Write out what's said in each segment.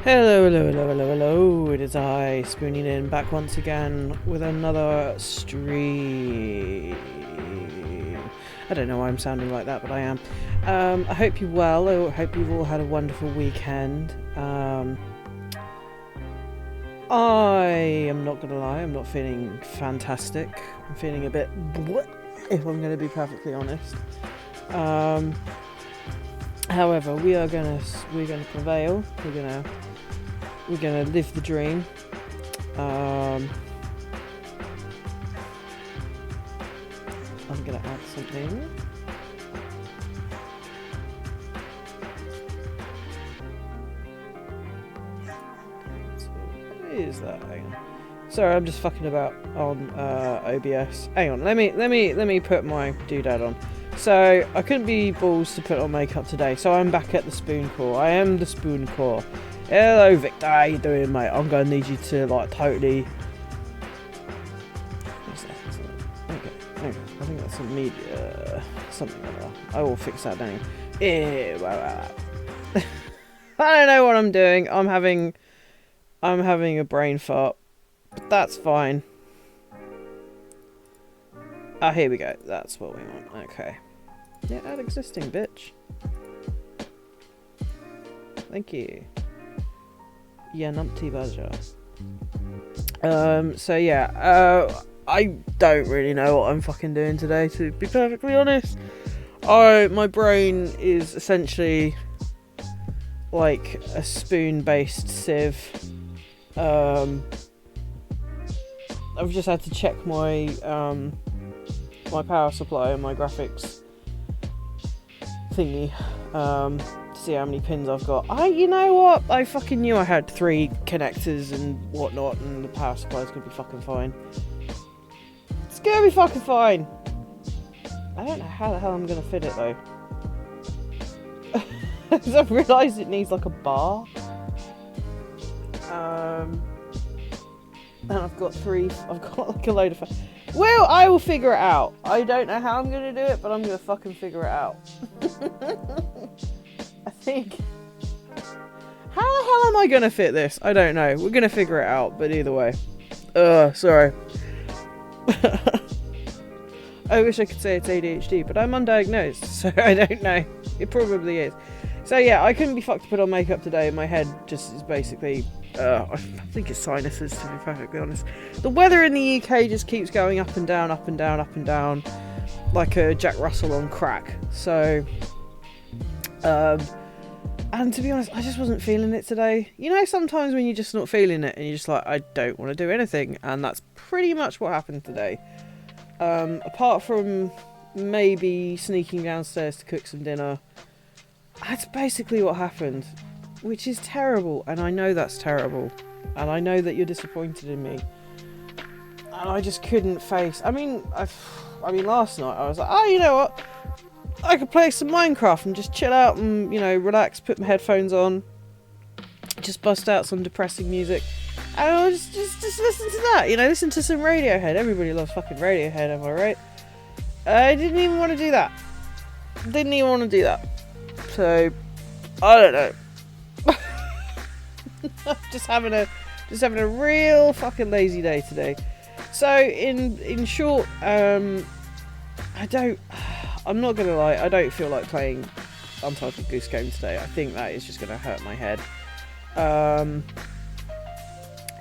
Hello, hello, hello, hello, hello. It is I, Spooning in, back once again with another stream. I don't know why I'm sounding like that, but I am. I hope you're well. I hope you've all had a wonderful weekend. I am not gonna lie, I'm not feeling fantastic. I'm feeling a bit bleh, if I'm gonna be perfectly honest. However, we're gonna prevail. We're gonna live the dream. I'm gonna add something. So, what is that? Hang on. Sorry, I'm just fucking about on OBS. Hang on, let me put my doodad on. So I couldn't be balls to put on makeup today, so I'm back at the spoon core. I am the spoon core. Hello Victor, how you doing, mate? I'm gonna need you to like totally. Okay. I think that's some media, something like that. I will fix that down. I don't know what I'm doing. I'm having a brain fart, but that's fine. Ah, here we go. That's what we want. Okay. Yeah, add existing, bitch. Thank you. Yeah, numpty badger. So yeah, I don't really know what I'm fucking doing today, to be perfectly honest. My brain is essentially like a spoon-based sieve. I've just had to check my my power supply and my graphics thingy to see how many pins I've got. You know what? I fucking knew I had 3 connectors and whatnot, and the power supply's gonna be fucking fine. It's gonna be fucking fine. I don't know how the hell I'm gonna fit it though. I've realised it needs like a bar. And I've got like a load of. Well, I will figure it out. I don't know how I'm gonna do it, but I'm gonna fucking figure it out. I think. How the hell am I gonna fit this? I don't know. We're gonna figure it out, but either way. Sorry. I wish I could say it's ADHD, but I'm undiagnosed, so I don't know. It probably is. So yeah, I couldn't be fucked to put on makeup today. My head just is basically. I think it's sinuses, to be perfectly honest. The weather in the UK just keeps going up and down, up and down, up and down, like a Jack Russell on crack. So, and to be honest, I just wasn't feeling it today. You know, sometimes when you're just not feeling it and you're just like, I don't want to do anything, and that's pretty much what happened today. Apart from maybe sneaking downstairs to cook some dinner, that's basically what happened. Which is terrible, and I know that's terrible, and I know that you're disappointed in me, and I just couldn't face. I mean, last night I was like, oh, you know what? I could play some Minecraft and just chill out and relax, put my headphones on, just bust out some depressing music, and I was just listen to that. Listen to some Radiohead. Everybody loves fucking Radiohead, am I right? I didn't even want to do that. So I don't know. just having a real fucking lazy day today. So in short, I'm not gonna lie, I don't feel like playing Untitled Goose Game today. I think that is just gonna hurt my head.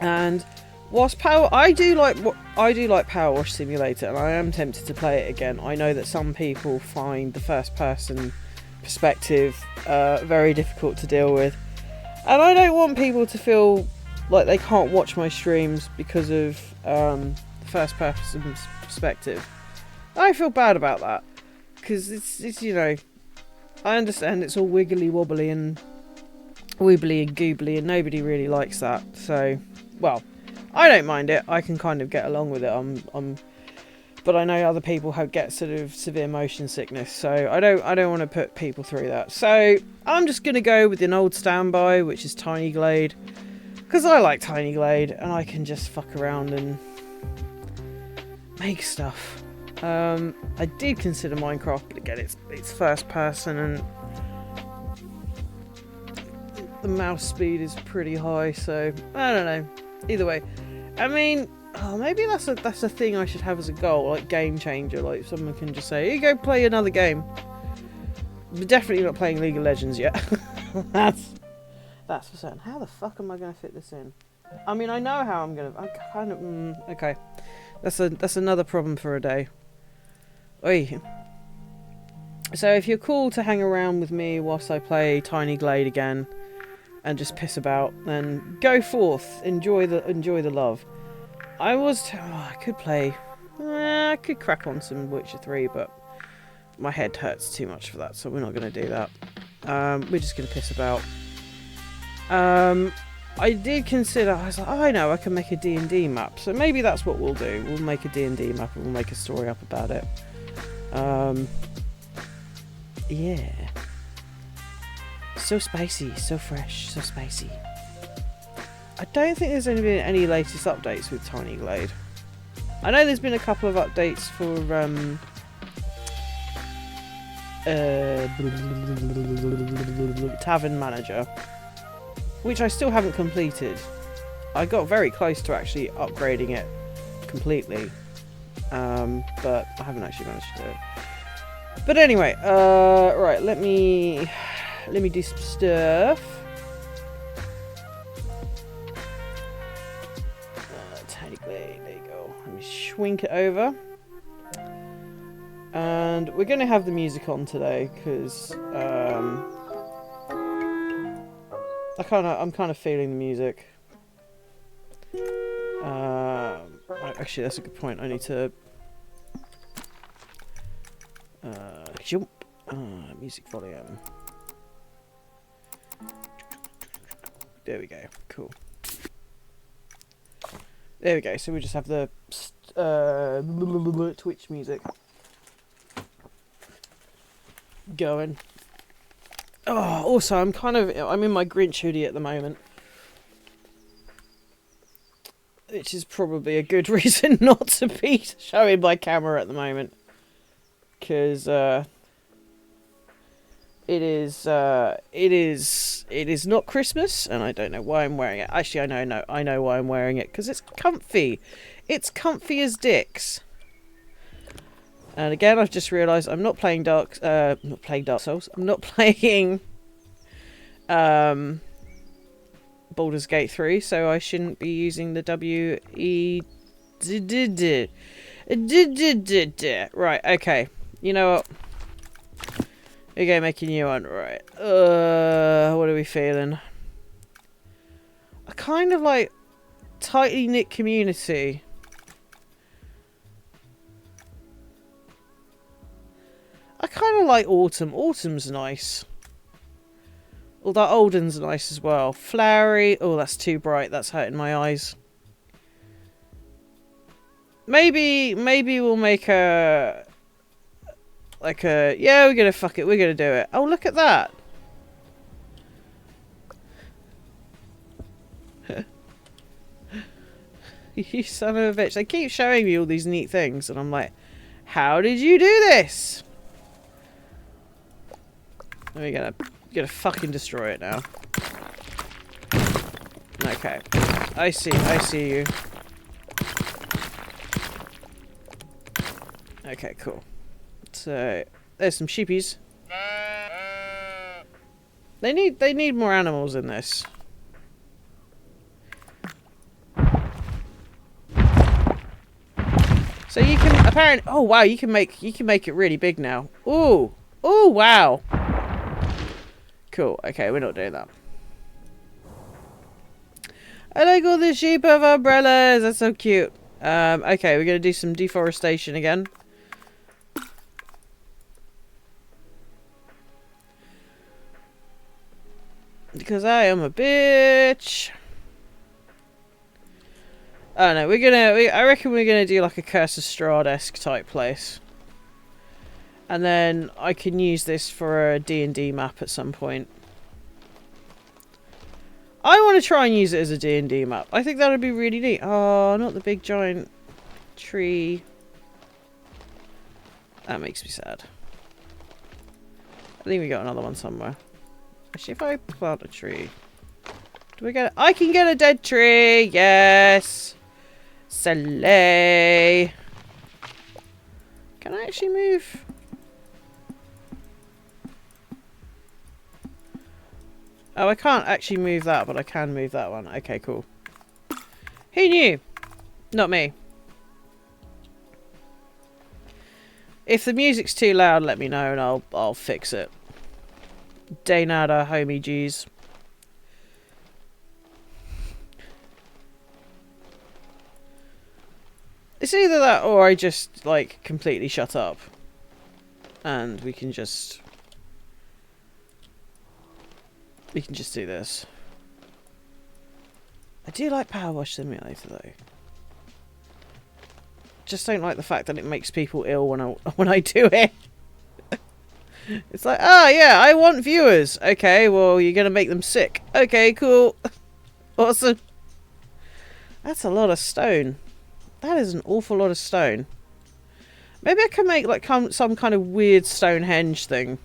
And whilst I do like Power Wash Simulator, and I am tempted to play it again. I know that some people find the first person perspective very difficult to deal with. And I don't want people to feel like they can't watch my streams because of the first person perspective. I feel bad about that. Because it's I understand it's all wiggly wobbly and wibbly and goobly, and nobody really likes that. So, well, I don't mind it. I can kind of get along with it. But I know other people get sort of severe motion sickness, so I don't want to put people through that. So I'm just gonna go with an old standby, which is Tiny Glade, because I like Tiny Glade and I can just fuck around and make stuff. I did consider Minecraft, but again, it's first person, and the mouse speed is pretty high, so I don't know. Either way, I mean, oh, maybe that's a thing I should have as a goal, like game changer. Like someone can just say, "Here you go, play another game." But definitely not playing League of Legends yet. that's for certain. How the fuck am I going to fit this in? I mean, I know how I'm going to. I kind of. Okay, that's another problem for a day. Oi. So if you're cool to hang around with me whilst I play Tiny Glade again and just piss about, then go forth. Enjoy the love. I could play. I could crack on some Witcher 3, but my head hurts too much for that, so we're not going to do that. We're just going to piss about. I did consider. I was like, oh, I know, I can make a D&D map, so maybe that's what we'll do. We'll make a D&D map and we'll make a story up about it. Yeah. So spicy, so fresh, so spicy. I don't think there's been any latest updates with Tiny Glade. I know there's been a couple of updates for Tavern Manager, which I still haven't completed. I got very close to actually upgrading it completely, but I haven't actually managed to do it. But anyway, right, let me do some stuff. Tiny Glade, there you go. Let me schwink it over. And we're going to have the music on today, because I'm kind of feeling the music. Actually, that's a good point. I need to jump. Music volume. There we go. Cool. There we go. So we just have the Twitch music going. Oh, also, I'm in my Grinch hoodie at the moment, which is probably a good reason not to be showing my camera at the moment, because it is not Christmas, and I don't know why I'm wearing it. Actually, I know why I'm wearing it, because it's comfy. It's comfy as dicks. And again, I've just realised I'm not playing Dark Souls. I'm not playing Baldur's Gate 3, so I shouldn't be using the Right, okay. You know what? Okay, make a new one. Right. What are we feeling? A kind of like tightly knit community. I kind of like autumn. Autumn's nice. Although Olden's nice as well. Flowery. Oh, that's too bright. That's hurting my eyes. Maybe we'll make a... Yeah, we're gonna fuck it. We're gonna do it. Oh, look at that. You son of a bitch. They keep showing me all these neat things, and I'm like, how did you do this? We're gonna fucking destroy it now. Okay. I see you. Okay, cool. So there's some sheepies. They need more animals in this. So you can apparently, oh wow, you can make it really big now. Ooh. Ooh, wow. Cool. Okay, we're not doing that. I like all the sheep of umbrellas. That's so cute. Okay, we're gonna do some deforestation again. Because I am a bitch. Oh no, I reckon we're gonna do like a Curse of Strahd-esque type place. And then I can use this for a D&D map at some point. I want to try and use it as a D&D map. I think that would be really neat. Oh, not the big giant tree. That makes me sad. I think we got another one somewhere. Actually, if I plant a tree... Do we get? I can get a dead tree. Yes. Slay. Can I actually move? Oh, I can't actually move that, but I can move that one. Okay, cool. Who knew? Not me. If the music's too loud, let me know and I'll fix it. De nada, homie G's. It's either that or I just, like, completely shut up. And we can just do this. I do like Power Wash Simulator though. Just don't like the fact that it makes people ill when I do it. It's like, oh yeah, I want viewers. Okay, well you're gonna make them sick. Okay, cool. Awesome. That's a lot of stone. That is an awful lot of stone. Maybe I can make like some kind of weird Stonehenge thing.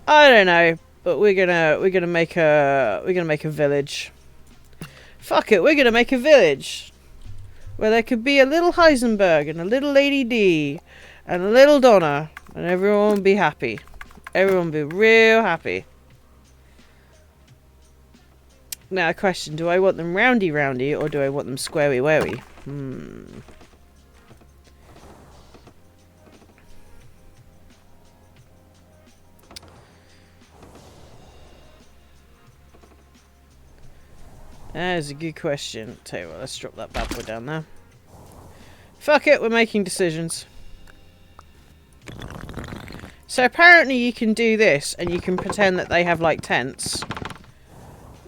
I don't know, but we're gonna make a village. Fuck it, we're gonna make a village where there could be a little Heisenberg and a little Lady D and a little Donna, and everyone would be happy. Everyone would be real happy. Now, a question: do I want them roundy or do I want them squarey wary? That is a good question. Tell you what, let's drop that bad boy down there. Fuck it, we're making decisions. So apparently you can do this and you can pretend that they have like tents.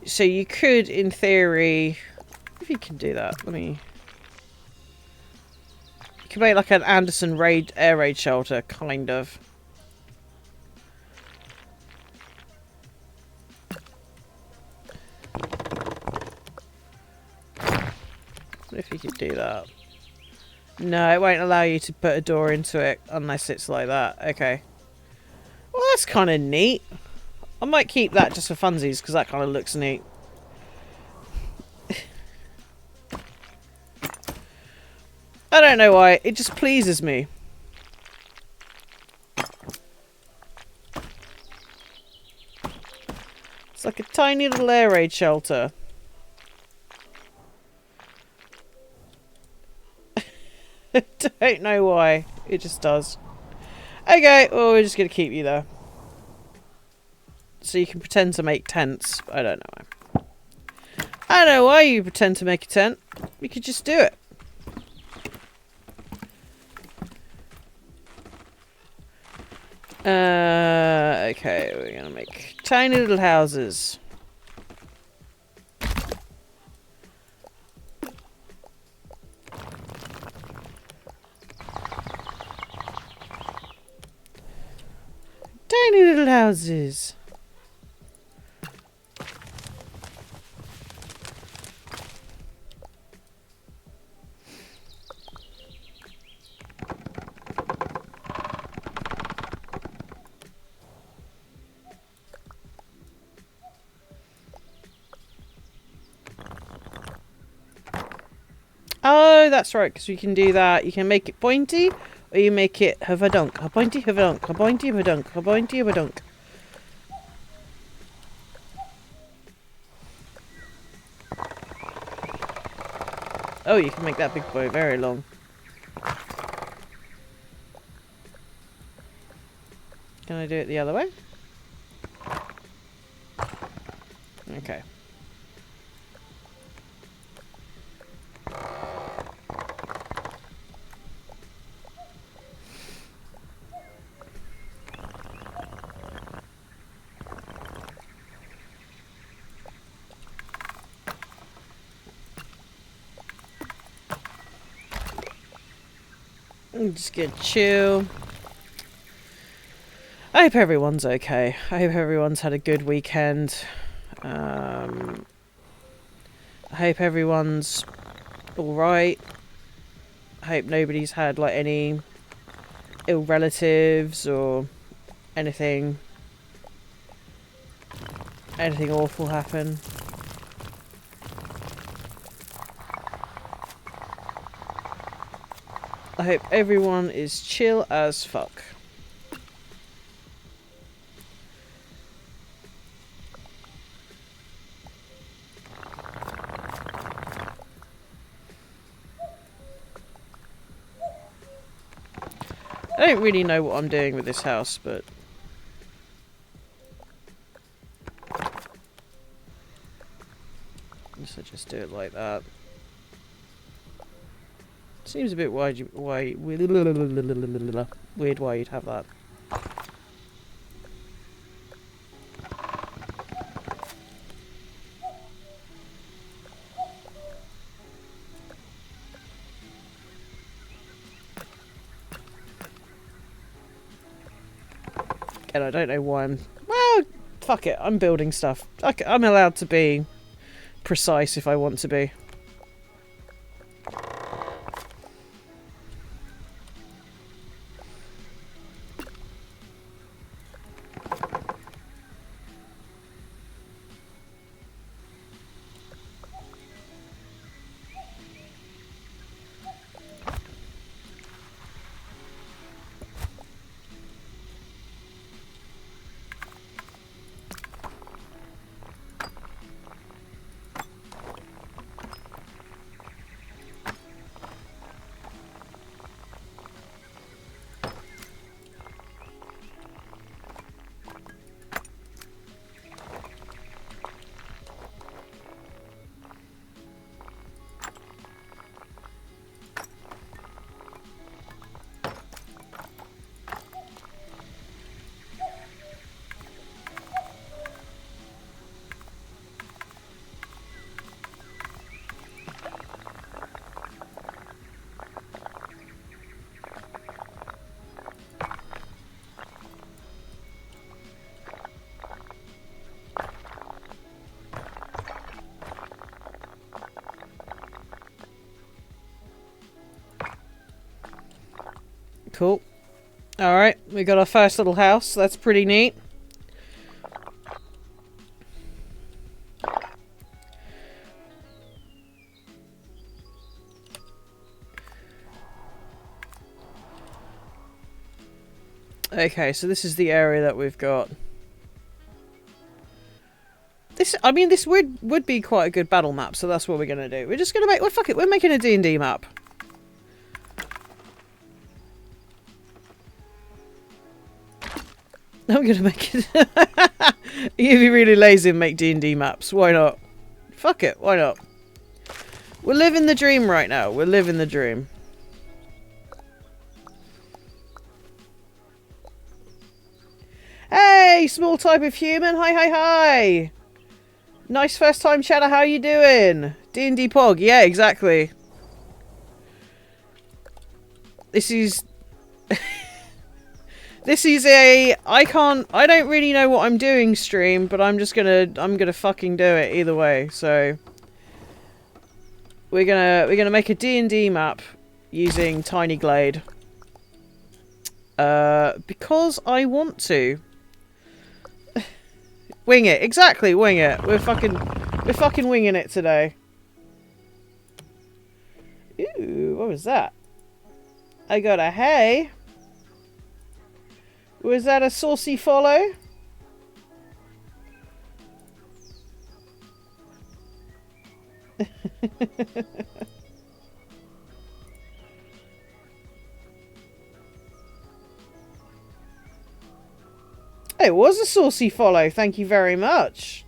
So you could, in theory, if you can do that, let me... You can make like an Anderson air raid shelter, kind of. If you could do that. No, it won't allow you to put a door into it unless it's like that. Okay. Well, that's kind of neat. I might keep that just for funsies because that kind of looks neat. I don't know why. It just pleases me. It's like a tiny little air raid shelter. Don't know why. It just does. Okay, well, we're just going to keep you there. So you can pretend to make tents. I don't know why. I don't know why you pretend to make a tent. You could just do it. Okay, we're going to make tiny little houses. Tiny little houses. Oh, that's right, because you can do that. You can make it pointy, or you make it have a dunk. A pointy have a dunk. A pointy have a dunk. A pointy have a dunk. Oh, you can make that big boy very long. Can I do it the other way? Okay. I'm just gonna chill. I hope everyone's okay. I hope everyone's had a good weekend. I hope everyone's alright. I hope nobody's had like any ill relatives or anything awful happen. I hope everyone is chill as fuck. I don't really know what I'm doing with this house, but... So just do it like that. Seems a bit weird why you'd have that. And I don't know why I'm... Well, fuck it. I'm building stuff. I'm allowed to be precise if I want to be. Cool. Alright, we got our first little house. That's pretty neat. Okay, so this is the area that we've got. I mean, this would be quite a good battle map, so that's what we're going to do. We're just going to make... Well, fuck it, we're making a D&D map. I'm going to make it... You'd be really lazy and make D&D maps. Why not? Fuck it, why not? We're living the dream right now. We're living the dream. Hey, small type of human. Hi, hi, hi. Nice first time chatter. How you doing? D&D Pog. Yeah, exactly. This is... This is a... I don't really know what I'm doing stream, but I'm gonna fucking do it either way. So we're gonna make a D&D map using Tiny Glade. Because I want to. Wing it. Exactly, wing it. We're fucking winging it today. Ooh, what was that? I got a hey. Was that a saucy follow? It was a saucy follow. Thank you very much.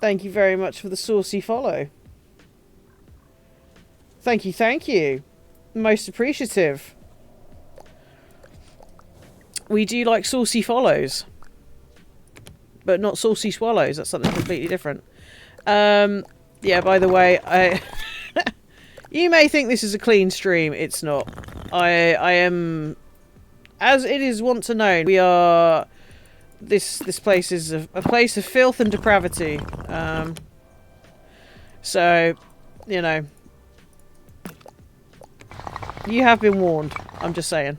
Thank you very much for the saucy follow. Thank you, thank you. Most appreciative. We do like saucy follows. But not saucy swallows. That's something completely different. Yeah, by the way, you may think this is a clean stream. It's not. I am... As it is wont to known, we are... This place is a place of filth and depravity. So, you know... You have been warned. I'm just saying.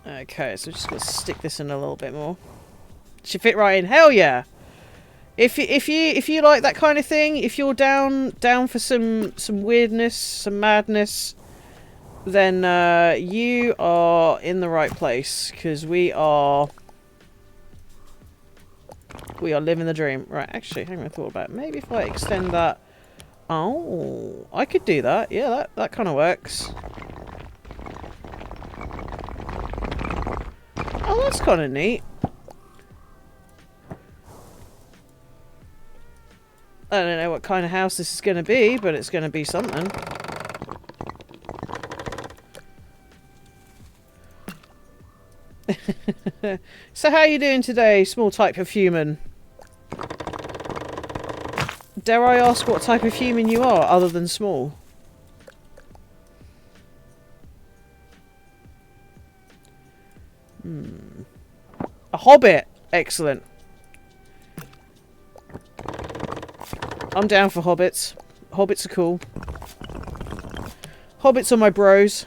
Okay, so just gonna stick this in a little bit more. Should fit right in. Hell yeah. If you like that kind of thing, if you're down for some weirdness, some madness, then you are in the right place, because we are living the dream. Right, actually, hang on, I thought about it. Maybe if I extend that. Oh, I could do that. Yeah, that kind of works. Oh, that's kind of neat. I don't know what kind of house this is going to be, but it's going to be something. So how are you doing today, small type of human? Dare I ask what type of human you are, other than small? A hobbit! Excellent. I'm down for hobbits. Hobbits are cool. Hobbits are my bros.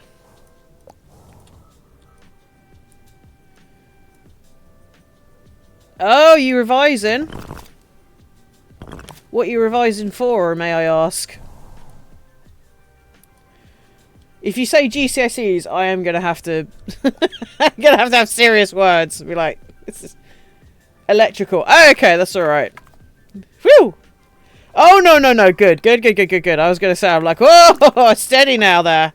Oh, you revising? What are you revising for, may I ask? If you say GCSEs, I am gonna have to I'm gonna have serious words. Be like, this is electrical. Oh, okay, that's alright. Whew! Oh, no. Good. I was going to say, I'm like, oh, steady now there.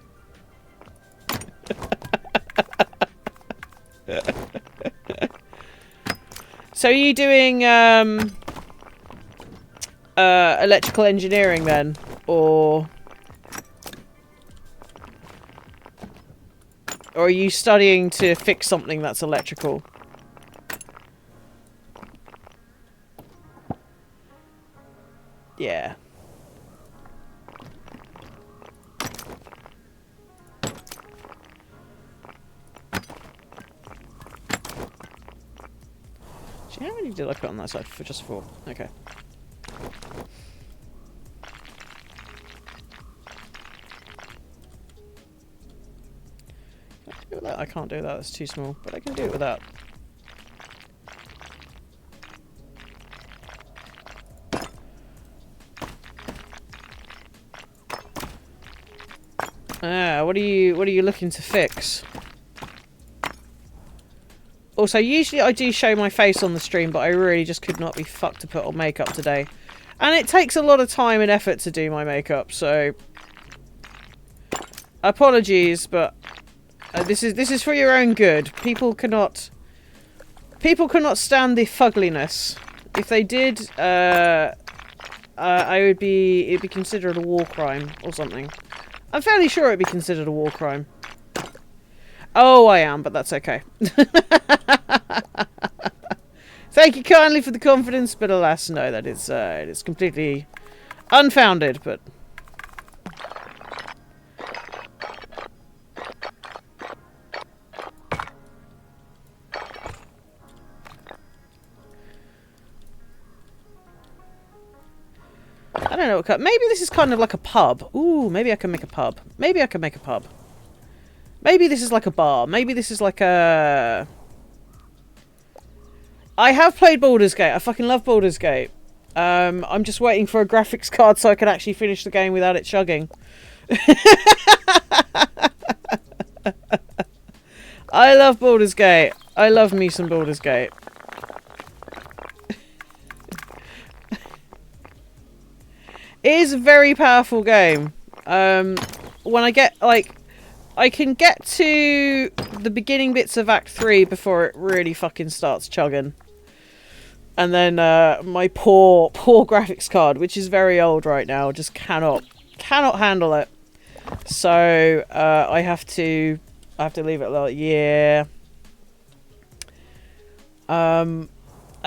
So are you doing electrical engineering then? Or are you studying to fix something that's electrical? Yeah. Actually, how many did I put on that side? For just 4. Okay. Can I do it with that? I can't do that. That's too small. But I can do it with that. What are you looking to fix? Also, usually I do show my face on the stream, but I really just could not be fucked to put on makeup today. And it takes a lot of time and effort to do my makeup, so apologies, but this is for your own good. People cannot stand the fugliness. If they did, it'd be considered a war crime or something. I'm fairly sure it'd be considered a war crime. Oh, I am, but that's okay. Thank you kindly for the confidence, but alas, no, that is it is completely unfounded. But I don't know what. Maybe this is kind of like a pub. Ooh, maybe I can make a pub. Maybe I can make a pub. Maybe this is like a bar. Maybe this is like a... I have played Baldur's Gate. I fucking love Baldur's Gate. I'm just waiting for a graphics card so I can actually finish the game without it chugging. I love Baldur's Gate. I love me some Baldur's Gate. It is a very powerful game. When I get, like... I can get to the beginning bits of Act 3 before it really fucking starts chugging. And then my poor graphics card, which is very old right now, just cannot handle it. So I have to leave it like, yeah. And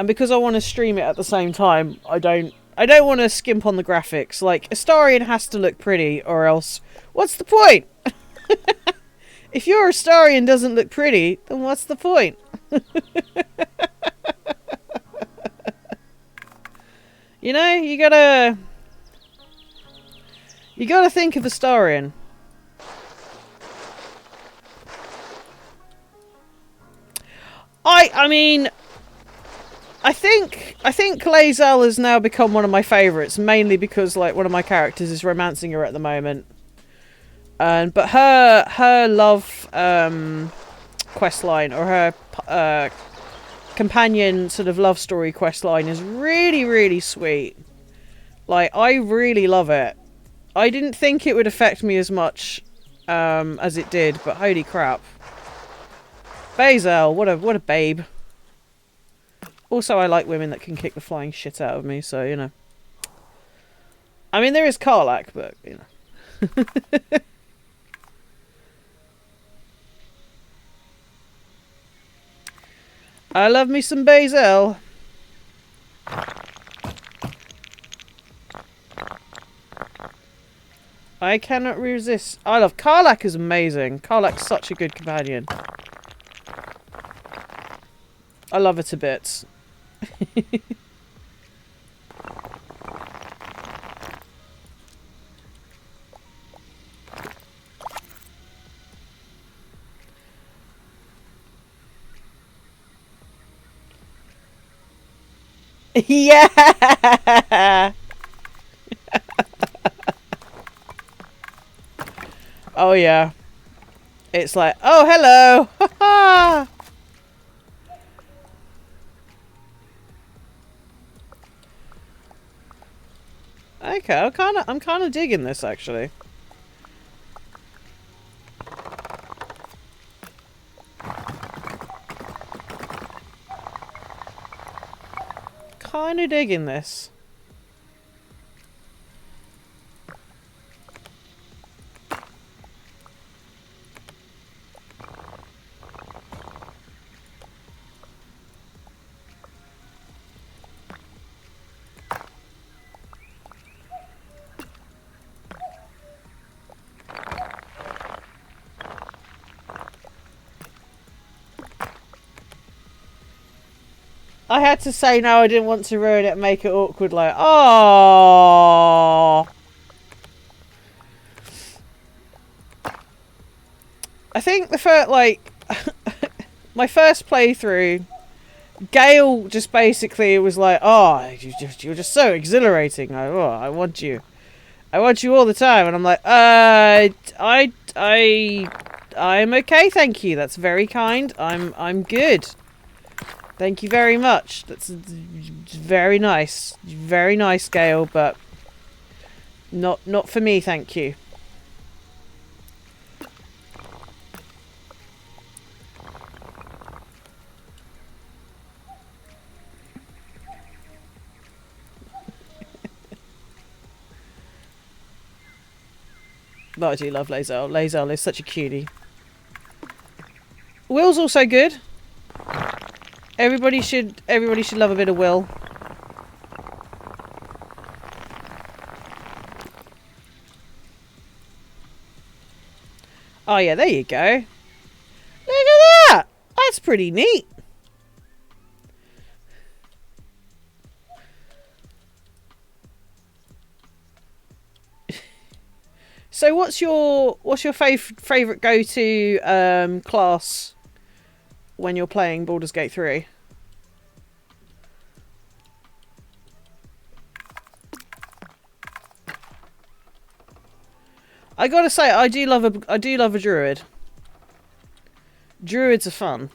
because I want to stream it at the same time, I don't want to skimp on the graphics. Like, Astarion has to look pretty, or else what's the point? If your Astarion doesn't look pretty, then what's the point? You know, you gotta think of Astarion. I mean, I think Glazelle has now become one of my favourites, mainly because like one of my characters is romancing her at the moment. But her love quest line, or her companion sort of love story quest line, is really, really sweet. Like, I really love it. I didn't think it would affect me as much as it did, but holy crap. Bazel, what a babe. Also, I like women that can kick the flying shit out of me, so, you know. I mean, there is Karlach, but, you know. I love me some Bazel. I cannot resist. I love Karlach is amazing. Karlach's such a good companion. I love her to bits. Yeah. Oh yeah. It's like, oh hello. Okay, I'm kind of digging this actually. Kind of digging this. I had to say no, I didn't want to ruin it and make it awkward, like, oh. I think the first, like, my first playthrough, Gale just basically was like, oh, you're just so exhilarating. I want you. I want you all the time. And I'm like, I'm okay, thank you. That's very kind. I'm good. Thank you very much. That's very nice. Very nice, Gale, but not for me, thank you. But I do love Lae'zel. Lae'zel is such a cutie. Will's also good. Everybody should love a bit of Will. Oh yeah, there you go. Look at that! That's pretty neat. So what's your favourite go-to class when you're playing Baldur's Gate 3? I gotta say, I do love a druid. Druids are fun.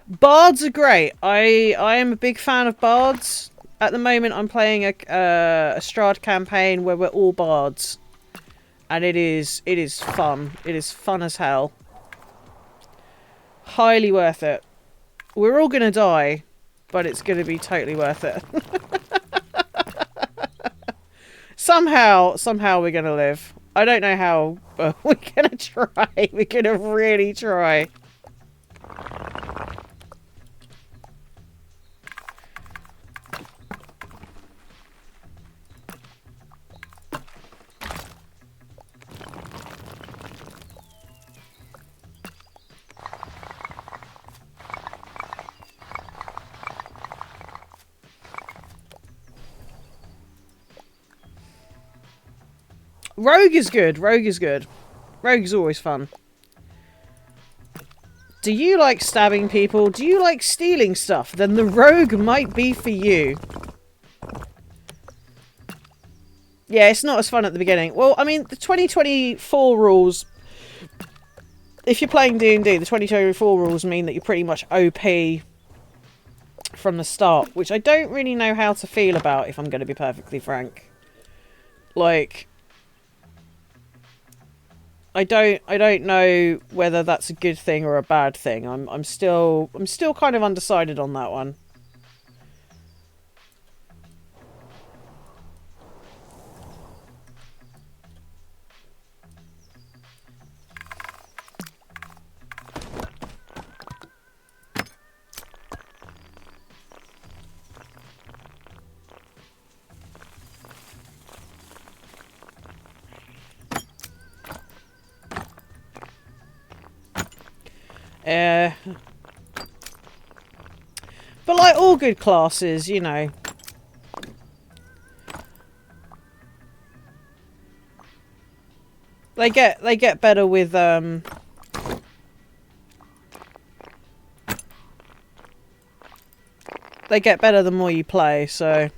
Bards are great. I am a big fan of bards. At the moment, I'm playing a Strahd campaign where we're all bards, and it is fun. It is fun as hell. Highly worth it. We're all gonna die, but it's gonna be totally worth it. Somehow we're gonna live. I don't know how, but we're gonna try. We're gonna really try. Rogue is good. Rogue is good. Rogue is always fun. Do you like stabbing people? Do you like stealing stuff? Then the rogue might be for you. Yeah, it's not as fun at the beginning. Well, I mean, the 2024 rules... If you're playing D&D, the 2024 rules mean that you're pretty much OP from the start, which I don't really know how to feel about, if I'm going to be perfectly frank. Like, I don't know whether that's a good thing or a bad thing. I'm still kind of undecided on that one. But like all good classes, you know. They get better with they get better the more you play, so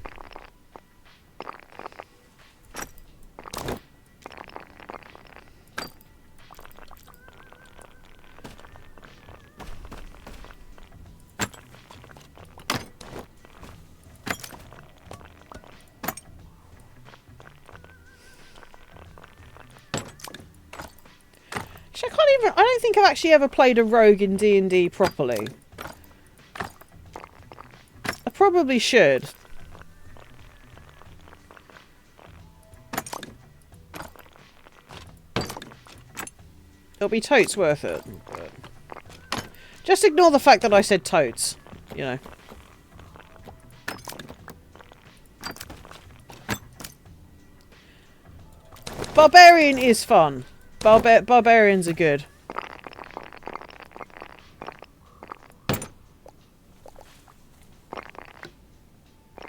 I don't think I've actually ever played a rogue in D&D properly. I probably should. It'll be totes worth it. But just ignore the fact that I said totes, you know. Barbarian is fun. Barbarians are good.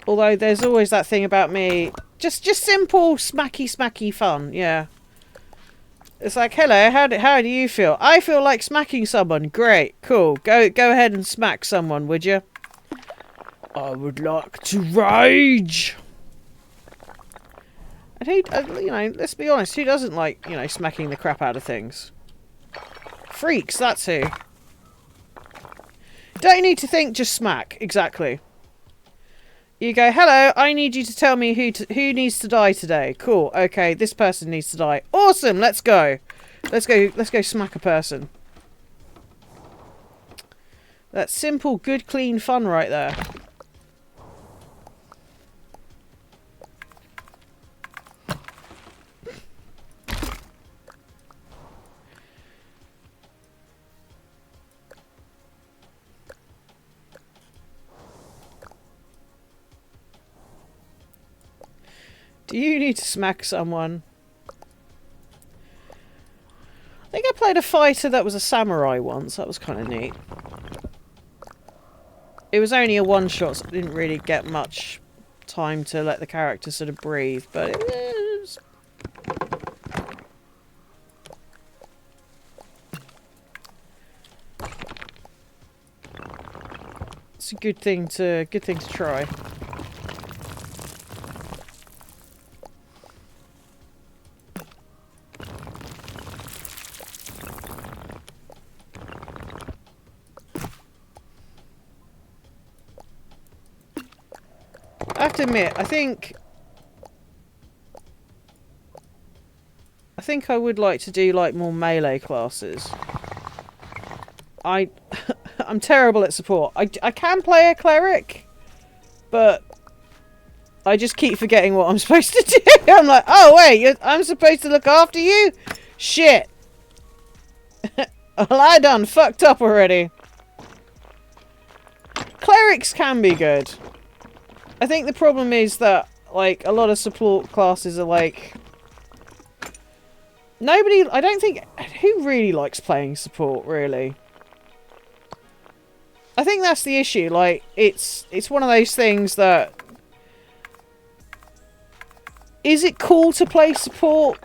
Although there's always that thing about me, just simple smacky fun, yeah. It's like, hello, how do you feel? I feel like smacking someone. Great, cool. Go ahead and smack someone, would you? I would like to rage. And who, you know, let's be honest, who doesn't like, you know, smacking the crap out of things? Freaks, that's who. Don't need to think, just smack. Exactly. You go, hello, I need you to tell me who needs to die today. Cool, okay, this person needs to die. Awesome, let's go. Let's go smack a person. That's simple, good, clean fun right there. Do you need to smack someone? I think I played a fighter that was a samurai once. That was kind of neat. It was only a one-shot, so I didn't really get much time to let the character sort of breathe, but it was... It's a good thing to try. I have to admit, I think I would like to do like more melee classes. I'm terrible at support. I can play a cleric, but I just keep forgetting what I'm supposed to do. I'm like, oh wait, I'm supposed to look after you? Shit. Well, I done fucked up already. Clerics can be good. I think the problem is that, like, a lot of support classes are like... Nobody... I don't think... Who really likes playing support, really? I think that's the issue. Like, it's one of those things that... Is it cool to play support?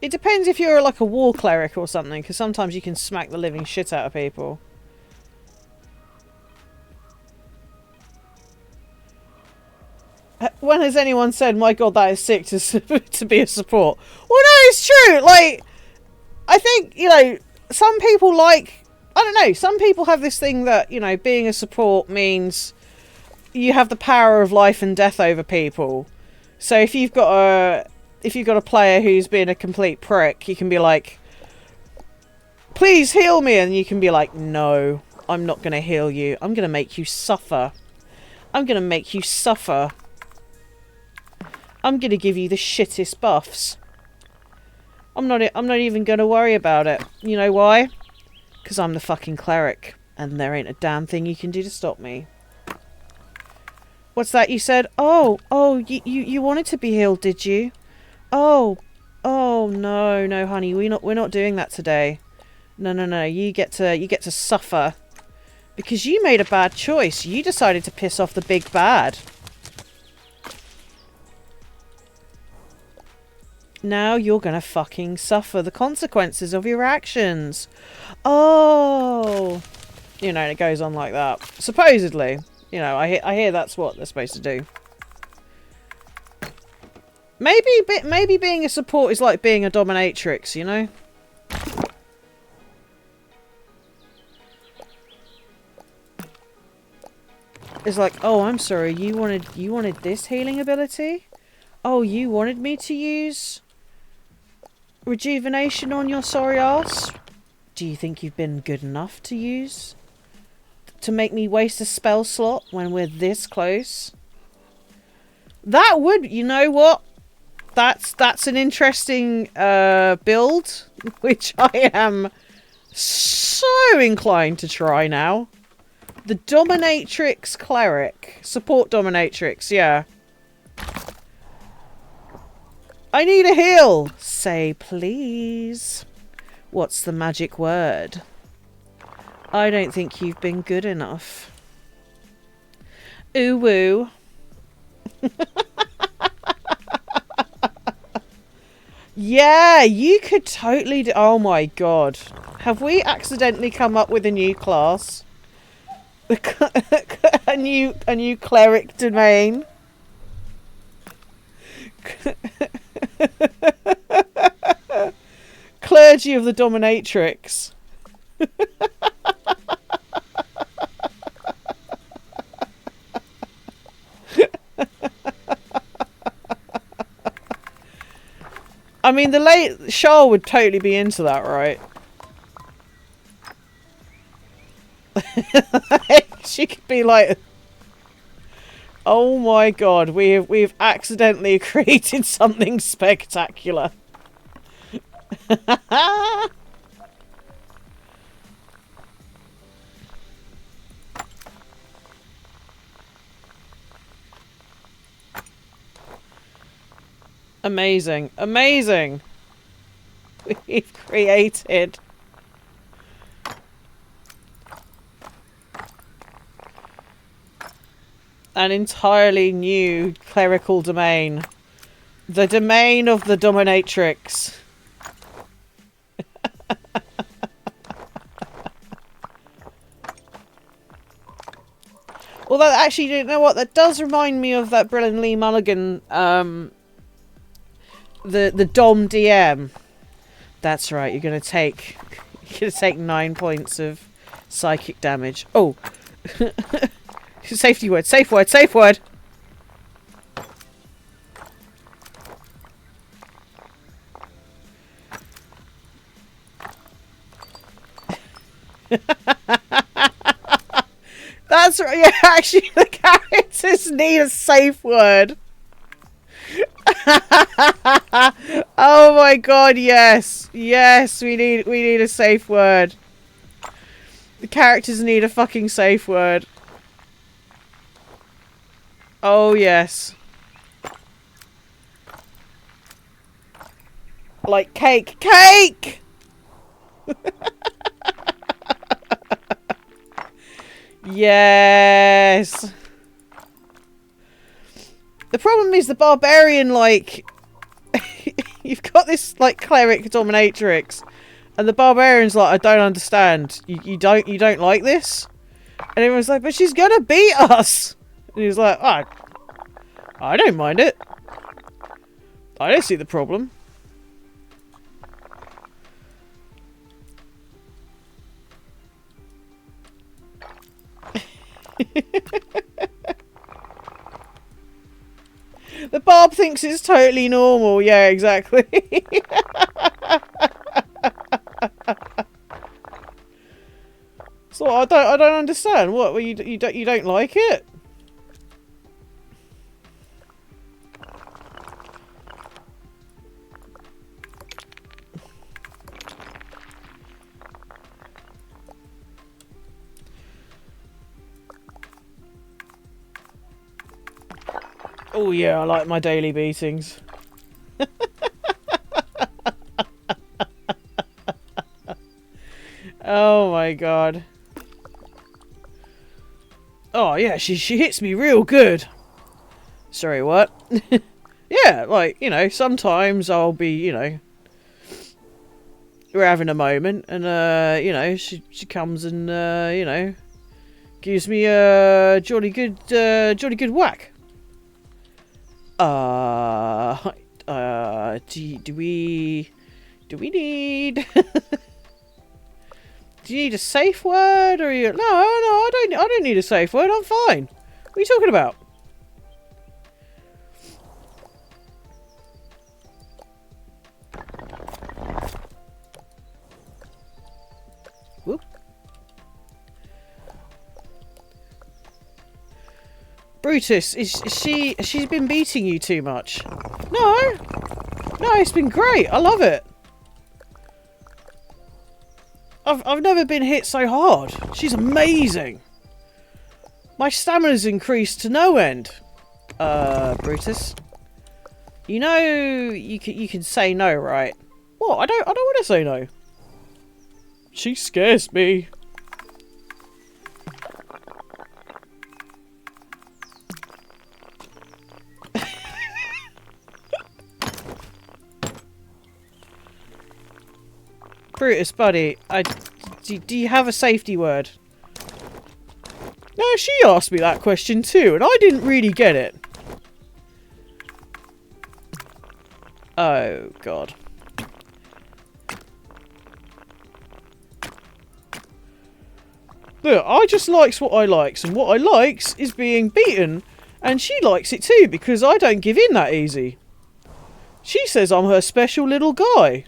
It depends if you're like a war cleric or something, because sometimes you can smack the living shit out of people. When has anyone said, my god, that is sick to be a support? Well, no, it's true. Like, I think, you know, some people like... I don't know, some people have this thing that, you know, being a support means you have the power of life and death over people. So if you've got a player who's being a complete prick, you can be like, please heal me, and you can be like, no, I'm not going to heal you. I'm going to make you suffer. I'm going to make you suffer. I'm going to give you the shittest buffs. I'm not even going to worry about it. You know why? Because I'm the fucking cleric, and there ain't a damn thing you can do to stop me. What's that you said? Oh, you wanted to be healed, did you? Oh, no, honey, we're not doing that today. No, you get to suffer. Because you made a bad choice. You decided to piss off the big bad. Now you're gonna fucking suffer the consequences of your actions. Oh, you know, it goes on like that. Supposedly, you know, I hear that's what they're supposed to do. Maybe being a support is like being a dominatrix, you know. It's like, oh, I'm sorry, you wanted this healing ability? Oh, you wanted me to use rejuvenation on your sorry ass? Do you think you've been good enough to use? To make me waste a spell slot when we're this close? That would, you know what? That's an interesting build, which I am so inclined to try now. The Dominatrix Cleric. Support Dominatrix, yeah. I need a heal. Say please. What's the magic word? I don't think you've been good enough. Ooh woo. Yeah, you could totally do... Oh my god. Have we accidentally come up with a new class? a new cleric domain? Clergy of the Dominatrix. I mean, the late Shah would totally be into that, right? She could be like, oh my god, we've accidentally created something spectacular. Amazing, amazing. We've created an entirely new clerical domain. The domain of the Dominatrix. Although, actually, you know what? That does remind me of that Brilliant Lee Mulligan, the Dom DM. That's right. You're gonna take 9 points of psychic damage. Oh, safety word. Safe word. Safe word. That's right. Yeah, actually, the characters need a safe word. Oh my god, yes. Yes, we need a safe word. The characters need a fucking safe word. Oh yes. Like cake. Cake! Yes. The problem is the barbarian, like, you've got this like cleric dominatrix, and the barbarian's like, I don't understand. You don't like this? And everyone's like, but she's gonna beat us. And he's like, oh, I don't mind it. I don't see the problem. The barb thinks it's totally normal. Yeah, exactly. So I don't understand. What? Well, you don't like it? Oh yeah, I like my daily beatings. Oh my god. Oh yeah, she hits me real good. Sorry, what? Yeah, like, you know, sometimes I'll be, you know, we're having a moment and you know, she comes and you know, gives me a jolly good whack. Do we need do you need a safe word, or you? No, I don't need a safe word. I'm fine. What are you talking about? Whoop. Brutus, she's been beating you too much? No, it's been great. I love it. I've never been hit so hard. She's amazing. My stamina's increased to no end. Brutus, you know you can say no, right? What? I don't want to say no. She scares me. Brutus, buddy, do you have a safety word? No, she asked me that question too, and I didn't really get it. Oh, God. Look, I just likes what I likes, and what I likes is being beaten, and she likes it too, because I don't give in that easy. She says I'm her special little guy.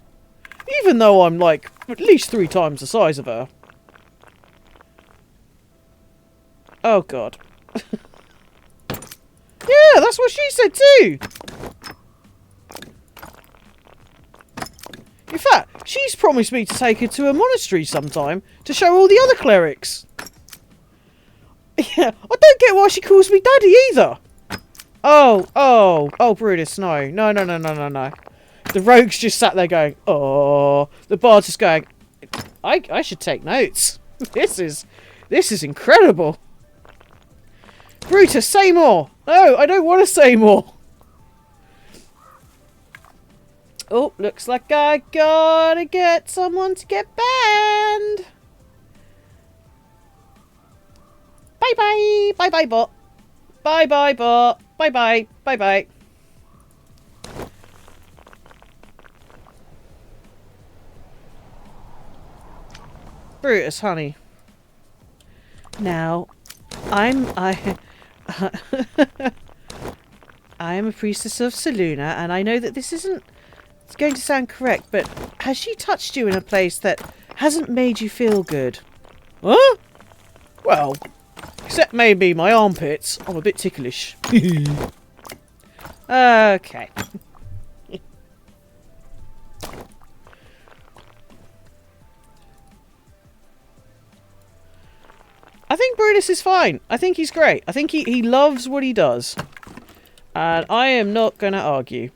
Even though I'm, like, at least 3 times the size of her. Oh, God. Yeah, that's what she said, too! In fact, she's promised me to take her to a monastery sometime to show all the other clerics. Yeah, I don't get why she calls me Daddy, either. Oh, Brutus, no. No. The rogue's just sat there going, oh. The bard's just going, I should take notes. This is incredible. Brutus, say more. No, I don't want to say more. Oh, looks like I gotta get someone to get banned. Bye-bye. Bye-bye, bot. Bye-bye, bot. Bye-bye. Bye-bye. Brutus, honey. Now, I am a priestess of Saluna, and I know that this isn't going to sound correct, but has she touched you in a place that hasn't made you feel good? Huh? Well, except maybe my armpits. I'm a bit ticklish. Okay. I think Brutus is fine. I think he's great. I think he loves what he does. And I am not going to argue.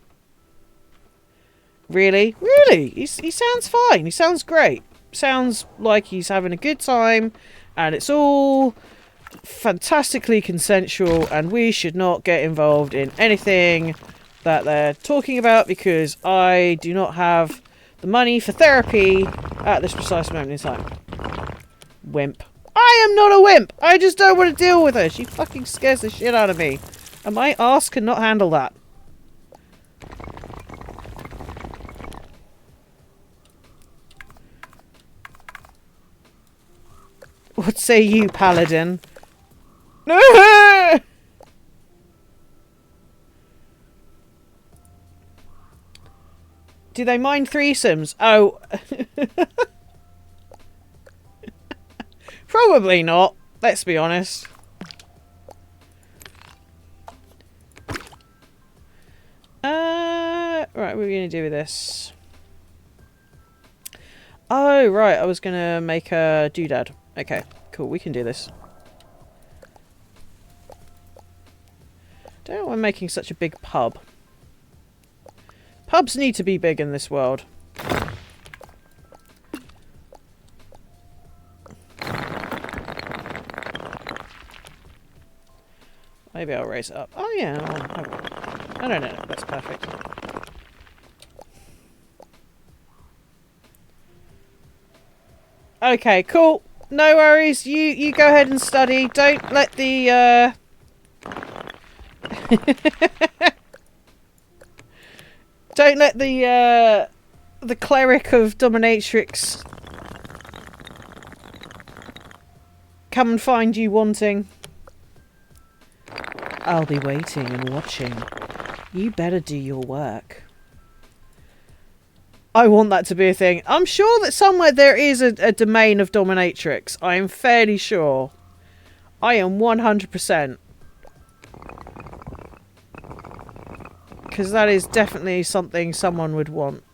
Really? Really? He sounds fine. He sounds great. Sounds like he's having a good time. And it's all fantastically consensual. And we should not get involved in anything that they're talking about, because I do not have the money for therapy at this precise moment in time. Wimp. I am not a wimp! I just don't want to deal with her. She fucking scares the shit out of me. And my ass cannot handle that. What say you, Paladin? Do they mind threesomes? Oh. Probably not. Let's be honest. Right, what are we going to do with this? Oh, right, I was going to make a doodad. Okay, cool, we can do this. Don't know why I'm making such a big pub. Pubs need to be big in this world. Maybe I'll raise it up. Oh yeah, oh, no, that's perfect. Okay, cool. No worries. You go ahead and study. Don't let the don't let the cleric of dominatrix come and find you wanting. I'll be waiting and watching. You better do your work. I want that to be a thing. I'm sure that somewhere there is a domain of dominatrix. I am fairly sure. I am 100%. Because that is definitely something someone would want.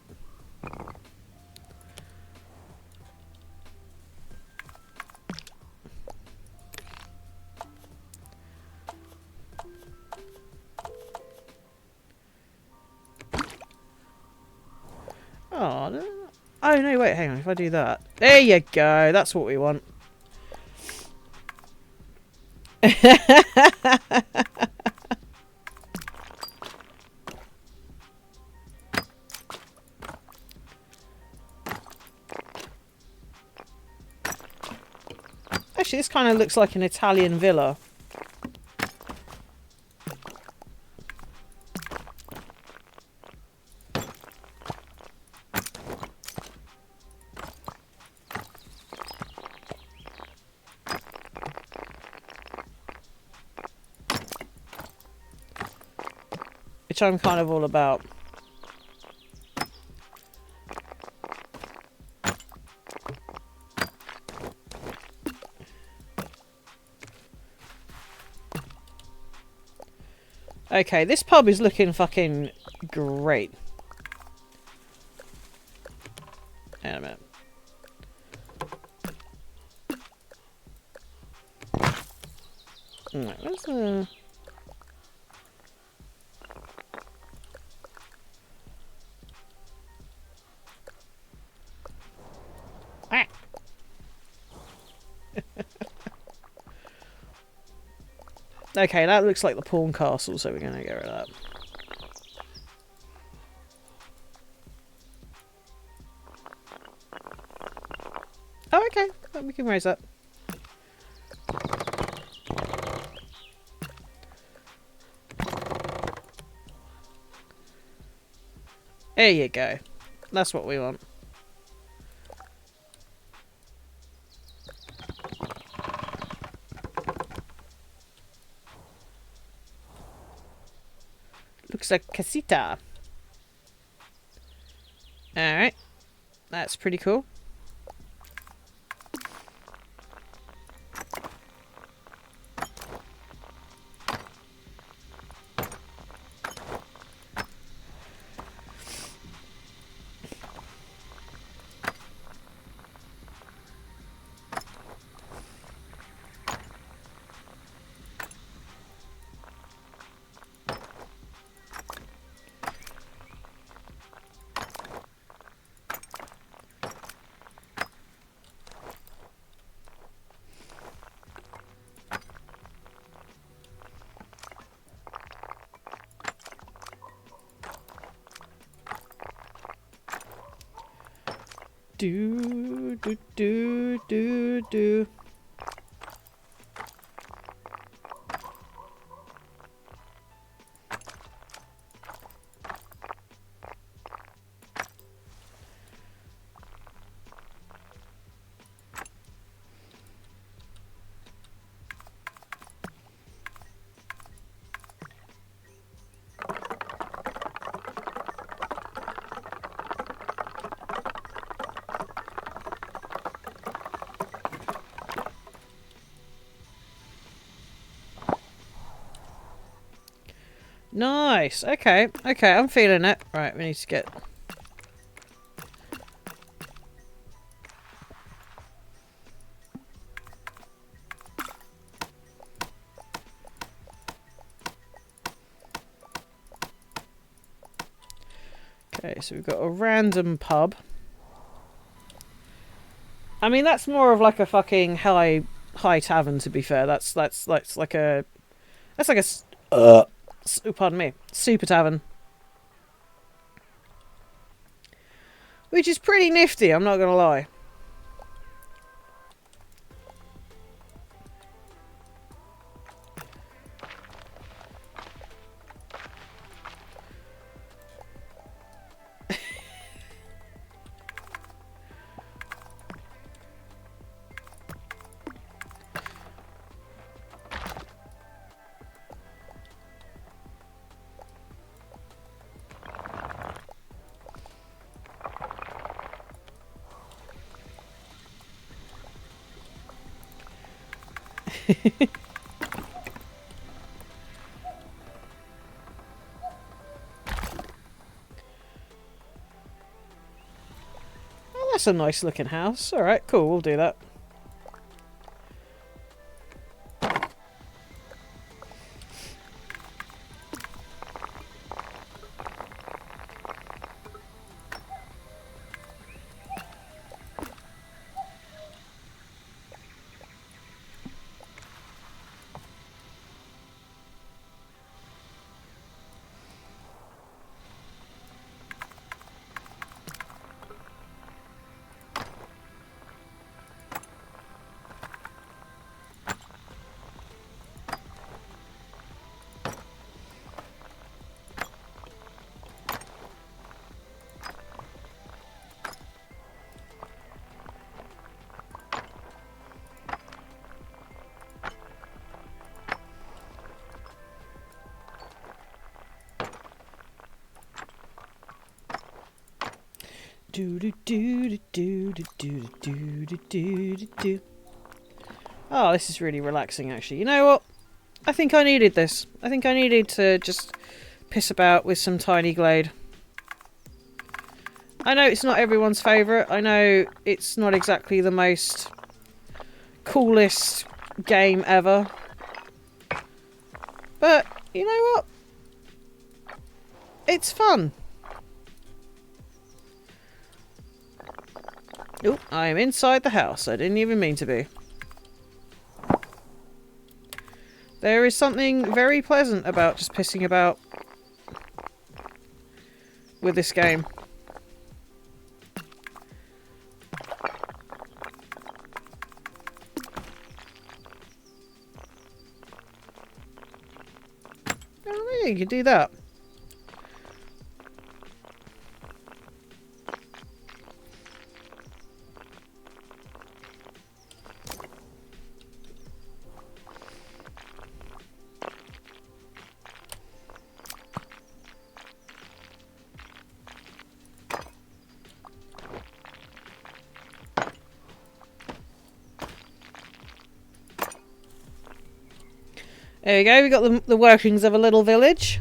Oh, no. Oh no, wait, hang on. If I do that. There you go. That's what we want. Actually, this kind of looks like an Italian villa. Which I'm kind of all about. Okay, this pub is looking fucking great. Hang on a minute. Alright, where's the... Ah! Okay, that looks like the pawn castle, so we're going to get rid of that. Oh, okay. Well, we can raise that. There you go. That's what we want. Looks like casita. Alright. That's pretty cool. Do do do do do. Nice. Okay. Okay, I'm feeling it. Right, we need to get... Okay, so we've got a random pub. I mean, that's more of like a fucking high tavern, to be fair. That's like a... That's like a... pardon me. Super tavern. Which is pretty nifty, I'm not going to lie. Oh, that's a nice looking house. Alright, cool, we'll do that. Do do do do do do do do do do do. Oh, this is really relaxing, actually. You know what? I think I needed this. I think I needed to just piss about with some tiny Glade. I know it's not everyone's favourite. I know it's not exactly the most coolest game ever. But, you know what? It's fun. Oh, I am inside the house. I didn't even mean to be. There is something very pleasant about just pissing about with this game. Oh, yeah, you could do that. There we go, we got the workings of a little village.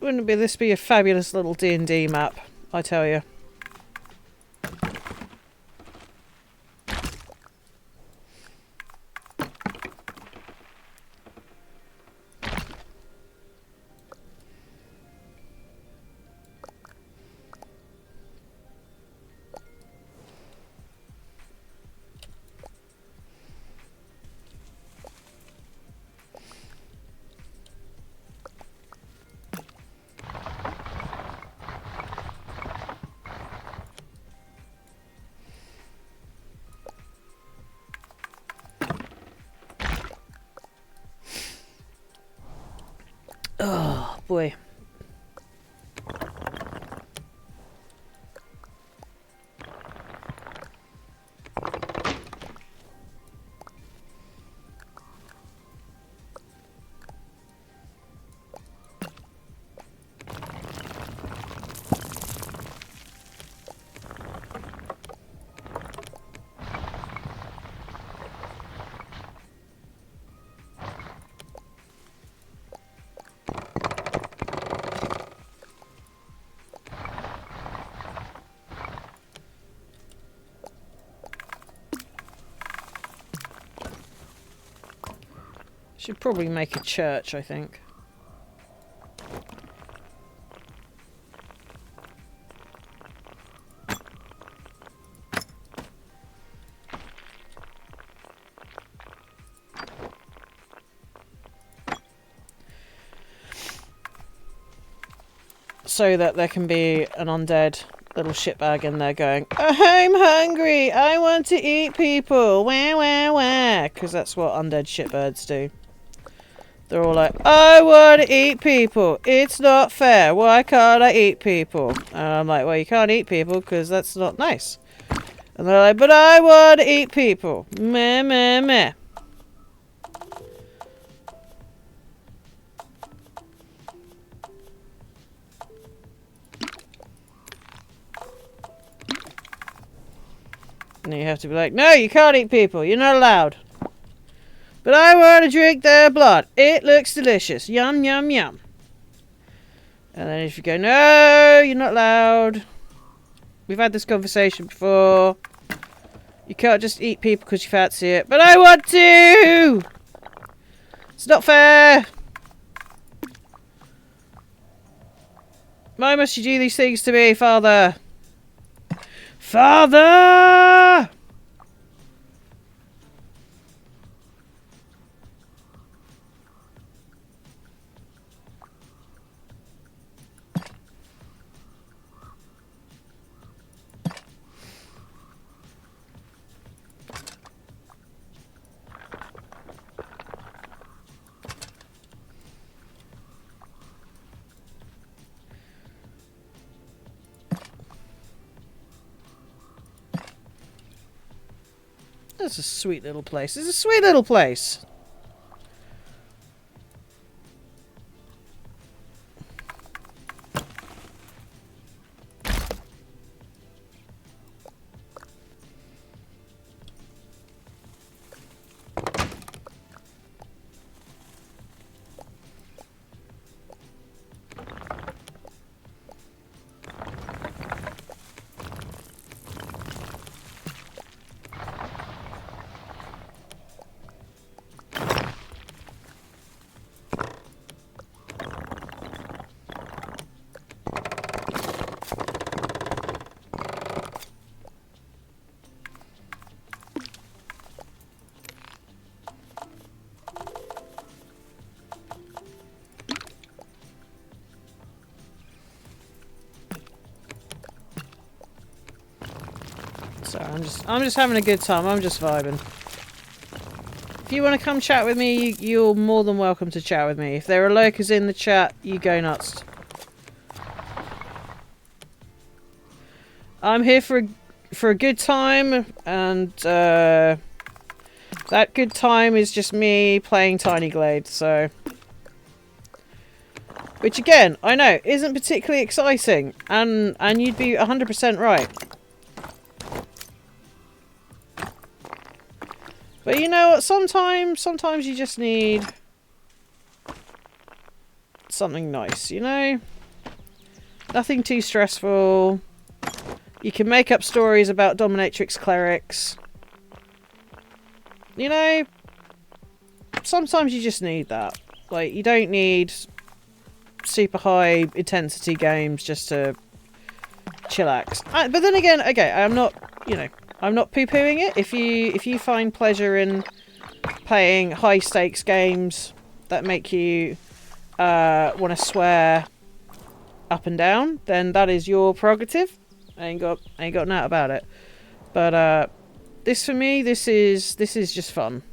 Wouldn't this be a fabulous little D&D map, I tell you. Oh boy. Should probably make a church, I think. So that there can be an undead little shitbag in there going, I'm hungry, I want to eat people, wah wah wah, because that's what undead shitbirds do. They're all like, I want to eat people, it's not fair, why can't I eat people? And I'm like, well, you can't eat people because that's not nice. And they're like, but I want to eat people, meh meh meh. And you have to be like, no, you can't eat people. You're not allowed. But I want to drink their blood. It looks delicious. Yum, yum, yum. And then if you go, no, you're not allowed. We've had this conversation before. You can't just eat people because you fancy it. But I want to! It's not fair. Why must you do these things to me, Father? Father! That's a sweet little place. It's a sweet little place. So I'm just having a good time. I'm just vibing. If you want to come chat with me, you're more than welcome to chat with me. If there are lurkers in the chat, you go nuts. I'm here for a good time, and that good time is just me playing Tiny Glade. So, which again, I know isn't particularly exciting, and you'd be 100% right. But you know what? Sometimes you just need something nice, you know? Nothing too stressful. You can make up stories about dominatrix clerics. You know? Sometimes you just need that. Like, you don't need super high intensity games just to chillax. But then again, okay, I'm not, you know, I'm not poo-pooing it. If you find pleasure in playing high stakes games that make you want to swear up and down, then that is your prerogative. I ain't got nothing about it. But this for me, this is just fun.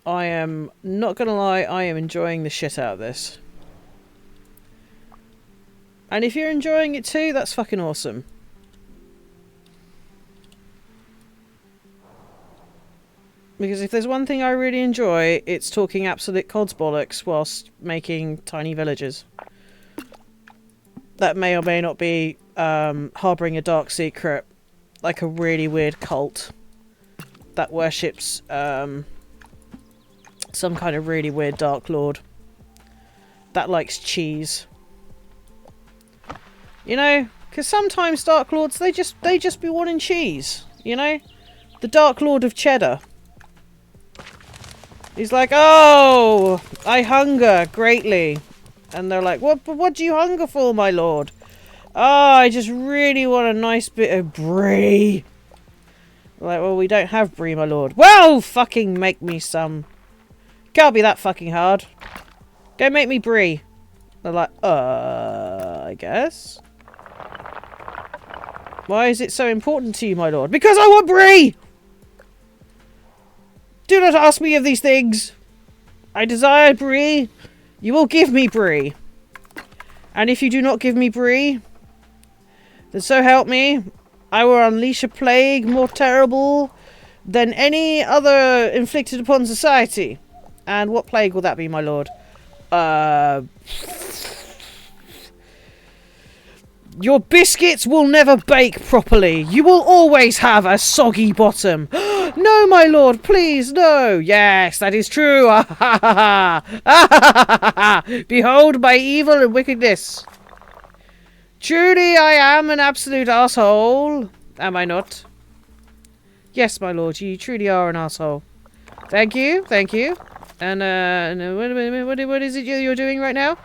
I am not gonna lie, I am enjoying the shit out of this. And if you're enjoying it too, that's fucking awesome. Because if there's one thing I really enjoy, it's talking absolute cod's bollocks whilst making tiny villages. That may or may not be harbouring a dark secret. Like a really weird cult that worships some kind of really weird dark lord that likes cheese. You know, because sometimes dark lords, they just be wanting cheese, you know? The dark lord of cheddar. He's like, oh, I hunger greatly. And they're like, what do you hunger for, my lord? Oh, I just really want a nice bit of brie. Like, well, we don't have brie, my lord. Well, fucking make me some. Can't be that fucking hard. Go make me brie. They're like, I guess. Why is it so important to you, my lord? Because I want brie! Do not ask me of these things. I desire brie. You will give me brie. And if you do not give me brie, then so help me, I will unleash a plague more terrible than any other inflicted upon society. And what plague will that be, my lord? Your biscuits will never bake properly. You will always have a soggy bottom. No, my lord, please, no. Yes, that is true. Behold my evil and wickedness. Truly, I am an absolute asshole. Am I not? Yes, my lord, you truly are an asshole. Thank you, thank you. And, what is it you're doing right now?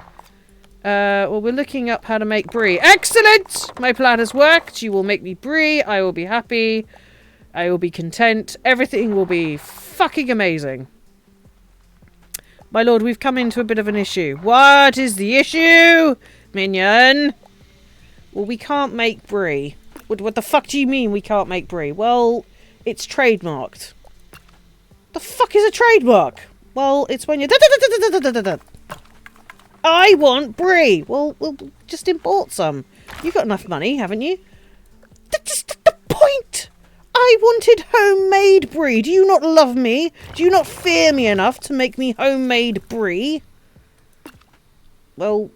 Well, we're looking up how to make brie. Excellent! My plan has worked. You will make me brie. I will be happy. I will be content. Everything will be fucking amazing. My lord, we've come into a bit of an issue. What is the issue, minion? Well, we can't make brie. What the fuck do you mean we can't make brie? Well, it's trademarked. The fuck is a trademark? Well, it's when you... I want brie. Well, we'll just import some. You've got enough money, haven't you? That's the point. I wanted homemade brie. Do you not love me? Do you not fear me enough to make me homemade brie? Well,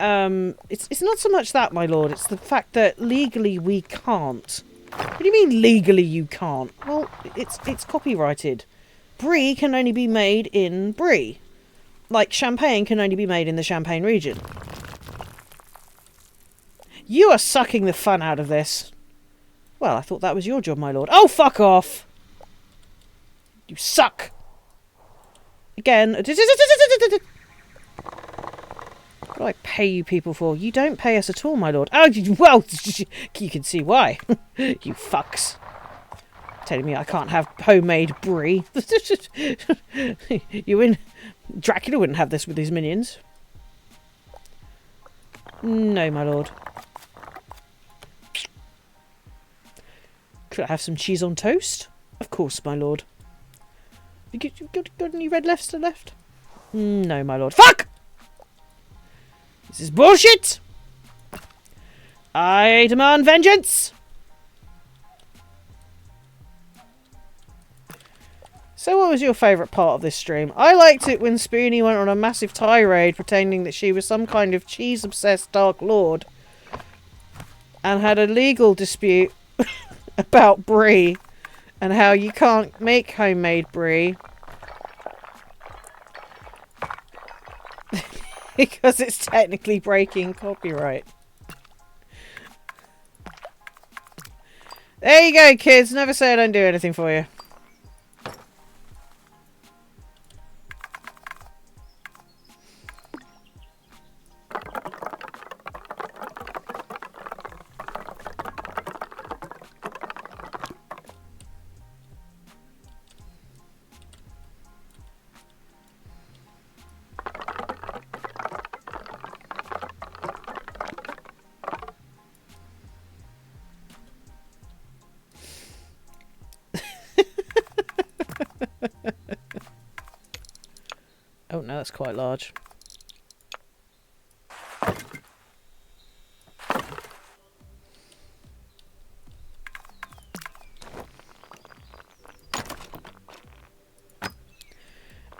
it's not so much that, my lord. It's the fact that legally we can't. What do you mean legally you can't? Well, it's copyrighted. Brie can only be made in Brie. Like champagne can only be made in the Champagne region. You are sucking the fun out of this. Well, I thought that was your job, my lord. Oh, fuck off! You suck! Again. What do I pay you people for? You don't pay us at all, my lord. Oh, well, you can see why. You fucks. Telling me I can't have homemade brie. You win. Dracula wouldn't have this with his minions. No, my lord. Could I have some cheese on toast? Of course, my lord. You got any red lefts to left? No, my lord. Fuck! This is bullshit! I demand vengeance! So what was your favourite part of this stream? I liked it when Spoonie went on a massive tirade pretending that she was some kind of cheese-obsessed Dark Lord and had a legal dispute about brie and how you can't make homemade brie because it's technically breaking copyright. There you go, kids. Never say I don't do anything for you. No, that's quite large.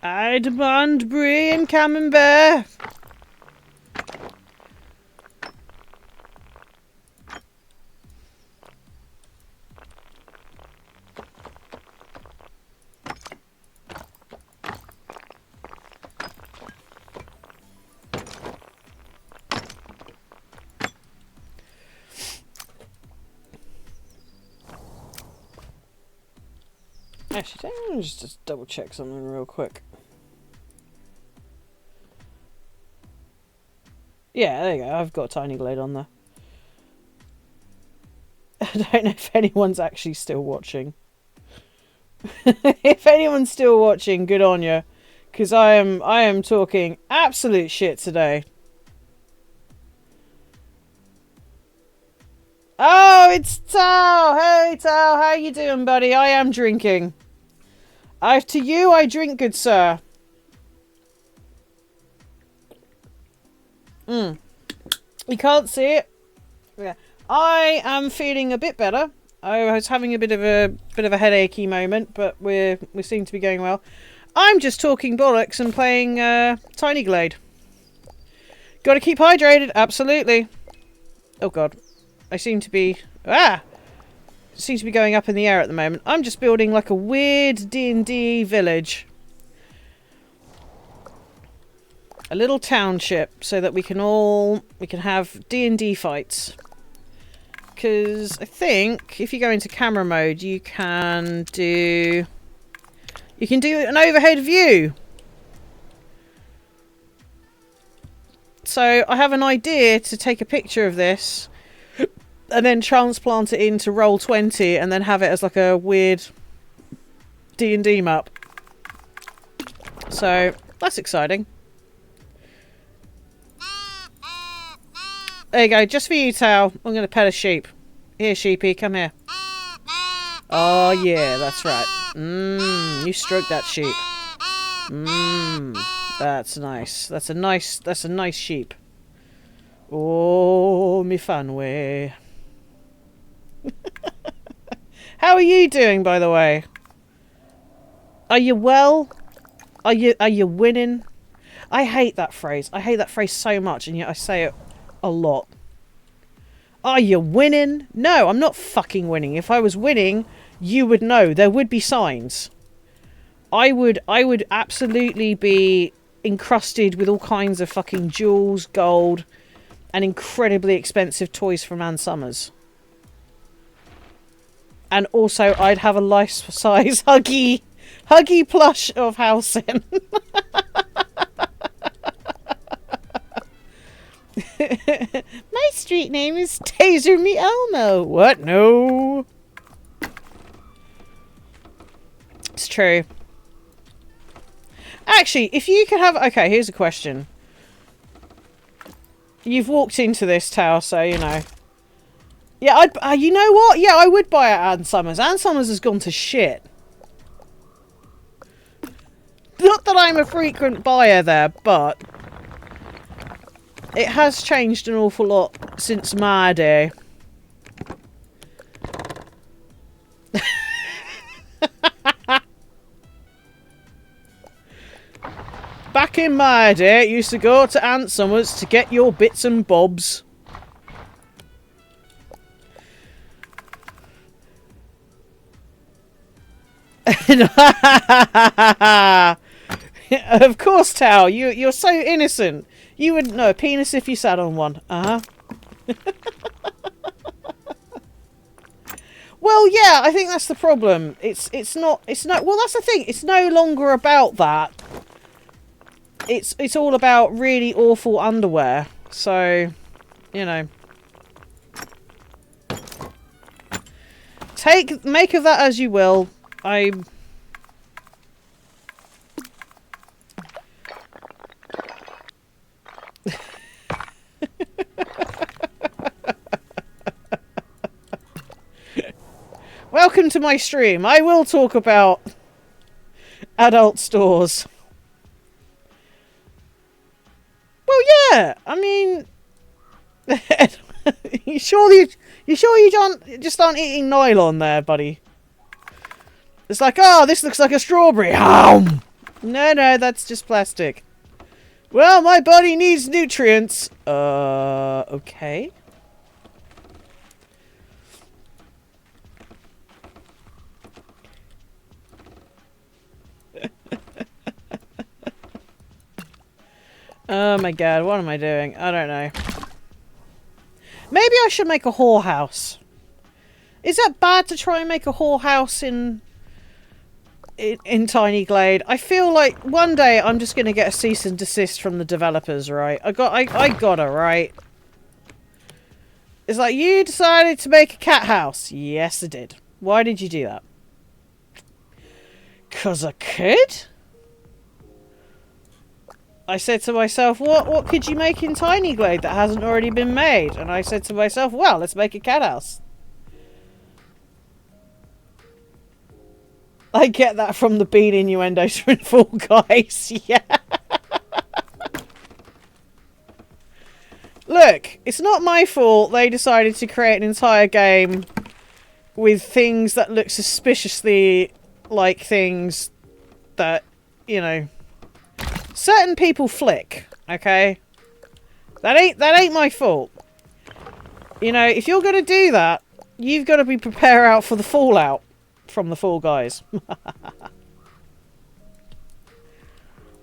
I demand brie and camembert. Actually, let me just double check something real quick. Yeah, there you go. I've got a tiny Glade on there. I don't know if anyone's actually still watching. If anyone's still watching, good on you. Because I am talking absolute shit today. Oh, it's Tao! Hey, Tao, how you doing, buddy? I am drinking. To you, I drink, good sir. You can't see it. Yeah, I am feeling a bit better. I was having a bit of a headachy moment, but we seem to be going well. I'm just talking bollocks and playing Tiny Glade. Got to keep hydrated, absolutely. Oh god, I seem to be seems to be going up in the air at the moment. I'm just building like a weird D&D village. A little township so that we can have D&D fights. Because I think if you go into camera mode, you can do an overhead view. So I have an idea to take a picture of this and then transplant it into Roll20 and then have it as like a weird D&D map. So that's exciting. There you go, just for you, Tao. I'm going to pet a sheep. Here, sheepy, come here. Oh yeah, that's right. You stroke that sheep. That's nice. That's a nice sheep. Oh, me fanway. How are you doing, by the way? Are you well? Are you winning? I hate that phrase. I hate that phrase so much, and yet I say it a lot. Are you winning? No, I'm not fucking winning. If I was winning, you would know. There would be signs. I would absolutely be encrusted with all kinds of fucking jewels, gold, and incredibly expensive toys from Ann Summers. And also, I'd have a life-size huggy plush of Halcyon. My street name is Taser Me Elmo. What? No. It's true. Actually, if you could have... Okay, here's a question. You've walked into this tower, so you know. Yeah, you know what? Yeah, I would buy at Ann Summers. Ann Summers has gone to shit. Not that I'm a frequent buyer there, but it has changed an awful lot since my day. Back in my day, you used to go to Ann Summers to get your bits and bobs. Of course, Tao. You're so innocent. You wouldn't know a penis if you sat on one. Well, yeah, I think that's the problem. It's not. Well, that's the thing. It's no longer about that. It's all about really awful underwear. So, you know. Make of that as you will. Welcome to my stream. I will talk about adult stores. Yeah, I mean, you sure you don't just aren't eating nylon there, buddy? It's like, oh, this looks like a strawberry. No, that's just plastic. Well, my body needs nutrients. Okay. Oh my god, what am I doing? I don't know. Maybe I should make a whorehouse. Is that bad to try and make a whorehouse in Tiny Glade? I feel like one day I'm just going to get a cease and desist from the developers, right? I gotta, right? It's like, you decided to make a cat house. Yes, I did. Why did you do that? 'Cause I could? I said to myself, what could you make in Tiny Glade that hasn't already been made? And I said to myself, well, let's make a cat house. I get that from the bean innuendos from Fall Guys, yeah. Look, it's not my fault they decided to create an entire game with things that look suspiciously like things that, you know, certain people flick, okay? That ain't my fault. You know, if you're gonna do that, you've got to be prepared out for the fallout from the Fall Guys.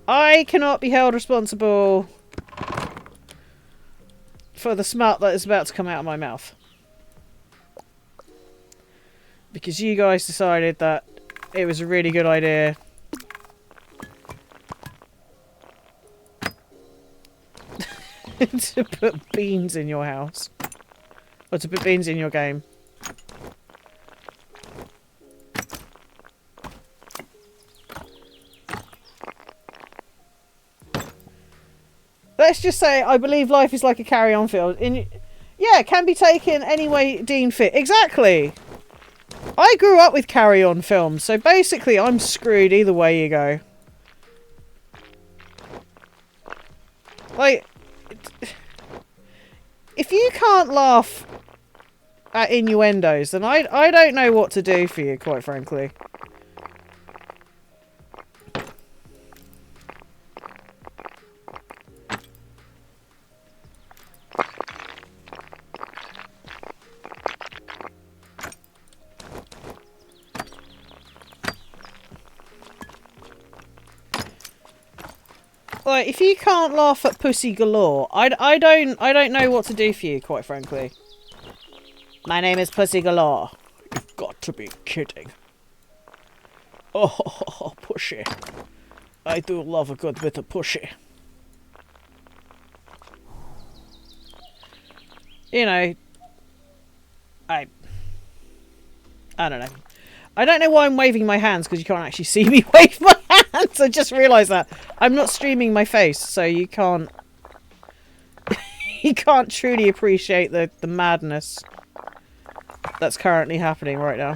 I cannot be held responsible for the smut that is about to come out of my mouth. Because you guys decided that it was a really good idea to put beans in your house. Or to put beans in your game. Let's just say I believe life is like a carry-on film. Yeah, it can be taken any way deemed fit. Exactly! I grew up with carry-on films, so basically I'm screwed either way you go. Like, if you can't laugh at innuendos, then I don't know what to do for you, quite frankly. Like, if you can't laugh at pussy galore, I don't know what to do for you, quite frankly. My name is Pussy Galore. You've got to be kidding. Oh, pushy. I do love a good bit of pushy. You know, I don't know. I don't know why I'm waving my hands, because you can't actually see me wave my hands. I just realised that. I'm not streaming my face, so you can't... you can't truly appreciate the madness that's currently happening right now.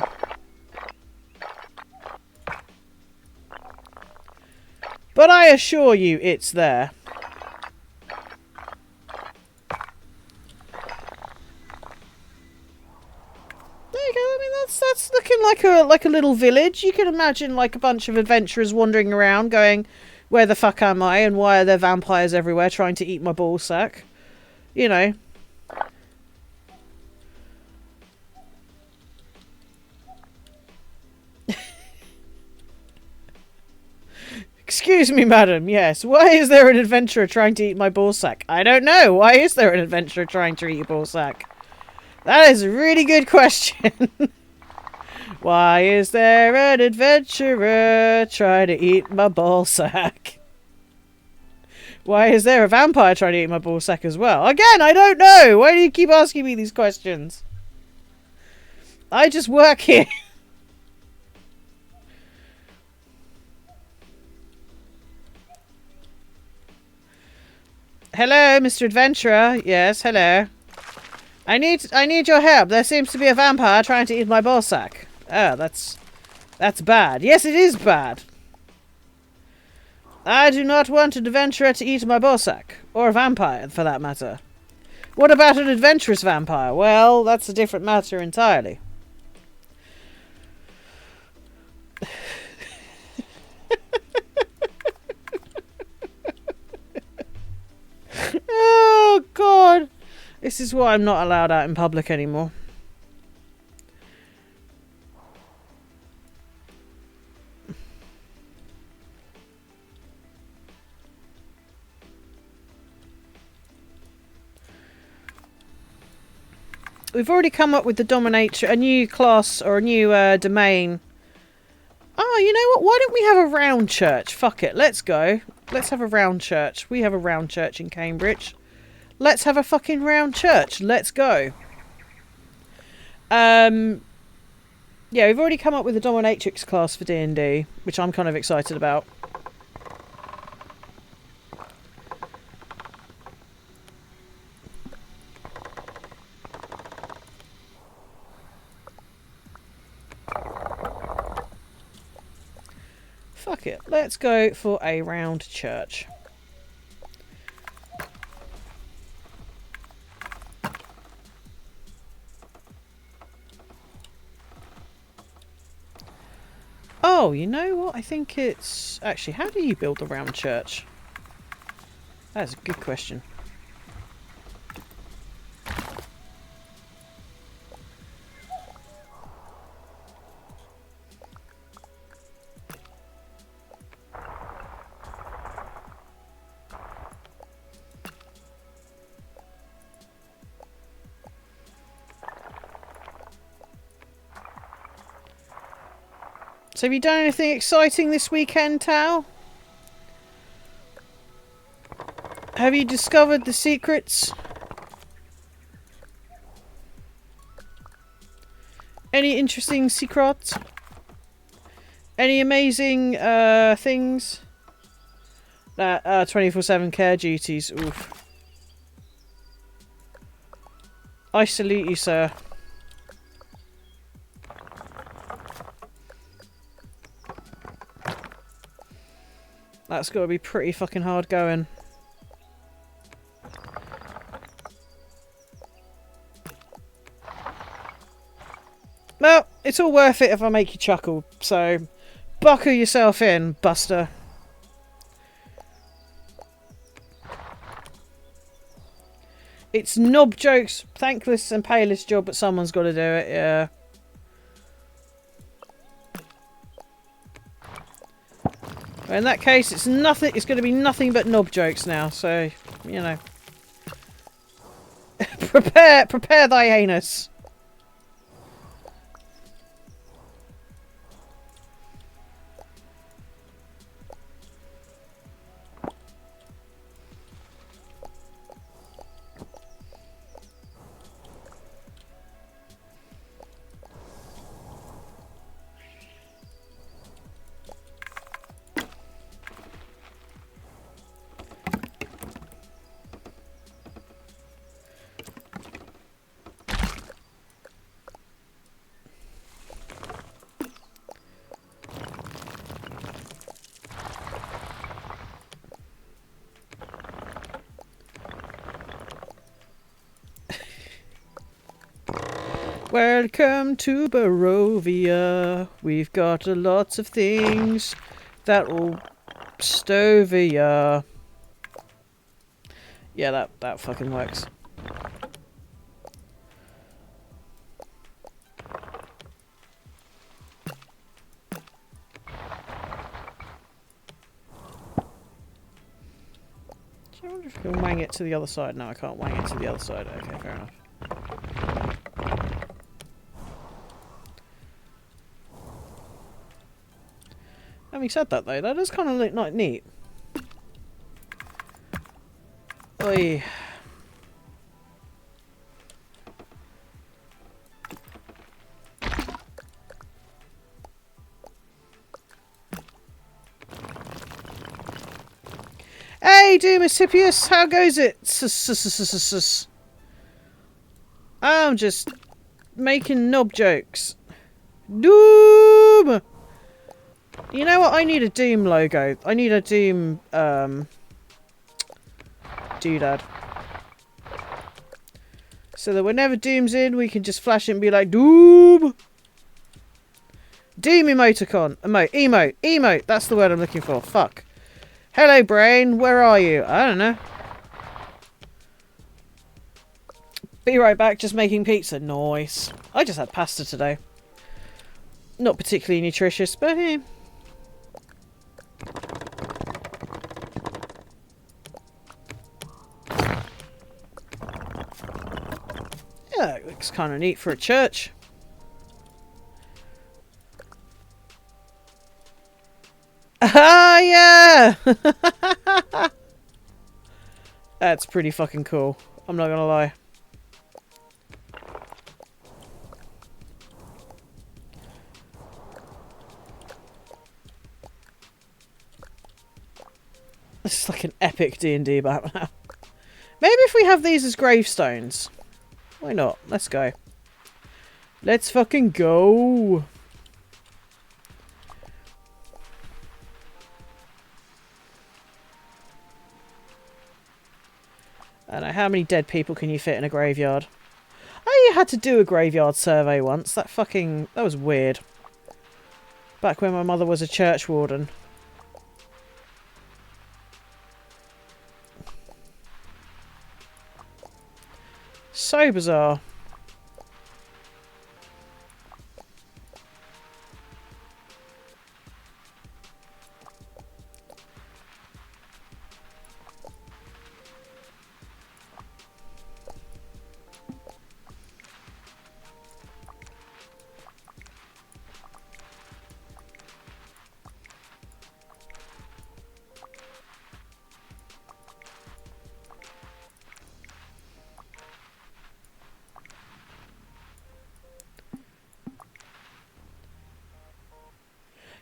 But I assure you, it's there. There you go. I mean, that's looking like a little village. You can imagine like a bunch of adventurers wandering around, going, "Where the fuck am I? And why are there vampires everywhere trying to eat my ballsack?" You know. Excuse me, madam. Yes. Why is there an adventurer trying to eat my ballsack? I don't know. Why is there an adventurer trying to eat your ballsack? That is a really good question. Why is there an adventurer trying to eat my ballsack? Why is there a vampire trying to eat my ballsack as well? Again, I don't know. Why do you keep asking me these questions? I just work here. Hello, Mr. Adventurer. Yes, hello. I need your help. There seems to be a vampire trying to eat my ballsack. Oh, that's bad. Yes, it is bad. I do not want an adventurer to eat my Bosak. Or a vampire, for that matter. What about an adventurous vampire? Well, that's a different matter entirely. Oh, God. This is why I'm not allowed out in public anymore. We've already come up with the Dominator, a new class or a new domain. Oh, you know what? Why don't we have a round church? Fuck it. Let's go. Let's have a round church. We have a round church in Cambridge. Let's have a fucking round church. Let's go. Yeah, we've already come up with a Dominatrix class for D&D, which I'm kind of excited about. Fuck it. Let's go for a round church. Oh, you know what? I think it's... Actually, how do you build a round church? That's a good question. So have you done anything exciting this weekend, Tao? Have you discovered the secrets? Any interesting secrets? Any amazing things? That 24/7 care duties. Oof. I salute you, sir. That's got to be pretty fucking hard going. Well, it's all worth it if I make you chuckle, so buckle yourself in, Buster. It's knob jokes, thankless and payless job, but someone's got to do it, yeah. In that case, it's nothing. It's going to be nothing but knob jokes now. So, you know, prepare thy anus. Welcome to Barovia. We've got lots of things that will stove ya. Yeah, that fucking works. I wonder if I can wang it to the other side. No, I can't wang it to the other side. Okay, fair enough. Having said that, though, that does kind of look like neat. Oi. Hey, Doomasipius, how goes it? I'm just making knob jokes. Doom! You know what? I need a Doom logo. I need a Doom, doodad. So that whenever Doom's in, we can just flash it and be like, Doom! Doom emoticon. Emote. That's the word I'm looking for. Fuck. Hello, brain. Where are you? I don't know. Be right back. Just making pizza. Nice. I just had pasta today. Not particularly nutritious, but eh. Yeah, it looks kind of neat for a church. Ah, yeah! That's pretty fucking cool. I'm not gonna lie. This is like an epic D&D map now. Maybe if we have these as gravestones. Why not? Let's go. Let's fucking go. I don't know, how many dead people can you fit in a graveyard? I had to do a graveyard survey once. That was weird. Back when my mother was a church warden. So bizarre.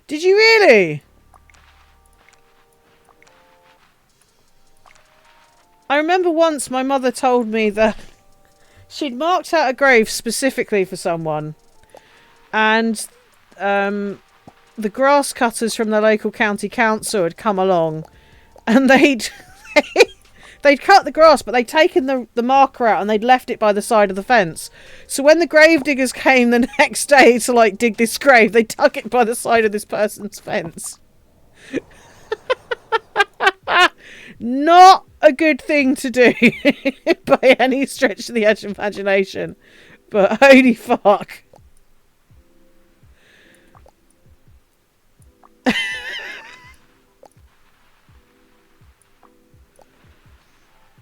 Did you really? I remember once my mother told me that she'd marked out a grave specifically for someone, and the grass cutters from the local county council had come along, and they'd cut the grass, but they'd taken the marker out and they'd left it by the side of the fence. So when the grave diggers came the next day to like dig this grave, they dug it by the side of this person's fence. Not a good thing to do by any stretch of the imagination, but holy fuck.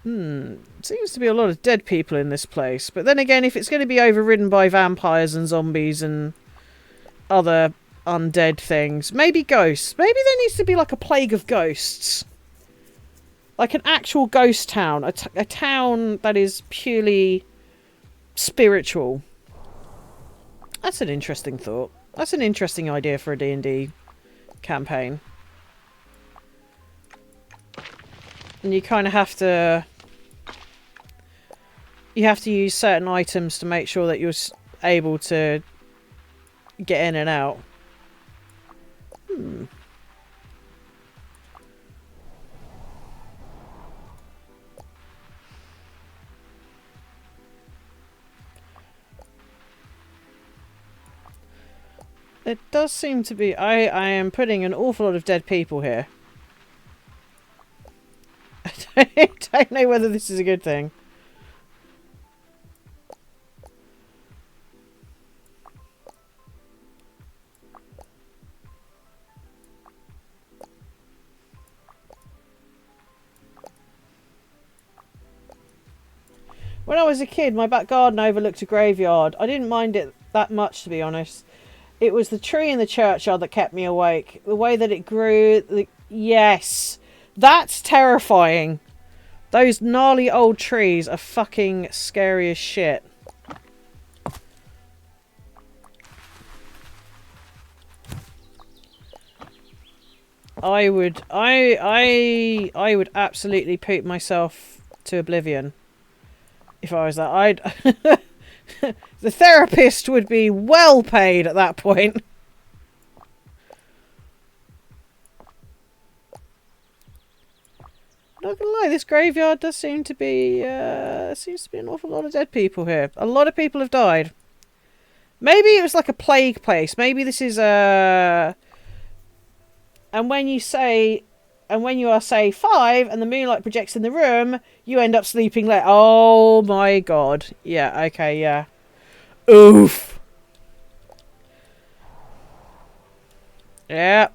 Seems to be a lot of dead people in this place. But then again, if it's going to be overridden by vampires and zombies and other undead things, maybe ghosts. Maybe there needs to be like a plague of ghosts. Like an actual ghost town. A town that is purely spiritual. That's an interesting thought. That's an interesting idea for a D&D campaign. And you kind of have to... You have to use certain items to make sure that you're able to get in and out. It does seem to be... I am putting an awful lot of dead people here. I don't know whether this is a good thing. When I was a kid, my back garden overlooked a graveyard. I didn't mind it that much, to be honest. It was the tree in the churchyard that kept me awake. The way that it grew... Yes! That's terrifying! Those gnarly old trees are fucking scary as shit. I would absolutely poop myself to oblivion if I was that. The therapist would be well paid at that point. Not gonna lie, this graveyard does seem to be, seems to be an awful lot of dead people here. A lot of people have died. Maybe it was like a plague place. Maybe this is a... And when you are, say, 5 and the moonlight projects in the room, you end up sleeping late. Oh my god. Yeah, okay, yeah. Oof. Yeah.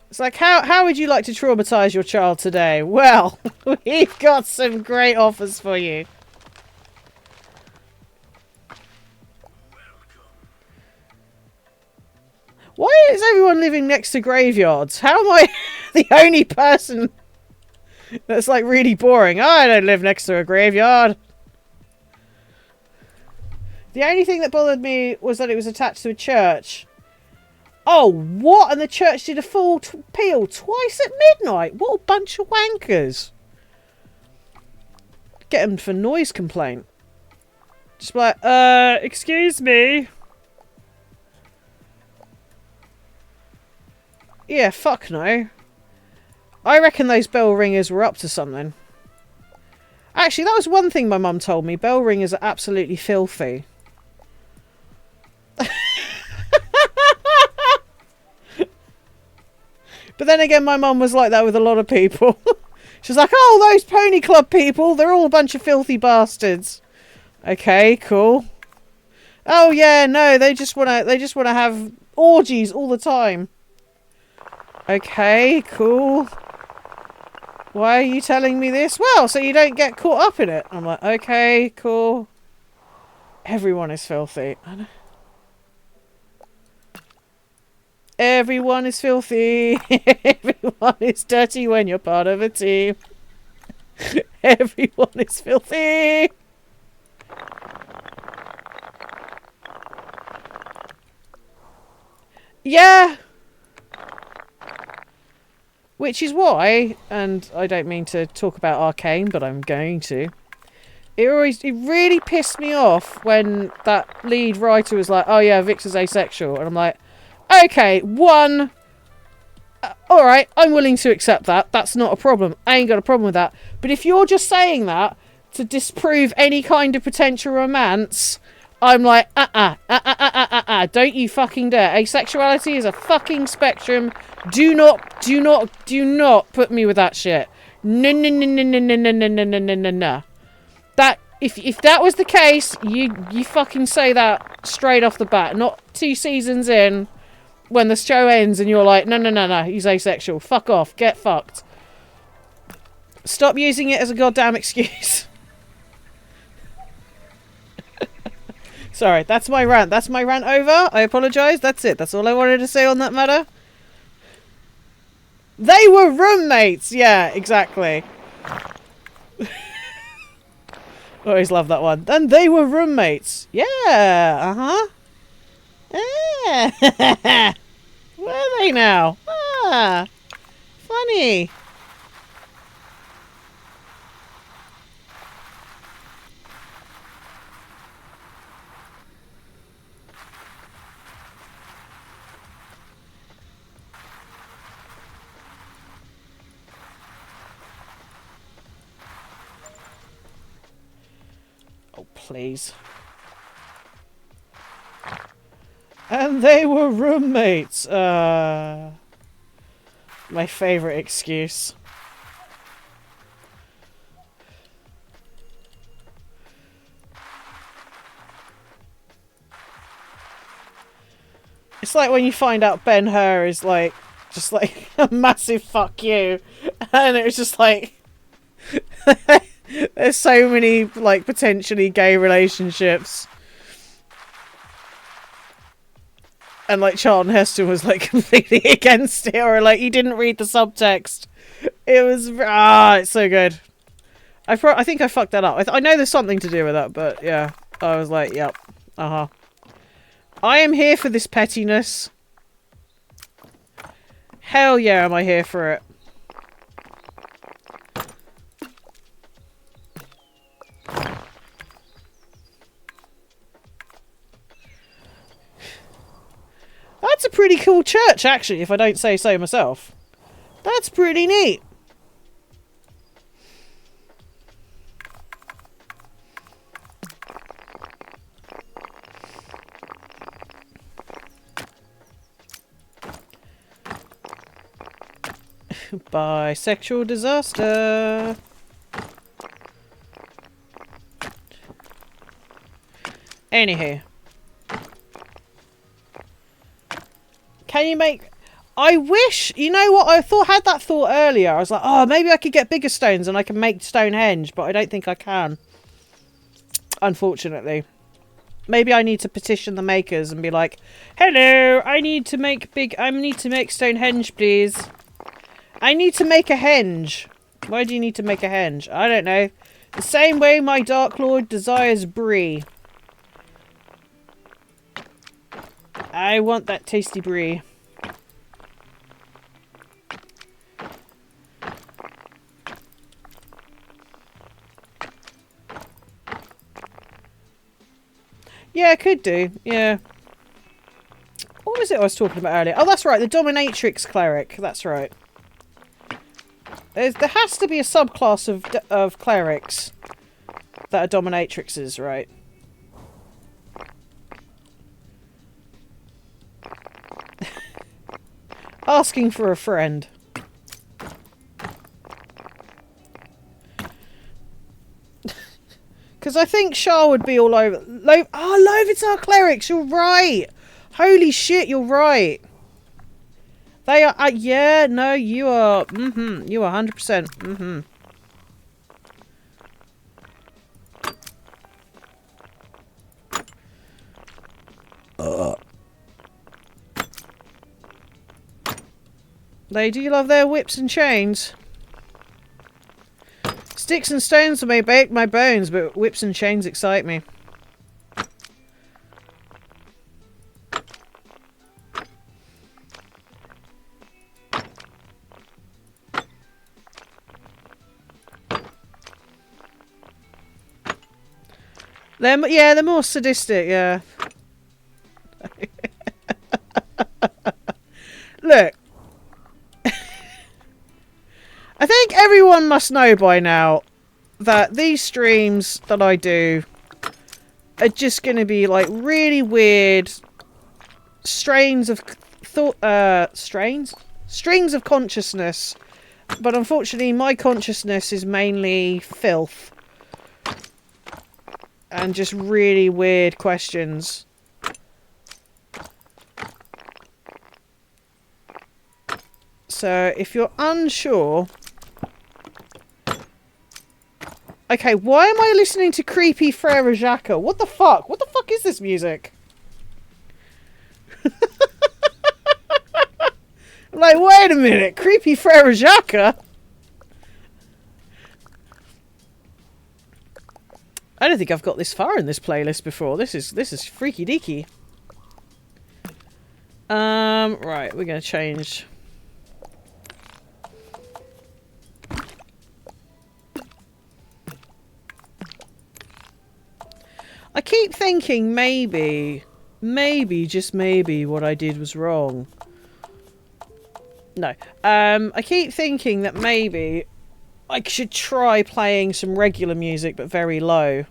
It's like, how would you like to traumatise your child today? Well, we've got some great offers for you. Why is everyone living next to graveyards? How am I the only person that's like really boring? I don't live next to a graveyard. The only thing that bothered me was that it was attached to a church. Oh, what? And the church did a full peal twice at midnight? What a bunch of wankers. Get them for noise complaint. Just like, excuse me. Yeah, fuck no. I reckon those bell ringers were up to something. Actually, that was one thing my mum told me. Bell ringers are absolutely filthy. But then again, my mum was like that with a lot of people. She's like, oh, those pony club people, they're all a bunch of filthy bastards. Okay, cool. Oh yeah, no, they just wanna have orgies all the time. Okay, cool. Why are you telling me this? Well, so you don't get caught up in it. I'm like, okay, cool. Everyone is filthy. Everyone is filthy. Everyone is dirty when you're part of a team. Everyone is filthy. Yeah. Which is why, and I don't mean to talk about Arcane, but I'm going to. It really pissed me off when that lead writer was like, oh yeah, Victor's asexual. And I'm like, okay, alright, I'm willing to accept that. That's not a problem. I ain't got a problem with that. But if you're just saying that to disprove any kind of potential romance, I'm like, don't you fucking dare. Asexuality is a fucking spectrum. Do not put me with that shit. No. That, if that was the case, you fucking say that straight off the bat. Not 2 seasons in, when the show ends and you're like, no, he's asexual. Fuck off. Get fucked. Stop using it as a goddamn excuse. Sorry, that's my rant. That's my rant over. I apologise. That's it. That's all I wanted to say on that matter. They were roommates. Yeah, exactly. Always love that one. And they were roommates. Yeah. Yeah. Where are they now? Ah. Funny. Oh, please. And they were roommates. My favourite excuse. It's like when you find out Ben-Hur is like, just like a massive fuck you. And it was just like, there's so many like potentially gay relationships. And like Charlton Heston was like completely against it, or like he didn't read the subtext. It was it's so good. I think I fucked that up. I know there's something to do with that, but yeah, I was like, yep, I am here for this pettiness. Hell yeah, am I here for it. That's a pretty cool church, actually, if I don't say so myself. That's pretty neat. Bisexual disaster. Anywho. Can you make... I wish... You know what? I had that thought earlier. I was like, oh, maybe I could get bigger stones and I can make Stonehenge. But I don't think I can. Unfortunately. Maybe I need to petition the makers and be like, hello, I need to make Stonehenge, please. I need to make a henge. Why do you need to make a henge? I don't know. The same way my Dark Lord desires brie. I want that tasty brie. Yeah, I could do. Yeah. What was it I was talking about earlier? Oh, that's right. The Dominatrix Cleric. That's right. There has to be a subclass of clerics that are Dominatrixes, right? Asking for a friend. Because I think Shah would be all over... Lovitar Clerics, you're right! Holy shit, you're right! They are... yeah, no, you are... you are 100%. They do love their whips and chains. Sticks and stones may break my bones, but whips and chains excite me. They're more sadistic, yeah. Look. I think everyone must know by now that these streams that I do are just going to be like really weird strains of strings of consciousness, but unfortunately my consciousness is mainly filth and just really weird questions. So if you're unsure... Okay, why am I listening to Creepy Frere Jacques? What the fuck? What the fuck is this music? I'm like, wait a minute, Creepy Frere Jacques? I don't think I've got this far in this playlist before. This is freaky deaky. Right, we're gonna change. I keep thinking maybe, just maybe, what I did was wrong. No. I keep thinking that maybe I should try playing some regular music, but very low.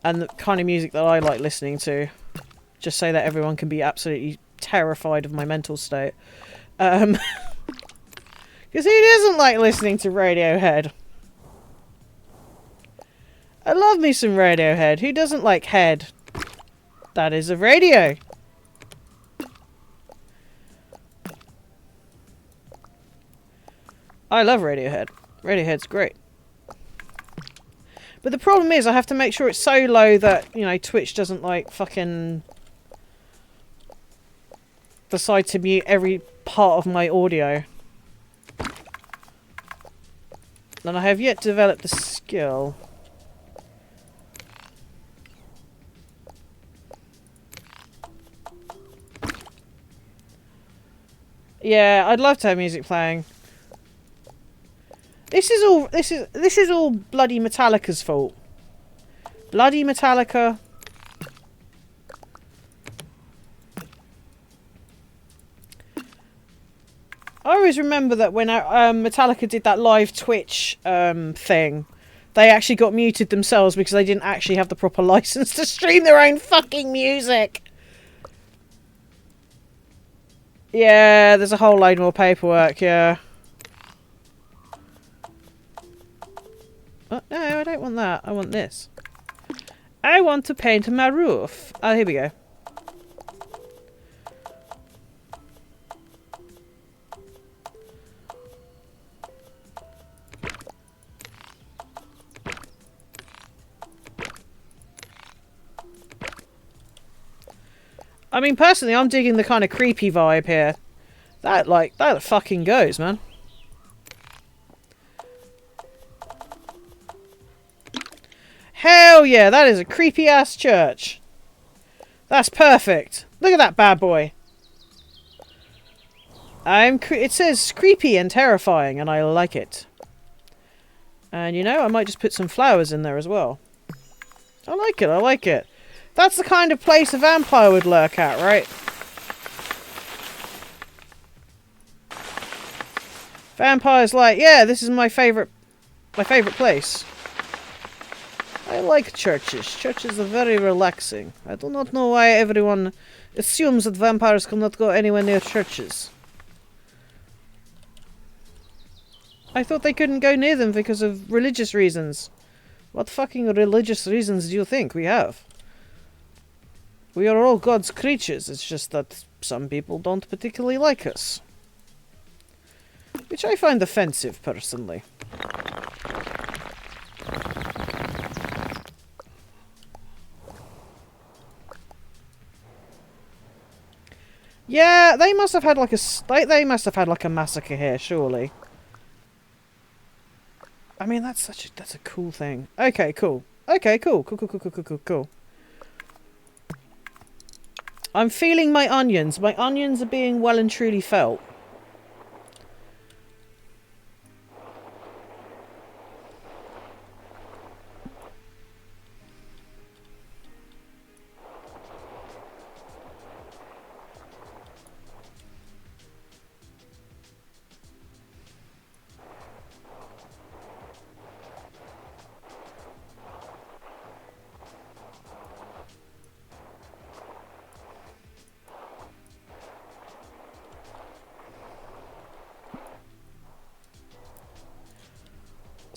And the kind of music that I like listening to. Just so that everyone can be absolutely terrified of my mental state. Because who doesn't like listening to Radiohead? I love me some Radiohead. Who doesn't like head? That is a radio. I love Radiohead. Radiohead's great. But the problem is I have to make sure it's so low that, you know, Twitch doesn't like fucking decide to mute every part of my audio. And I have yet to develop the skill. Yeah, I'd love to have music playing. This is all bloody Metallica's fault. Bloody Metallica. I always remember that when Metallica did that live Twitch thing, they actually got muted themselves because they didn't actually have the proper license to stream their own fucking music. Yeah, there's a whole load more paperwork, yeah. Oh, no, I don't want that. I want this. I want to paint my roof. Oh, here we go. I mean, personally, I'm digging the kind of creepy vibe here. That fucking goes, man. Hell yeah, that is a creepy ass church. That's perfect. Look at that bad boy. It says creepy and terrifying, and I like it. And you know, I might just put some flowers in there as well. I like it, I like it. That's the kind of place a vampire would lurk at, right? Vampire's like, yeah, this is my favourite place. I like churches. Churches are very relaxing. I do not know why everyone assumes that vampires cannot go anywhere near churches. I thought they couldn't go near them because of religious reasons. What fucking religious reasons do you think we have? We are all God's creatures, it's just that some people don't particularly like us. Which I find offensive, personally. Yeah, they must have had like they must have had like a massacre here, surely. I mean, that's a cool thing. Okay, cool. Okay, cool. I'm feeling my onions. My onions are being well and truly felt.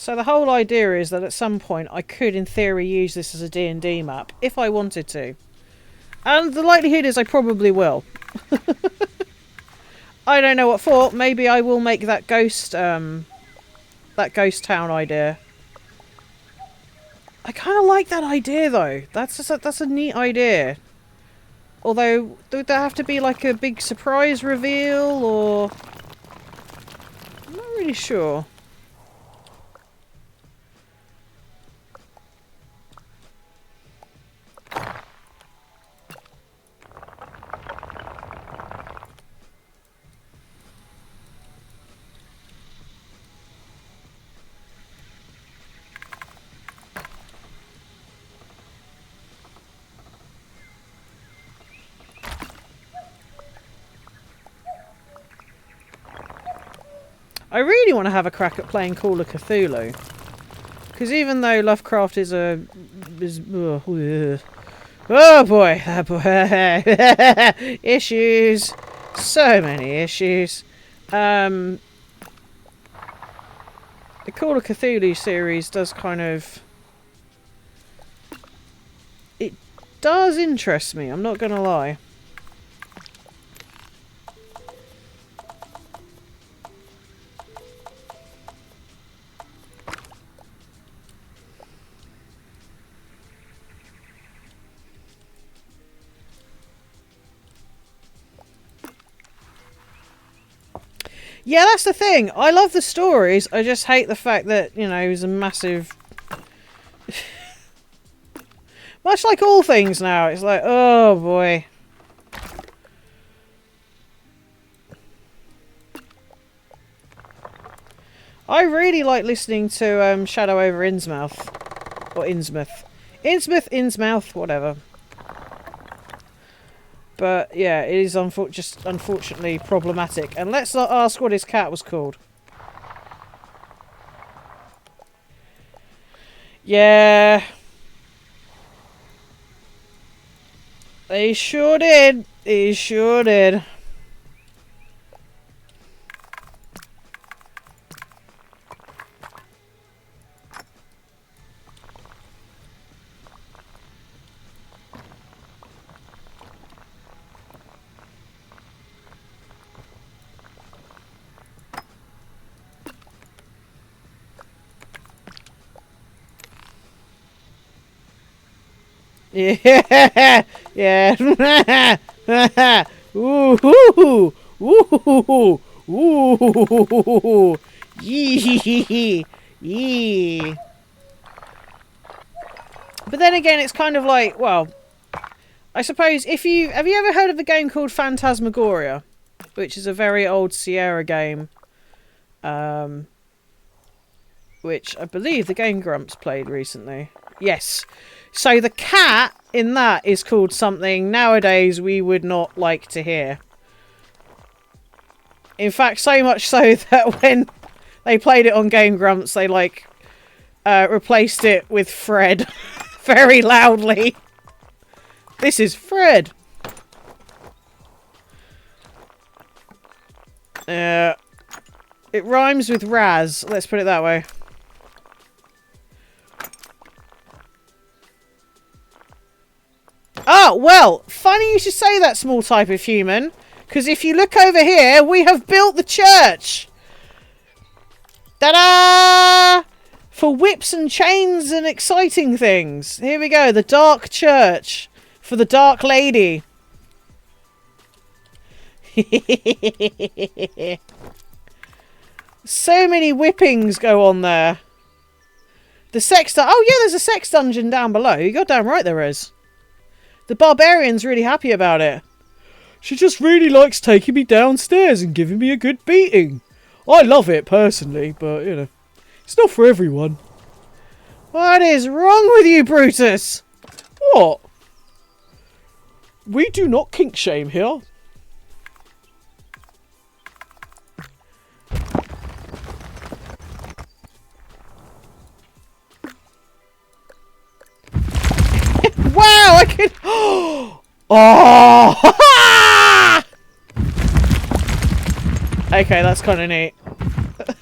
So the whole idea is that at some point I could, in theory, use this as a D&D map, if I wanted to. And the likelihood is I probably will. I don't know what for. Maybe I will make that ghost town idea. I kind of like that idea, though. That's a neat idea. Although, would there have to be like a big surprise reveal, or... I'm not really sure. I really want to have a crack at playing Call of Cthulhu. Because even though Lovecraft is oh boy, that boy. Issues. So many issues. The Call of Cthulhu series does kind of... It does interest me, I'm not going to lie. Yeah, that's the thing. I love the stories. I just hate the fact that, you know, it was a massive... Much like all things now. It's like, oh boy. I really like listening to Shadow over Innsmouth. Or Innsmouth. Innsmouth, whatever. But yeah, it is just unfortunately problematic. And let's not ask what his cat was called. Yeah. He sure did. He sure did. Yeah, yeah. Ooh, ooh, ooh, ooh, yee, yee. But then again, it's kind of like, well, I suppose if you have you ever heard of a game called Phantasmagoria, which is a very old Sierra game, which I believe the Game Grumps played recently. Yes. So the cat in that is called something nowadays we would not like to hear. In fact, so much so that when they played it on Game Grumps, they replaced it with Fred very loudly. This is Fred. It rhymes with Raz. Let's put it that way. Oh, well, funny you should say that, small type of human. Because if you look over here, we have built the church. Ta-da! For whips and chains and exciting things. Here we go, the Dark Church. For the Dark Lady. So many whippings go on there. The sex... Oh, yeah, there's a sex dungeon down below. You got damn right there is. The barbarian's really happy about it. She just really likes taking me downstairs and giving me a good beating. I love it, personally, but, you know, it's not for everyone. What is wrong with you, Brutus? What? We do not kink shame here. Wow, I can... Oh! Okay, that's kind of neat.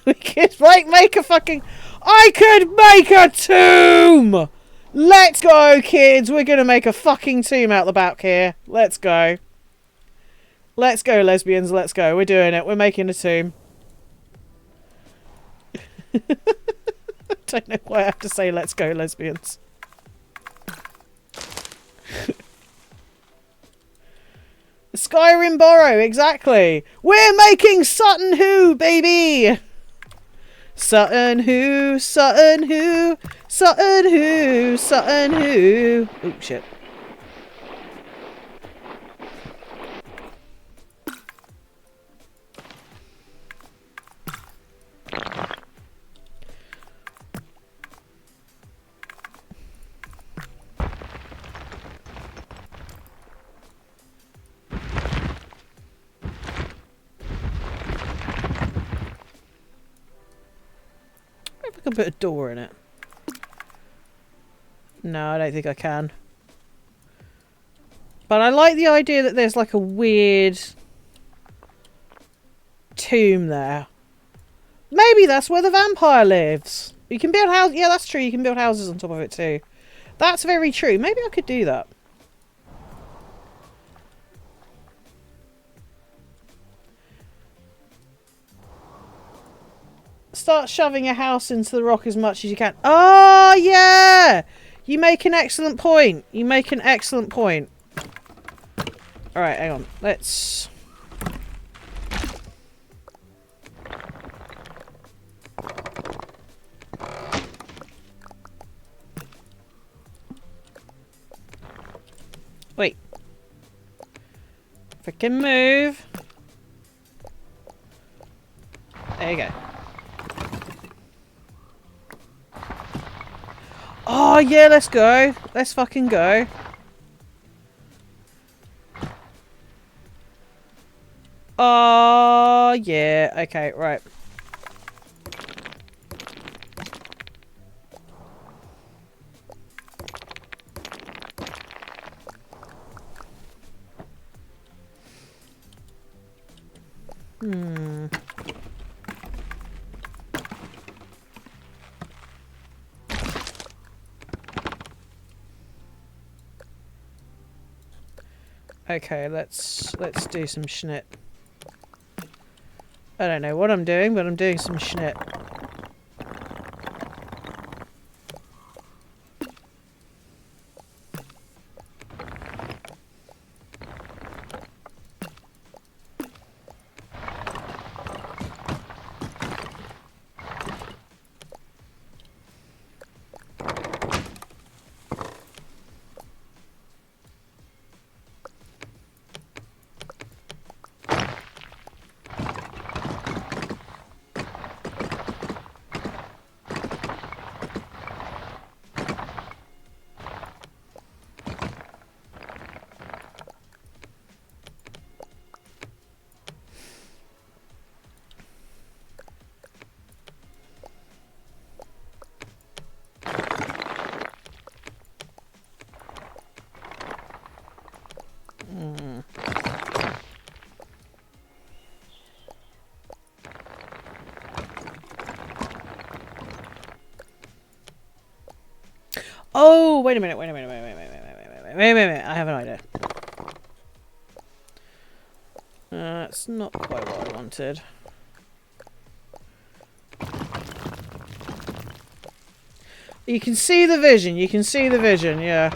We could, like, make a fucking... I could make a tomb! Let's go, kids! We're gonna make a fucking tomb out the back here. Let's go. Let's go, lesbians. Let's go. We're doing it. We're making a tomb. I don't know why I have to say let's go, lesbians. Skyrim Borrow, exactly. We're making Sutton Hoo, baby! Sutton Hoo, Sutton Hoo, Sutton Hoo, Sutton Hoo. Oh, shit. Maybe I can put a door in it. No, I don't think I can. But I like the idea that there's like a weird tomb there. Maybe that's where the vampire lives. You can build houses. Yeah, that's true. You can build houses on top of it too. That's very true. Maybe I could do that. Start shoving a house into the rock as much as you can. Oh, yeah! You make an excellent point. You make an excellent point. Alright, hang on. Let's... Wait. If I can move... There you go. Oh, yeah, let's go. Let's fucking go. Oh, yeah. Okay, right. Okay, let's do some schnit. I don't know what I'm doing, but I'm doing some schnit. Oh, wait a minute, wait a minute, wait a minute, wait a minute, wait a minute. I have an idea. It's not quite what I wanted. You can see the vision, you can see the vision, yeah.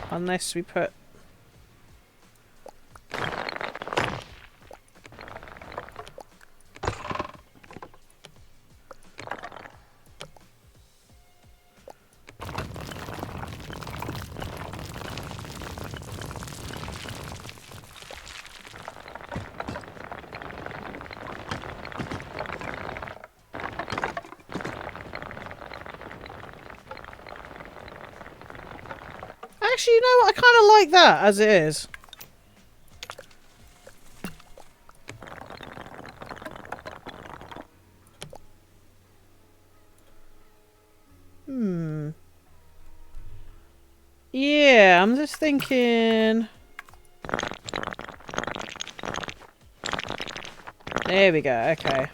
Unless we put... Actually, you know what? I kind of like that as it is. Yeah, I'm just thinking... There we go, okay.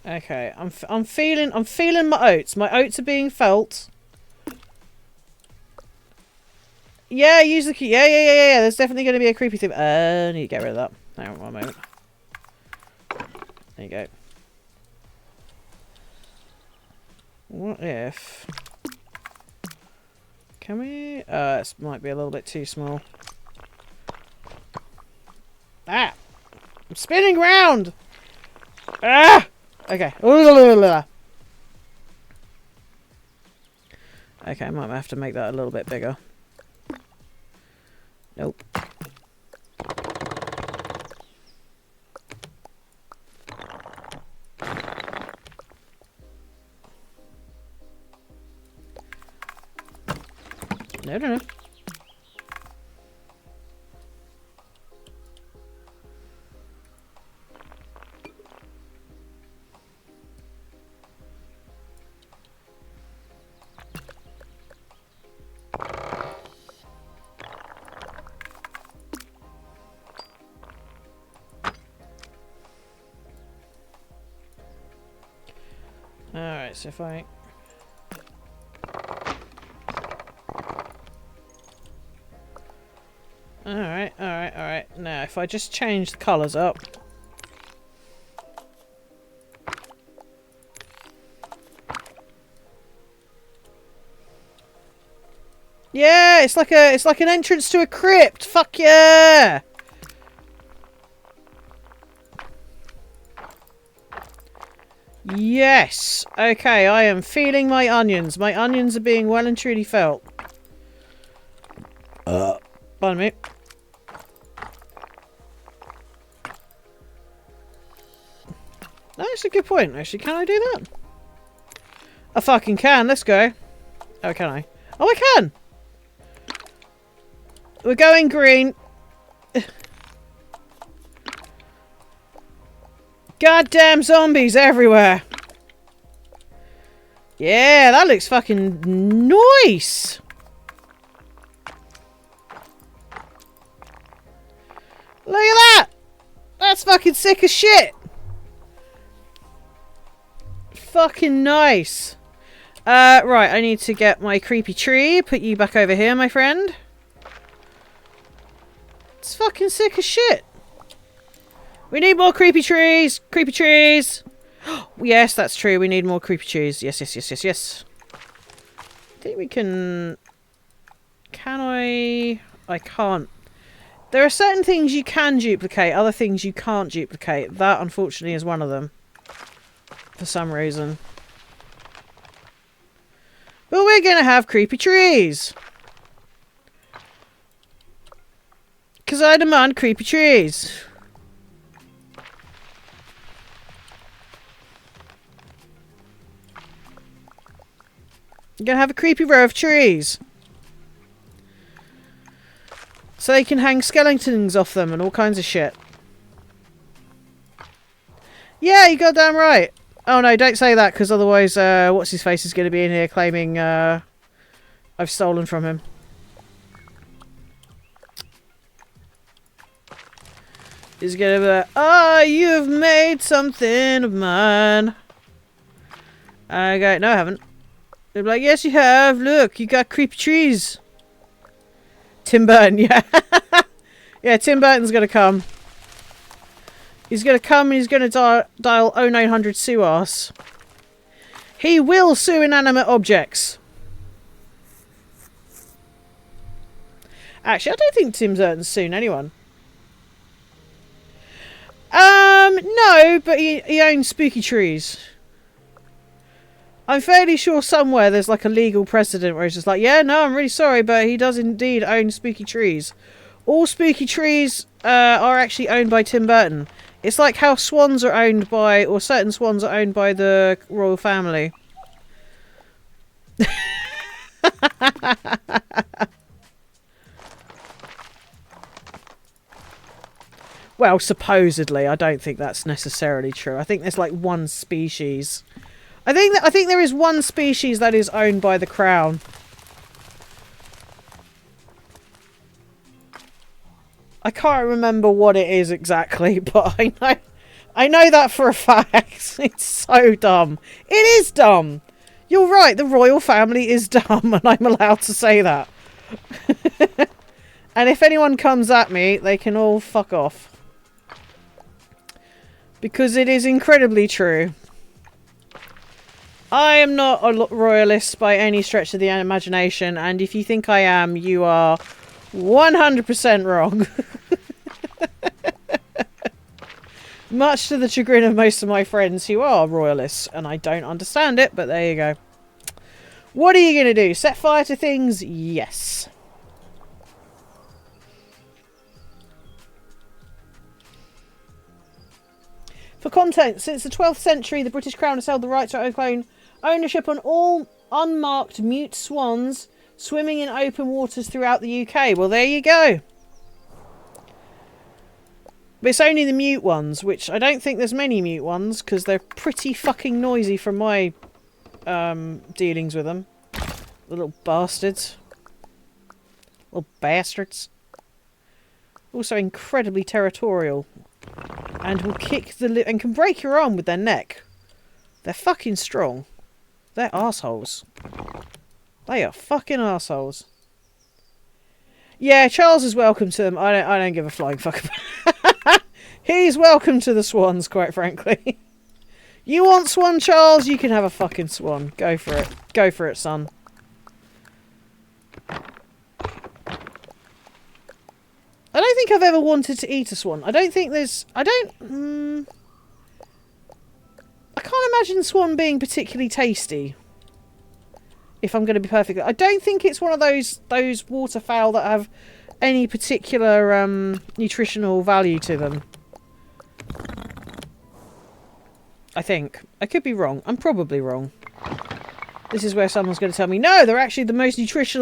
Okay, I'm feeling my oats. My oats are being felt. Yeah, use the key. Yeah. There's definitely going to be a creepy thing. I need to get rid of that. Hang on one moment. There you go. What if... Can we... this might be a little bit too small. Ah! I'm spinning round! Ah! Okay. Okay, I might have to make that a little bit bigger. Nope. No. Alright, so if I... Alright. Now, if I just change the colours up... Yeah, it's like an entrance to a crypt. Fuck yeah! Yes. Okay, I am feeling my onions. My onions are being well and truly felt. Pardon me. That's a good point, actually. Can I do that? I fucking can. Let's go. Oh, can I? Oh, I can! We're going green. Goddamn zombies everywhere. Yeah, that looks fucking nice. Look at that. That's fucking sick as shit. Fucking nice. Right, I need to get my creepy tree. Put you back over here, my friend. It's fucking sick as shit. We need more creepy trees. Creepy trees. Yes, that's true. We need more creepy trees. Yes. I think we can... Can I... I can't. There are certain things you can duplicate. Other things you can't duplicate. That, unfortunately, is one of them. For some reason. But we're going to have creepy trees. Because I demand creepy trees. You're going to have a creepy row of trees. So they can hang skeletons off them and all kinds of shit. Yeah, you goddamn right. Oh no, don't say that, because otherwise, what's his face is going to be in here claiming I've stolen from him. He's going to be like, "Ah, you've made something of mine." I go, "No, I haven't." They'll be like, "Yes, you have. Look, you got creepy trees." Tim Burton, yeah. Yeah, Tim Burton's going to come. He's going to come and he's going to dial 0900 sue us. He will sue inanimate objects. Actually, I don't think Tim Burton's suing anyone. No, but he owns spooky trees. I'm fairly sure somewhere there's like a legal precedent where he's just like, yeah, no, I'm really sorry, but he does indeed own spooky trees. All spooky trees are actually owned by Tim Burton. It's like how swans are owned by, or certain swans are owned by the royal family. Well, supposedly, I don't think that's necessarily true. I think there's like one species. I think there is one species that is owned by the crown. I can't remember what it is exactly, but I know that for a fact. It's so dumb. It is dumb. You're right, the royal family is dumb, and I'm allowed to say that. And if anyone comes at me, they can all fuck off. Because it is incredibly true. I am not a royalist by any stretch of the imagination, and if you think I am, you are 100% wrong. Much to the chagrin of most of my friends who are royalists, and I don't understand it, but there you go. What are you going to do? Set fire to things? Yes. For content, since the 12th century, the British Crown has held the right to own ownership on all unmarked mute swans swimming in open waters throughout the UK. Well, there you go. But it's only the mute ones, which I don't think there's many mute ones, because they're pretty fucking noisy from my dealings with them. The little bastards. Little bastards. Also incredibly territorial. And will kick the and can break your arm with their neck. They're fucking strong. They're arseholes. They are fucking arseholes. Yeah, Charles is welcome to them. I don't give a flying fuck about He's welcome to the swans, quite frankly. You want swan, Charles? You can have a fucking swan. Go for it. Go for it, son. I don't think I've ever wanted to eat a swan. I don't think there's... I can't imagine swan being particularly tasty. If I'm going to be perfect. I don't think it's one of those waterfowl that have any particular nutritional value to them. I think. I could be wrong. I'm probably wrong. This is where someone's going to tell me, no, they're actually the most nutritious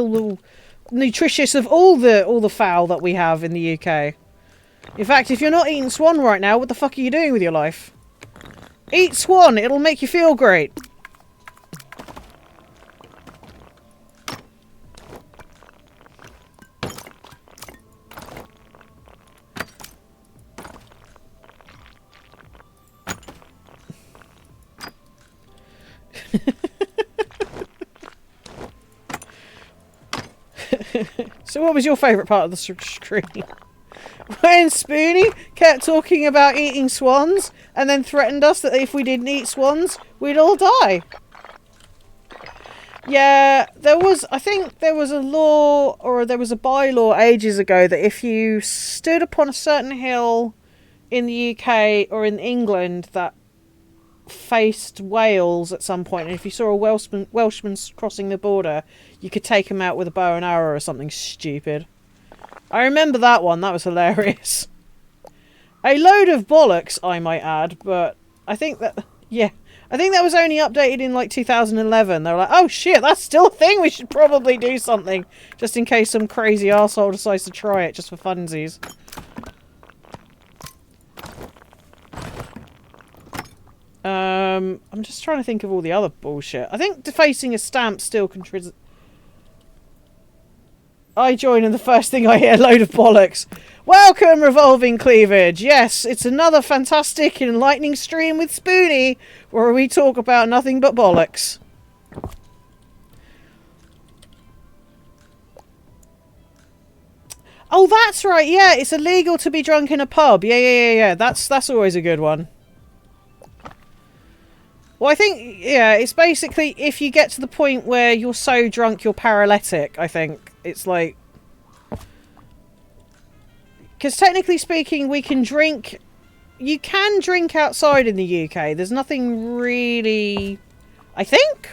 of all the fowl that we have in the UK. In fact, if you're not eating swan right now, what the fuck are you doing with your life? Eat swan, it'll make you feel great. So what was your favourite part of the screen? When Spoonie kept talking about eating swans and then threatened us that if we didn't eat swans, we'd all die. Yeah, I think there was a law, or there was a bylaw ages ago that if you stood upon a certain hill in the UK or in England that faced Wales at some point, and if you saw a Welshman crossing the border, you could take him out with a bow and arrow or something stupid. I remember that one. That was hilarious. A load of bollocks, I might add, but I think that, yeah, I think that was only updated in like 2011. They were like, oh shit, that's still a thing, we should probably do something, just in case some crazy arsehole decides to try it just for funsies. I'm just trying to think of all the other bullshit. I think defacing a stamp still contributes. I join and the first thing I hear, load of bollocks. Welcome, Revolving Cleavage. Yes, it's another fantastic and enlightening stream with Spoonie, where we talk about nothing but bollocks. Oh, that's right. Yeah, it's illegal to be drunk in a pub. Yeah. That's always a good one. Well, I think, yeah, it's basically if you get to the point where you're so drunk you're paralytic, I think. It's like... Because technically speaking, we can drink... You can drink outside in the UK. There's nothing really... I think?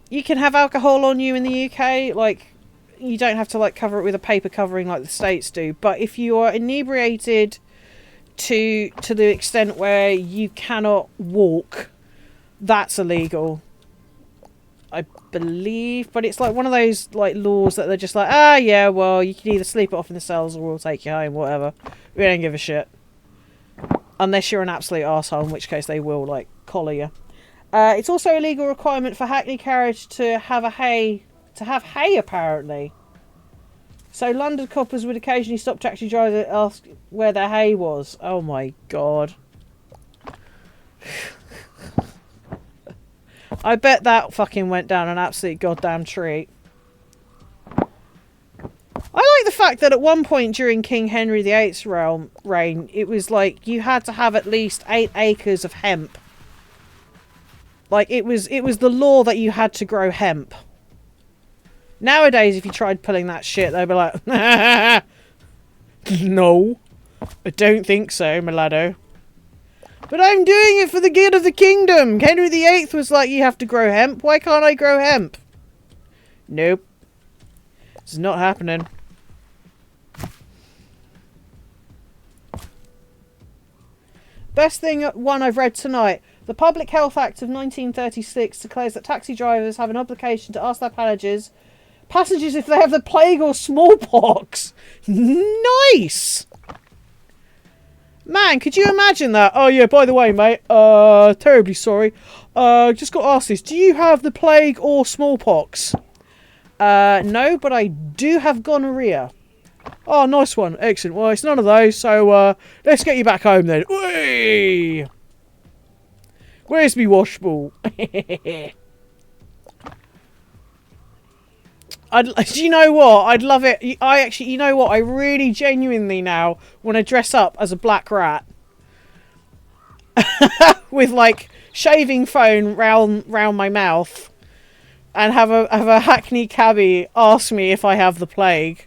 You can have alcohol on you in the UK. Like, you don't have to, like, cover it with a paper covering like the States do. But if you are inebriated... to the extent where you cannot walk, that's illegal, I believe. But it's like one of those like laws that they're just like, ah, yeah, well, you can either sleep it off in the cells or we'll take you home, whatever. We don't give a shit, unless you're an absolute arsehole, in which case they will like collar you. It's also a legal requirement for Hackney carriage to have hay apparently. So London coppers would occasionally stop taxi drivers and ask where their hay was. Oh my god. I bet that fucking went down an absolute goddamn treat. I like the fact that at one point during King Henry VIII's reign, it was like you had to have at least 8 acres of hemp. Like it was the law that you had to grow hemp. Nowadays, if you tried pulling that shit, they'd be like, no, I don't think so, Milado. But I'm doing it for the good of the kingdom. Henry VIII was like, you have to grow hemp. Why can't I grow hemp? Nope. This is not happening. Best thing one I've read tonight. The Public Health Act of 1936 declares that taxi drivers have an obligation to ask their passengers if they have the plague or smallpox. Nice! Man, could you imagine that? Oh yeah, by the way, mate, terribly sorry. Just got to ask this. Do you have the plague or smallpox? No, but I do have gonorrhea. Oh, nice one. Excellent. Well, it's none of those, so let's get you back home then. Whee! Where's me washball? Do you know what? I'd love it. You know what? I really genuinely now want to dress up as a black rat. With, like, shaving foam round my mouth. And have a Hackney cabbie ask me if I have the plague.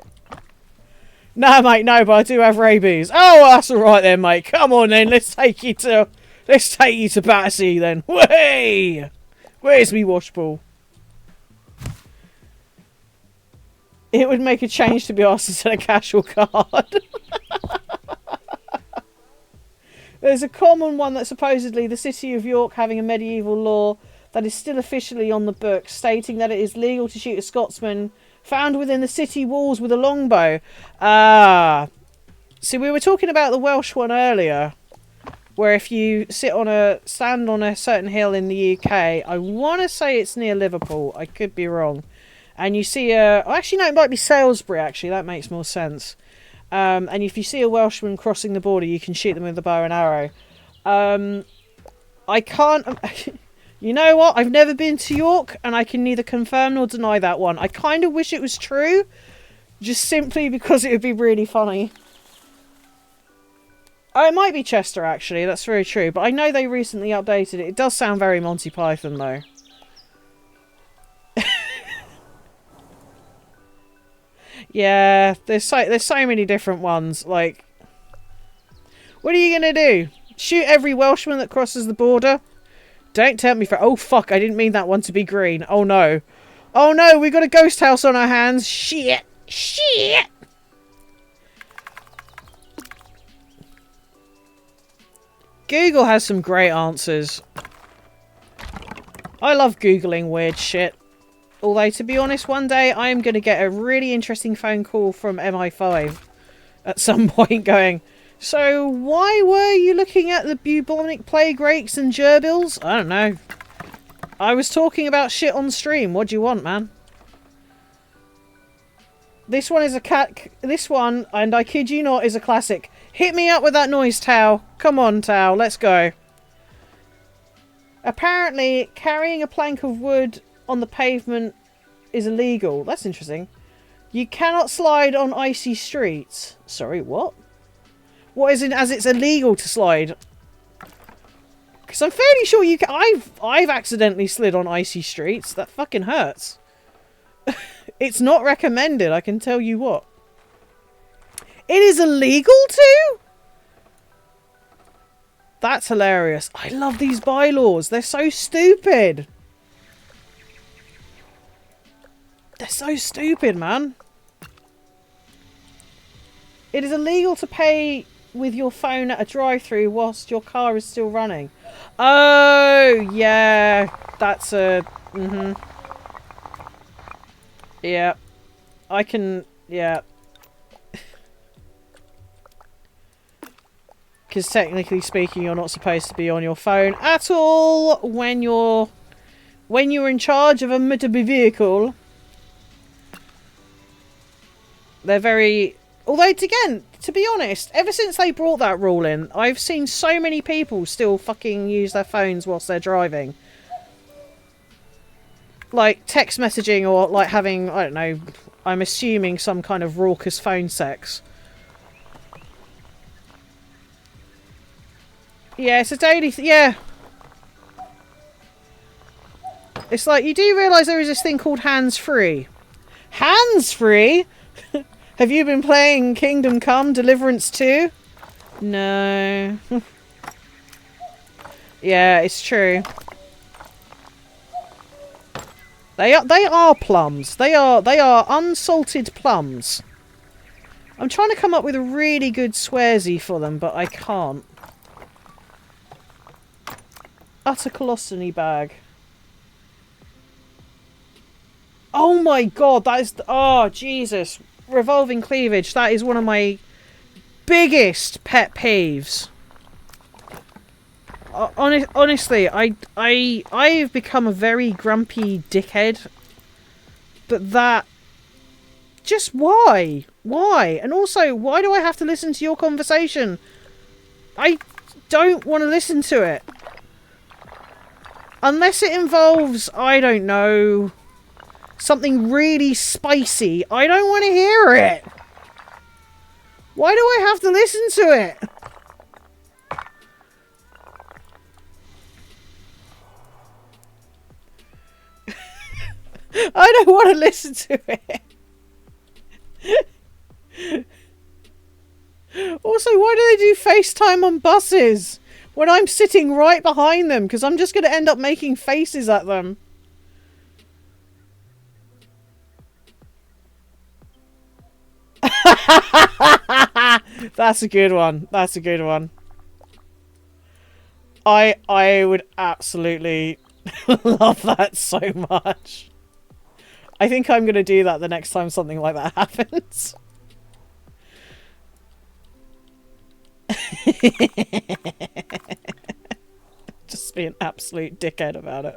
No, mate, no, but I do have rabies. Oh, that's alright then, mate. Come on then, let's take you to Battersea then. Way! Where's me washball? It would make a change to be asked to send a casual card. There's a common one that supposedly the City of York having a medieval law that is still officially on the books, stating that it is legal to shoot a Scotsman found within the city walls with a longbow. See, we were talking about the Welsh one earlier, where if you stand on a certain hill in the UK, I want to say it's near Liverpool, I could be wrong. And you see actually no, it might be Salisbury, actually, that makes more sense. And if you see a Welshman crossing the border, you can shoot them with a bow and arrow. I can't... You know what? I've never been to York, and I can neither confirm nor deny that one. I kind of wish it was true, just simply because it would be really funny. Oh, it might be Chester, actually, that's very true. But I know they recently updated it. It does sound very Monty Python, though. Yeah, there's so many different ones. Like, what are you gonna do? Shoot every Welshman that crosses the border? Don't tempt me for... Oh, fuck, I didn't mean that one to be green. Oh, no. Oh, no, we got a ghost house on our hands. Shit. Shit. Google has some great answers. I love Googling weird shit. Although, to be honest, one day I am going to get a really interesting phone call from MI5 at some point going, So why were you looking at the bubonic plague rakes and gerbils? I don't know. I was talking about shit on stream. What do you want, man? This one is a cat. This one, and I kid you not, is a classic. Hit me up with that noise, Tao. Come on, Tao. Let's go. Apparently, carrying a plank of wood on the pavement is illegal. That's interesting. You cannot slide on icy streets. Sorry, what? What is it as it's illegal to slide? Because I'm fairly sure you can. I've accidentally slid on icy streets. That fucking hurts. It's not recommended, I can tell you what. It is illegal to? That's hilarious. I love these bylaws. They're so stupid. They're so stupid, man. It is illegal to pay with your phone at a drive-thru whilst your car is still running. Oh, yeah. That's a... Yeah. I can... Yeah. Because technically speaking, you're not supposed to be on your phone at all when you're in charge of a motor vehicle. They're very... Although, again, to be honest, ever since they brought that rule in, I've seen so many people still fucking use their phones whilst they're driving. Like, text messaging or, like, having, I don't know, I'm assuming some kind of raucous phone sex. Yeah, it's a daily yeah. It's like, you do realise there is this thing called hands-free. Hands-free? Have you been playing Kingdom Come Deliverance 2? No. Yeah, it's true. They are plums. They are unsalted plums. I'm trying to come up with a really good swearsy for them, but I can't. Utter colostomy bag. Oh my god, that is... Oh, Jesus. Revolving cleavage. That is one of my biggest pet peeves. Honestly, I've become a very grumpy dickhead. But that... Just why? Why? And also, why do I have to listen to your conversation? I don't want to listen to it. Unless it involves, I don't know, something really spicy. I don't want to hear it. Why do I have to listen to it? I don't want to listen to it. Also, why do they do FaceTime on buses? When I'm sitting right behind them, because I'm just going to end up making faces at them. That's a good one. That's a good one. I would absolutely love that so much. I think I'm going to do that the next time something like that happens. Just be an absolute dickhead about it.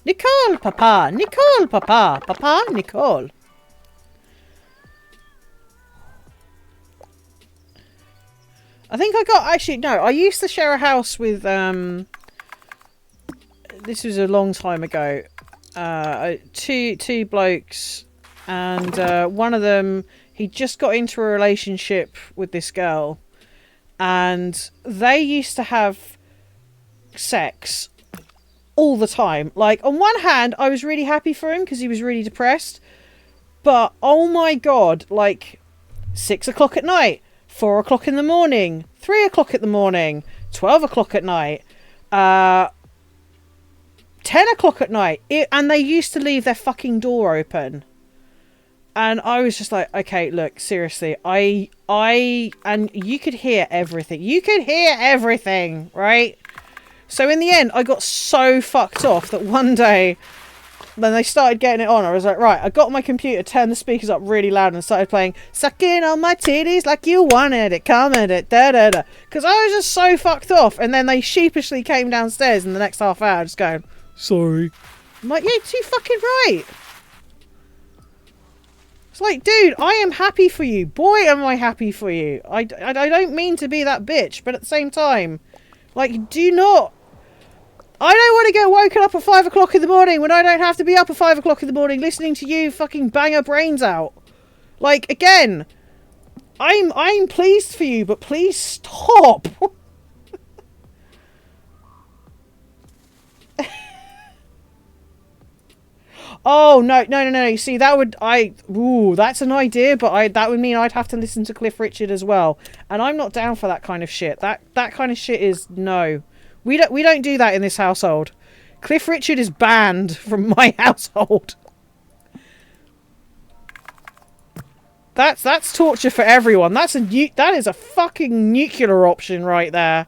Nicole, Papa! Nicole, Papa! Papa, Nicole! I think I got... Actually, no. I used to share a house with... This was a long time ago. Two blokes. And one of them... He just got into a relationship with this girl. And they used to have sex all the time. Like, on one hand, I was really happy for him because he was really depressed. But, oh my god, like, 6 o'clock at night, 4 o'clock in the morning, 3 o'clock in the morning, 12 o'clock at night, 10 o'clock at night. And they used to leave their fucking door open. And I was just like, okay, look, seriously, and you could hear everything. You could hear everything, right? So in the end, I got so fucked off that one day, when they started getting it on, I was like, right, I got my computer, turned the speakers up really loud and started playing Sucking on My Titties Like You Wanted It, Coming It, da da da. Because I was just so fucked off. And then they sheepishly came downstairs in the next half hour just going, sorry. I'm like, yeah, too fucking right. It's like, dude, I am happy for you. Boy, am I happy for you. I don't mean to be that bitch, but at the same time, like, do not... I don't want to get woken up at 5 o'clock in the morning when I don't have to be up at 5 o'clock in the morning listening to you fucking bang your brains out. Like, again, I'm pleased for you, but please stop. Oh, no. You see, that would... Ooh, that's an idea, but that would mean I'd have to listen to Cliff Richard as well. And I'm not down for that kind of shit. That kind of shit is... No. We don't do that in this household. Cliff Richard is banned from my household. That's torture for everyone. That is a fucking nuclear option right there.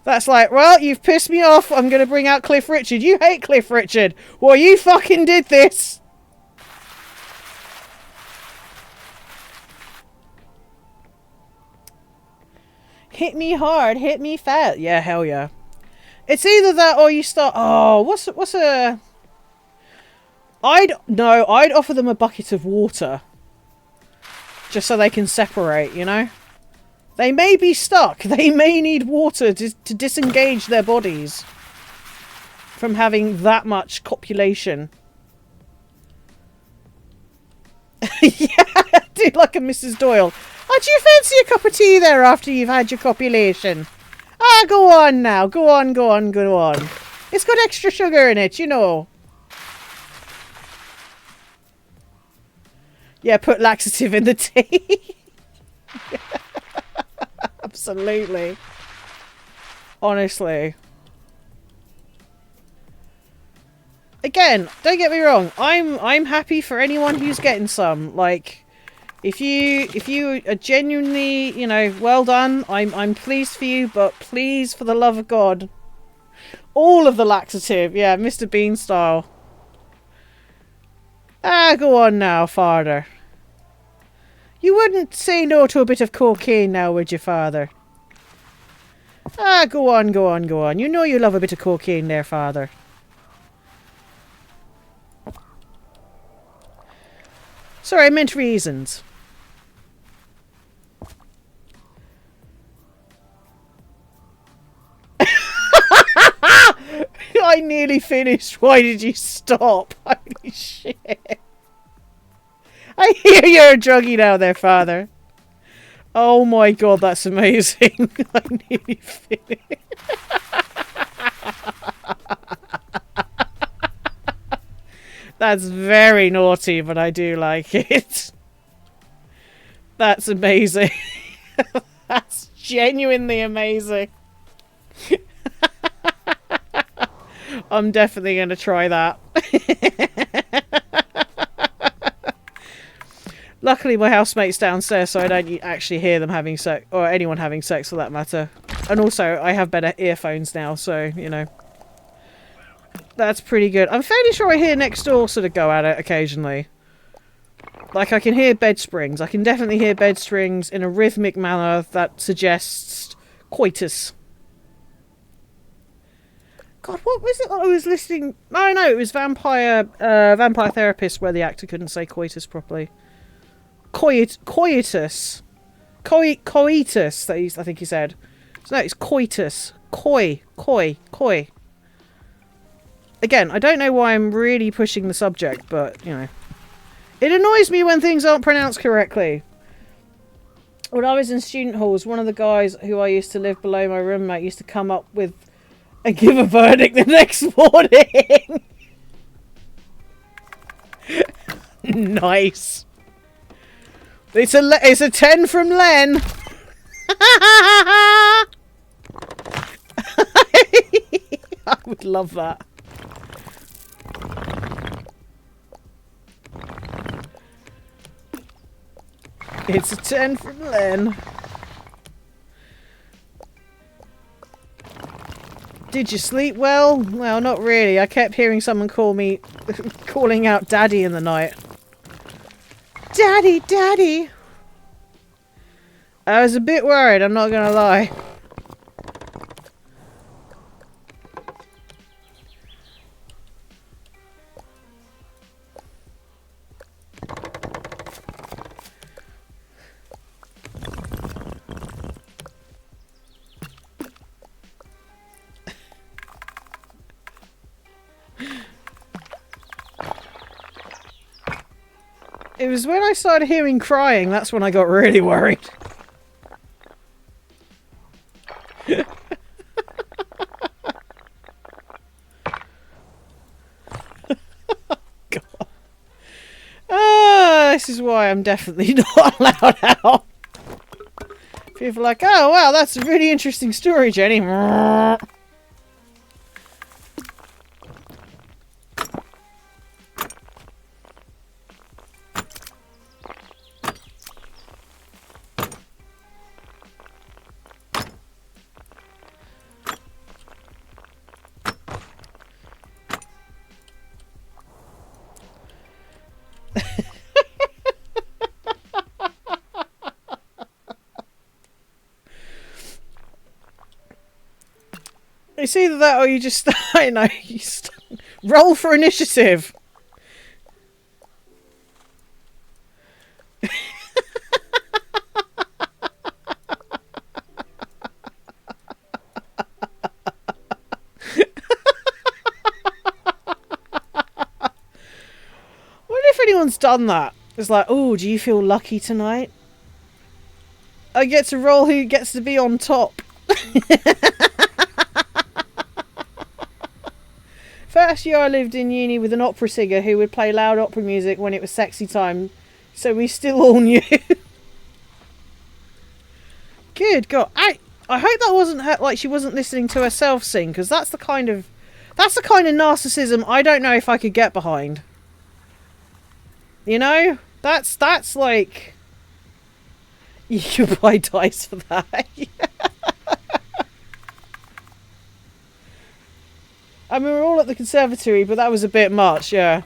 That's like, well, you've pissed me off. I'm going to bring out Cliff Richard. You hate Cliff Richard. Well, you fucking did this. Hit me hard, hit me fast. Yeah, hell yeah. It's either that or you start... Oh, what's a... I'd offer them a bucket of water. Just so they can separate, you know? They may be stuck. They may need water to disengage their bodies from having that much copulation. Yeah, do like a Mrs. Doyle. Oh, do you fancy a cup of tea there after you've had your copulation? Ah, go on now. Go on. It's got extra sugar in it, you know. Yeah, put laxative in the tea. Absolutely. Honestly. Again, don't get me wrong. I'm happy for anyone who's getting some. Like, if you are genuinely, you know, well done. I'm pleased for you, but please, for the love of God, all of the laxative. Yeah, Mr. Bean style. Ah, go on now, father. You wouldn't say no to a bit of cocaine now, would you, father? Ah, go on. You know you love a bit of cocaine there, father. Sorry, I meant reasons. I nearly finished. Why did you stop? Holy shit. I hear you're a druggie now there, father. Oh my god, that's amazing. I nearly finished. That's very naughty, but I do like it. That's amazing. That's genuinely amazing. I'm definitely going to try that. Luckily, my housemate's downstairs, so I don't actually hear them having sex, or anyone having sex for that matter. And also, I have better earphones now, so, you know. That's pretty good. I'm fairly sure I hear next door sort of go at it occasionally. Like, I can hear bed springs. I can definitely hear bed springs in a rhythmic manner that suggests coitus. God, what was it I was listening... No, it was Vampire Therapist, where the actor couldn't say coitus properly. Coitus. Coitus, I think he said. So no, it's coitus. Koi. Again, I don't know why I'm really pushing the subject, but, you know. It annoys me when things aren't pronounced correctly. When I was in student halls, one of the guys who I used to live below my roommate used to come up with and give a verdict the next morning. Nice. It's a 10 from Len. I would love that. It's a 10 from Len. Did you sleep well? Well, not really. I kept hearing someone calling out Daddy in the night. Daddy, Daddy! I was a bit worried, I'm not gonna lie. It was when I started hearing crying, that's when I got really worried. God. This is why I'm definitely not allowed out. People are like, oh wow, that's a really interesting story, Jenny. It's either that or you just, I know, roll for initiative. If anyone's done that, it's like, oh, do you feel lucky tonight? I get to roll who gets to be on top. First year I lived in uni with an opera singer who would play loud opera music when it was sexy time, so we still all knew. Good God, I hope that wasn't her, like she wasn't listening to herself sing, because that's the kind of narcissism I don't know if I could get behind. You know? That's like... You can buy dice for that. I mean, we're all at the conservatory, but that was a bit much, yeah.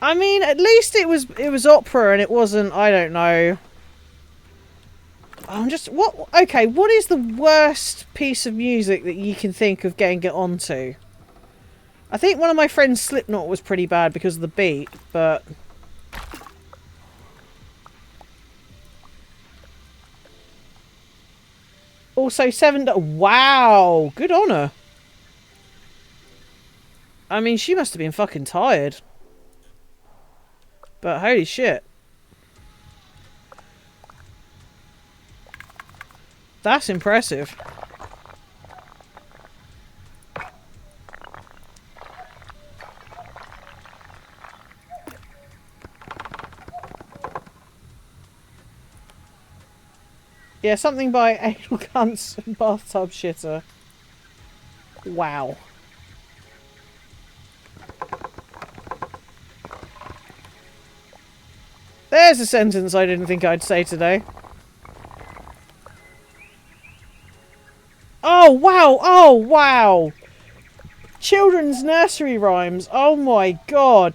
I mean, at least it was opera and it wasn't, I don't know... Okay, what is the worst piece of music that you can think of getting it onto? I think one of my friends' Slipknot was pretty bad because of the beat, but... Also, wow! Good on her. I mean, she must have been fucking tired. But holy shit. That's impressive. Yeah, something by Anal Cunts and Bathtub Shitter. Wow. There's a sentence I didn't think I'd say today. Oh, wow! Oh, wow! Children's nursery rhymes. Oh my god.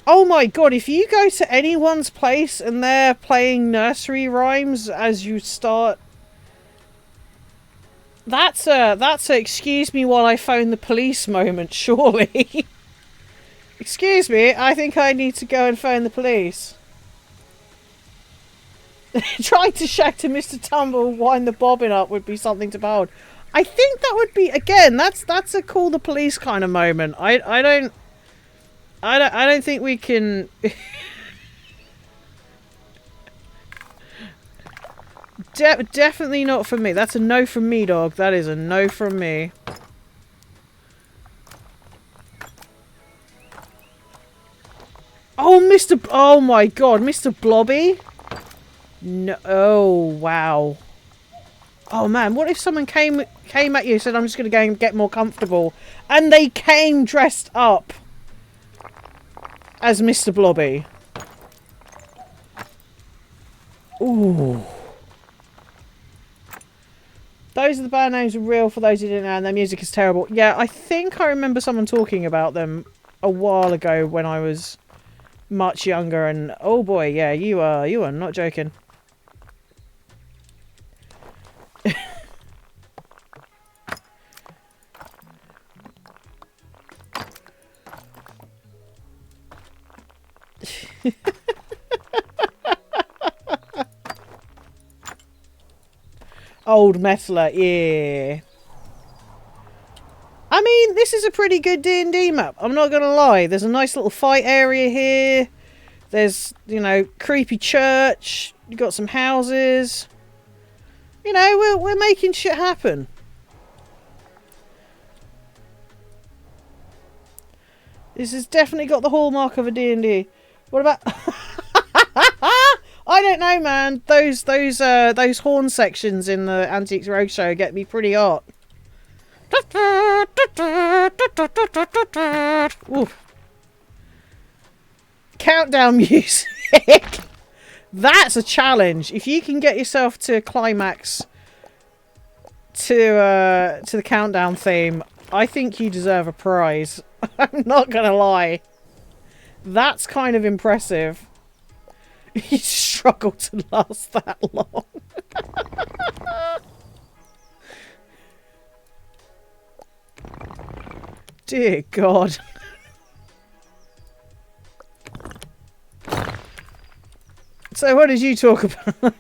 Oh my god, if you go to anyone's place and they're playing nursery rhymes as you start... That's a excuse me while I phone the police moment, surely. Excuse me, I think I need to go and phone the police. Trying to shack to Mr. Tumble, wind the bobbin up would be something to behold. I think that would be, again, that's a call the police kind of moment. I don't think we can... Definitely not from me. That's a no from me, dog. That is a no from me. Oh, oh my god, Mr. Blobby? No. Oh, wow. Oh man, what if someone came at you and said, I'm just going to go and get more comfortable, and they came dressed up? as Mr. Blobby. Ooh. Those are the band names are real for those who didn't know, and their music is terrible. Yeah, I think I remember someone talking about them a while ago when I was much younger, and oh boy, yeah, you are not joking. Old metaler, yeah. I mean, this is a pretty good D&D map. I'm not gonna lie. There's a nice little fight area here. There's, you know, creepy church. You got some houses. You know, we're making shit happen. This has definitely got the hallmark of a D&D. What about? I don't know, man. Those horn sections in the Antiques Roadshow get me pretty hot. Ooh. Countdown music. That's a challenge. If you can get yourself to a climax to the countdown theme, I think you deserve a prize. I'm not gonna lie. That's kind of impressive. You struggle to last that long. Dear God. So what did you talk about?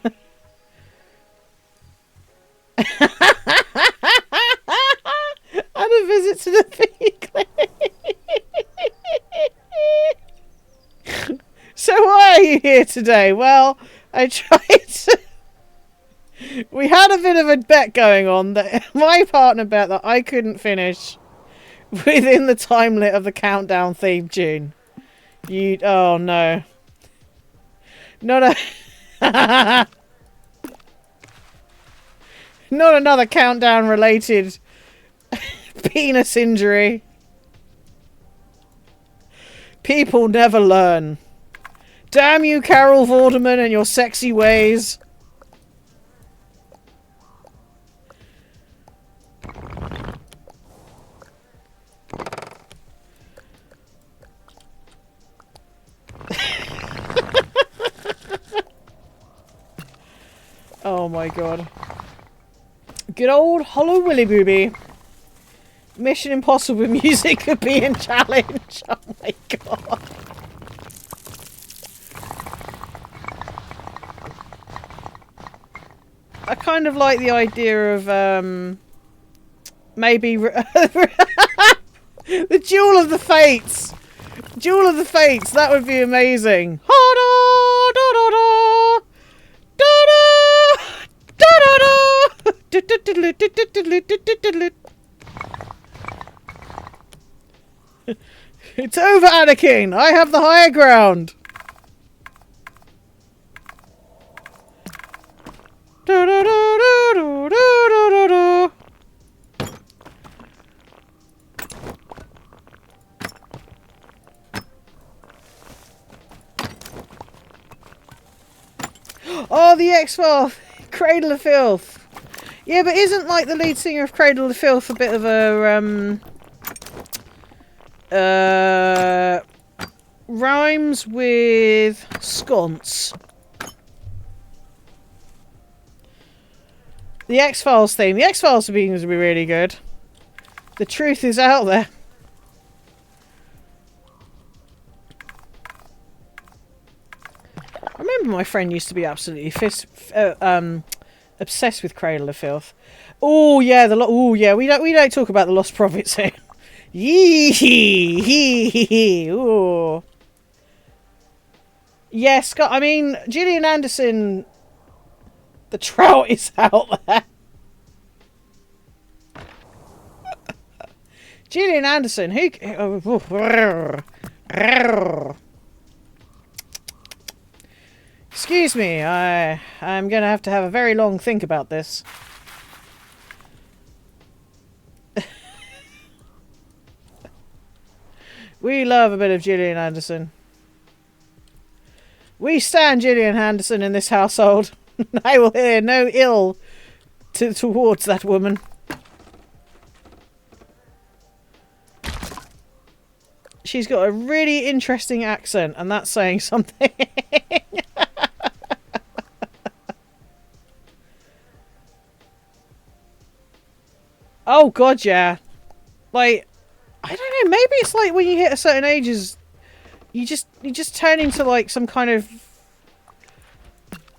And a visit to the Glade. So why are you here today? Well, I tried to... We had a bit of a bet going on that my partner bet that I couldn't finish within the time limit of the countdown theme tune. You... Oh, no. Not a... Not another countdown related penis injury. People never learn. Damn you, Carol Vorderman, and your sexy ways. Oh my God. Good old Hollow Willy Booby. Mission Impossible music could be in challenge. Oh my God. I kind of like the idea of maybe the Duel of the Fates. Duel of the Fates, that would be amazing. It's over, Anakin. I have the higher ground. Oh, the X-Files! Cradle of Filth! Yeah, but isn't, like, the lead singer of Cradle of Filth a bit of a, rhymes with sconce? The X-Files theme. The X-Files theme would be really good. The truth is out there. I remember my friend used to be absolutely obsessed with Cradle of Filth. Oh yeah, oh yeah. We don't talk about the Lost Prophets here. Yee. Ooh. Yes, I mean Gillian Anderson. The trout is out there. Gillian Anderson, who? Excuse me, I'm gonna have to have a very long think about this. We love a bit of Gillian Anderson. We stand Gillian Anderson in this household. I will hear no ill towards that woman. She's got a really interesting accent, and that's saying something. Oh god, yeah. Like, I don't know, maybe it's like when you hit a certain ages, you just turn into like some kind of,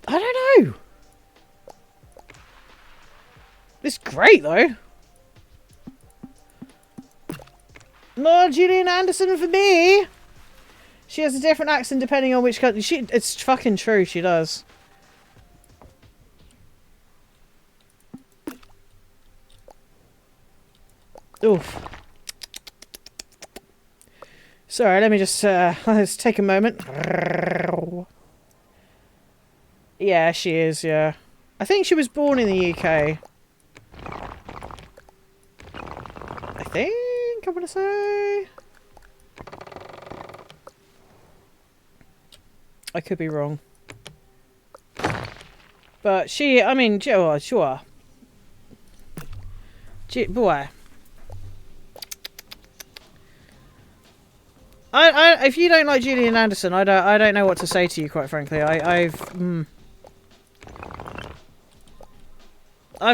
I don't know. It's great though. More Gillian Anderson for me. She has a different accent depending on which country. It's fucking true, she does. Oof. Sorry, let me just let's take a moment. Yeah, she is, yeah. I think she was born in the UK. I think, I want to say. I could be wrong. But she, I mean, sure. Boy. If you don't like Gillian Anderson, I don't know what to say to you, quite frankly. I've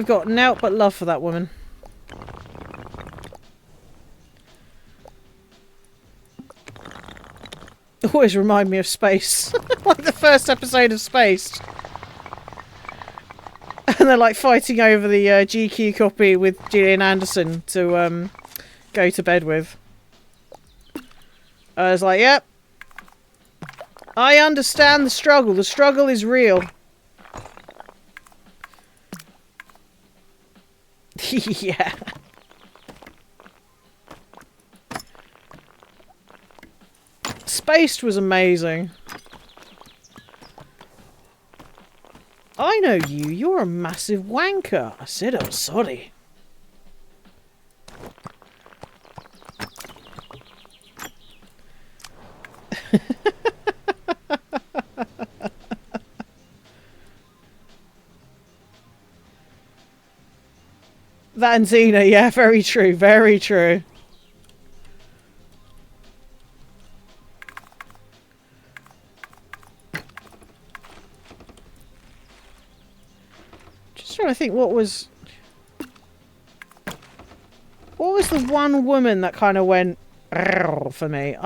got naught but love for that woman. Always remind me of Space. Like the first episode of Space. And they're like fighting over the GQ copy with Gillian Anderson to go to bed with. I was like, yep. I understand the struggle. The struggle is real. Yeah. Spaced was amazing. I know you. You're a massive wanker. I said I'm sorry. That and Xena, yeah, very true, very true. Just trying to think what was the one woman that kind of went for me.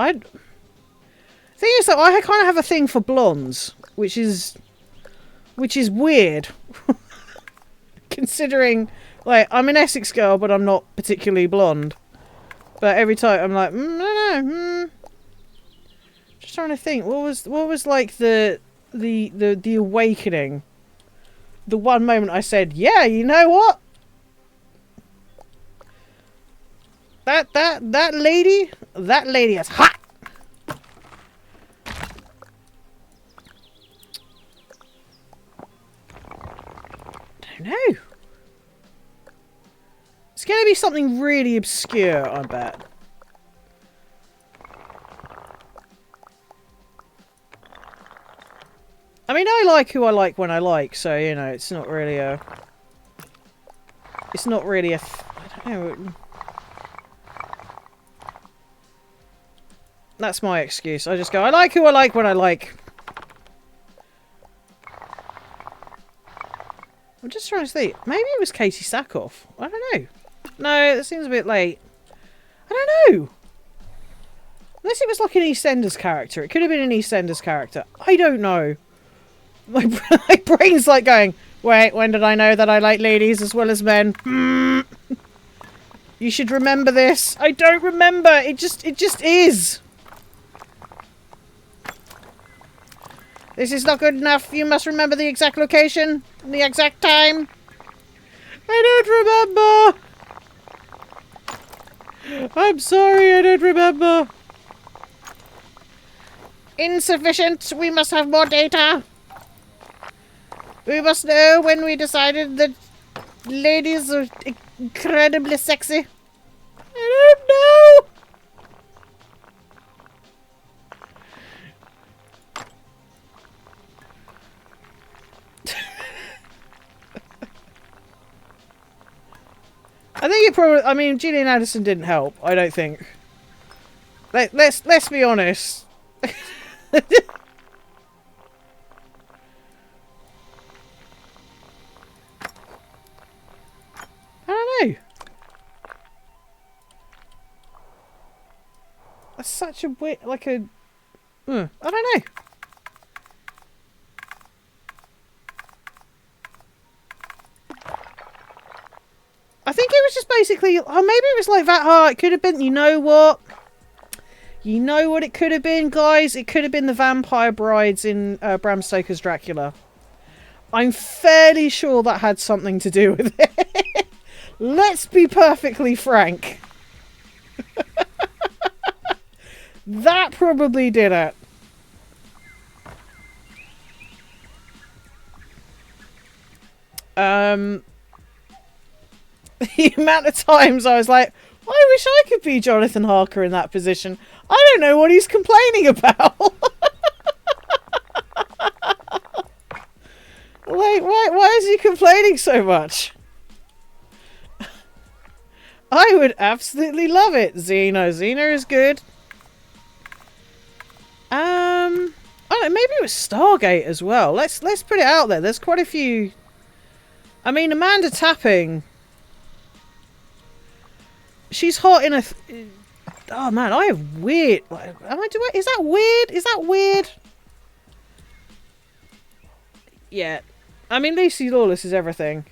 Thing is that I kind of have a thing for blondes, which is weird. Considering, like, I'm an Essex girl, but I'm not particularly blonde. But every time I'm like, no. Just trying to think, what was like the awakening? The one moment I said, yeah, you know what? That lady is hot. Don't know. It's going to be something really obscure, I bet. I mean, I like who I like when I like, so, you know, it's not really a... It's not really a... I don't know. That's my excuse. I just go, I like who I like when I like. I'm just trying to think. Maybe it was Katie Sackhoff. I don't know. No, that seems a bit late. I don't know. Unless it was like an EastEnders character. It could have been an EastEnders character. I don't know. My brain's like going, wait, when did I know that I like ladies as well as men? You should remember this. I don't remember. It just is. This is not good enough. You must remember the exact location, the exact time. I don't remember. I'm sorry, I don't remember. Insufficient. We must have more data. We must know when we decided that ladies are incredibly sexy. I don't know. probably... I mean, Gillian Anderson didn't help, I don't think. Let's be honest. I don't know. That's such a weird... Like a... I don't know. I think it was just basically... Oh, maybe it was like that. Oh, it could have been... You know what? You know what it could have been, guys? It could have been the vampire brides in Bram Stoker's Dracula. I'm fairly sure that had something to do with it. Let's be perfectly frank. That probably did it. The amount of times I was like, I wish I could be Jonathan Harker in that position. I don't know what he's complaining about. Like, why is he complaining so much? I would absolutely love it. Xena is good. I don't know, maybe it was Stargate as well. Let's put it out there. There's quite a few. I mean, Amanda Tapping. She's hot in a... Oh man, I have weird... Is that weird? Is that weird? Yeah. I mean, Lucy Lawless is everything.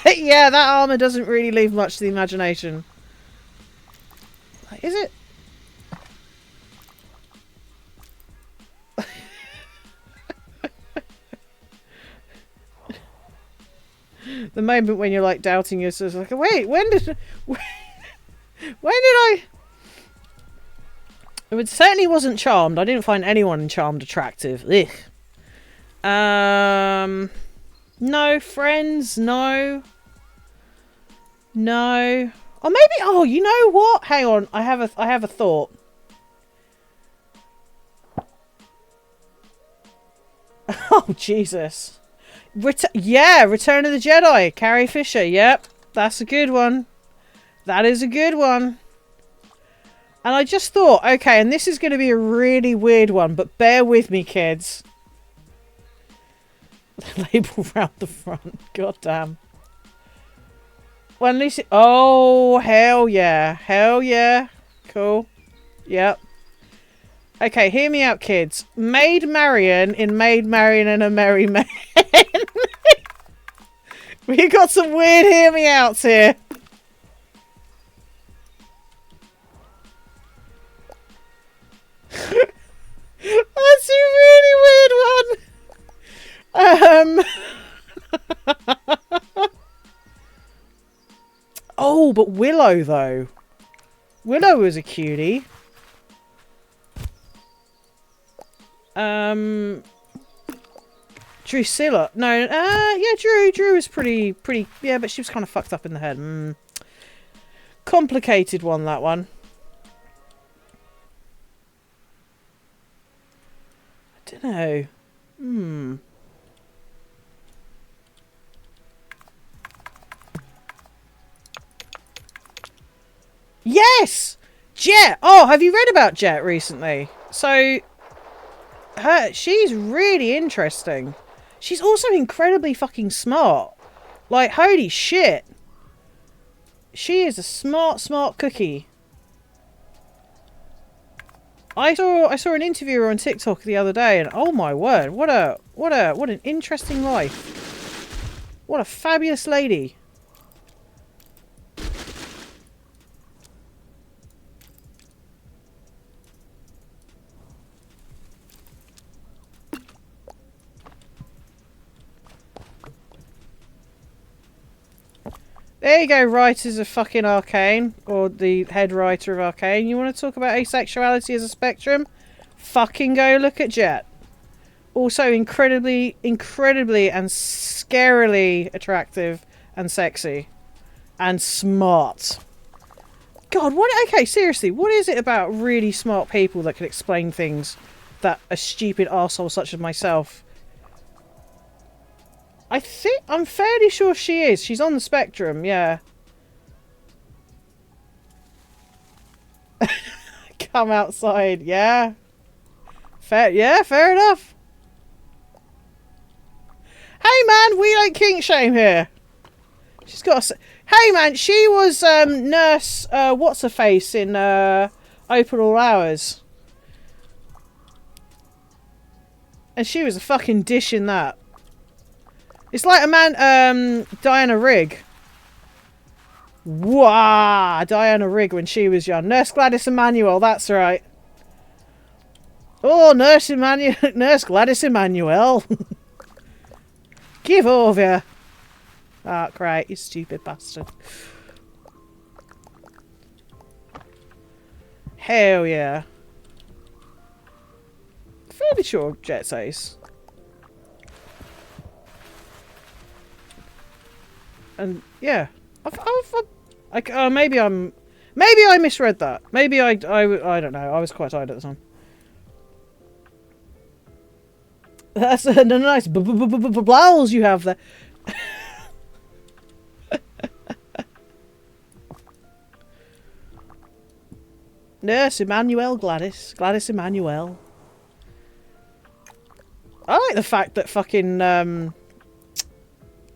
Yeah, that armour doesn't really leave much to the imagination. Is it? The moment when you're like doubting yourself, like, wait, when did I? It certainly wasn't Charmed. I didn't find anyone in Charmed attractive. Ugh. No, Friends, no. No. Or maybe, oh, you know what? Hang on, I have a thought. Oh, Jesus. Return of the Jedi. Carrie Fisher. Yep, that's a good one. That is a good one. And I just thought, okay, and this is going to be a really weird one, but bear with me, kids. Label round the front. God damn. Well, at least oh, hell yeah. Hell yeah. Cool. Yep. Okay, hear me out, kids. Maid Marian in Maid Marian and a Merry Man. We got some weird hear me outs here. That's a really weird one. Oh, but Willow though. Willow was a cutie. Drusilla. No, yeah, Drew was pretty, yeah, but she was kind of fucked up in the head. Complicated one, that one. I don't know. Yes! Jet! Oh, have you read about Jet recently? So, she's really interesting. She's also incredibly fucking smart. Like, holy shit. She is a smart cookie. I saw an interview on TikTok the other day, and oh my word, what an interesting life. What a fabulous lady. There you go, writers of fucking Arcane, or the head writer of Arcane. You want to talk about asexuality as a spectrum? Fucking go look at Jet. Also incredibly and scarily attractive and sexy. And smart. God, what? Okay, seriously, what is it about really smart people that can explain things that a stupid arsehole such as myself I'm fairly sure she is. She's on the spectrum, yeah. Come outside, yeah. Fair enough. Hey man, we don't kink shame here. She's got a... Hey man, she was nurse, what's her face in Open All Hours. And she was a fucking dish in that. It's like a man, Diana Rigg. Wow, Diana Rigg when she was young. Nurse Gladys Emmanuel, that's right. Oh, Nurse Gladys Emmanuel. Give over. Ah, oh, great, you stupid bastard. Hell yeah. Fairly sure Jet's ace. And yeah, maybe I misread that. Maybe I don't know. I was quite tired at the time. That's a nice blouse you have there. Nurse Emmanuel Gladys Emmanuel. I like the fact that fucking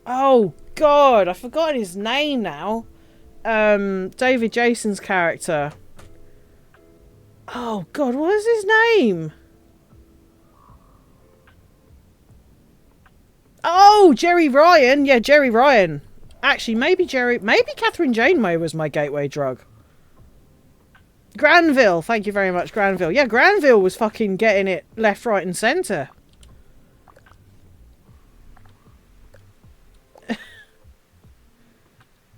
oh god, I've forgotten his name now. David Jason's character. Oh god, what is his name? Oh, Jerry Ryan. Yeah, Jerry Ryan. Actually, maybe Catherine Janeway was my gateway drug. Granville. Thank you very much, Granville. Yeah, Granville was fucking getting it left, right and centre.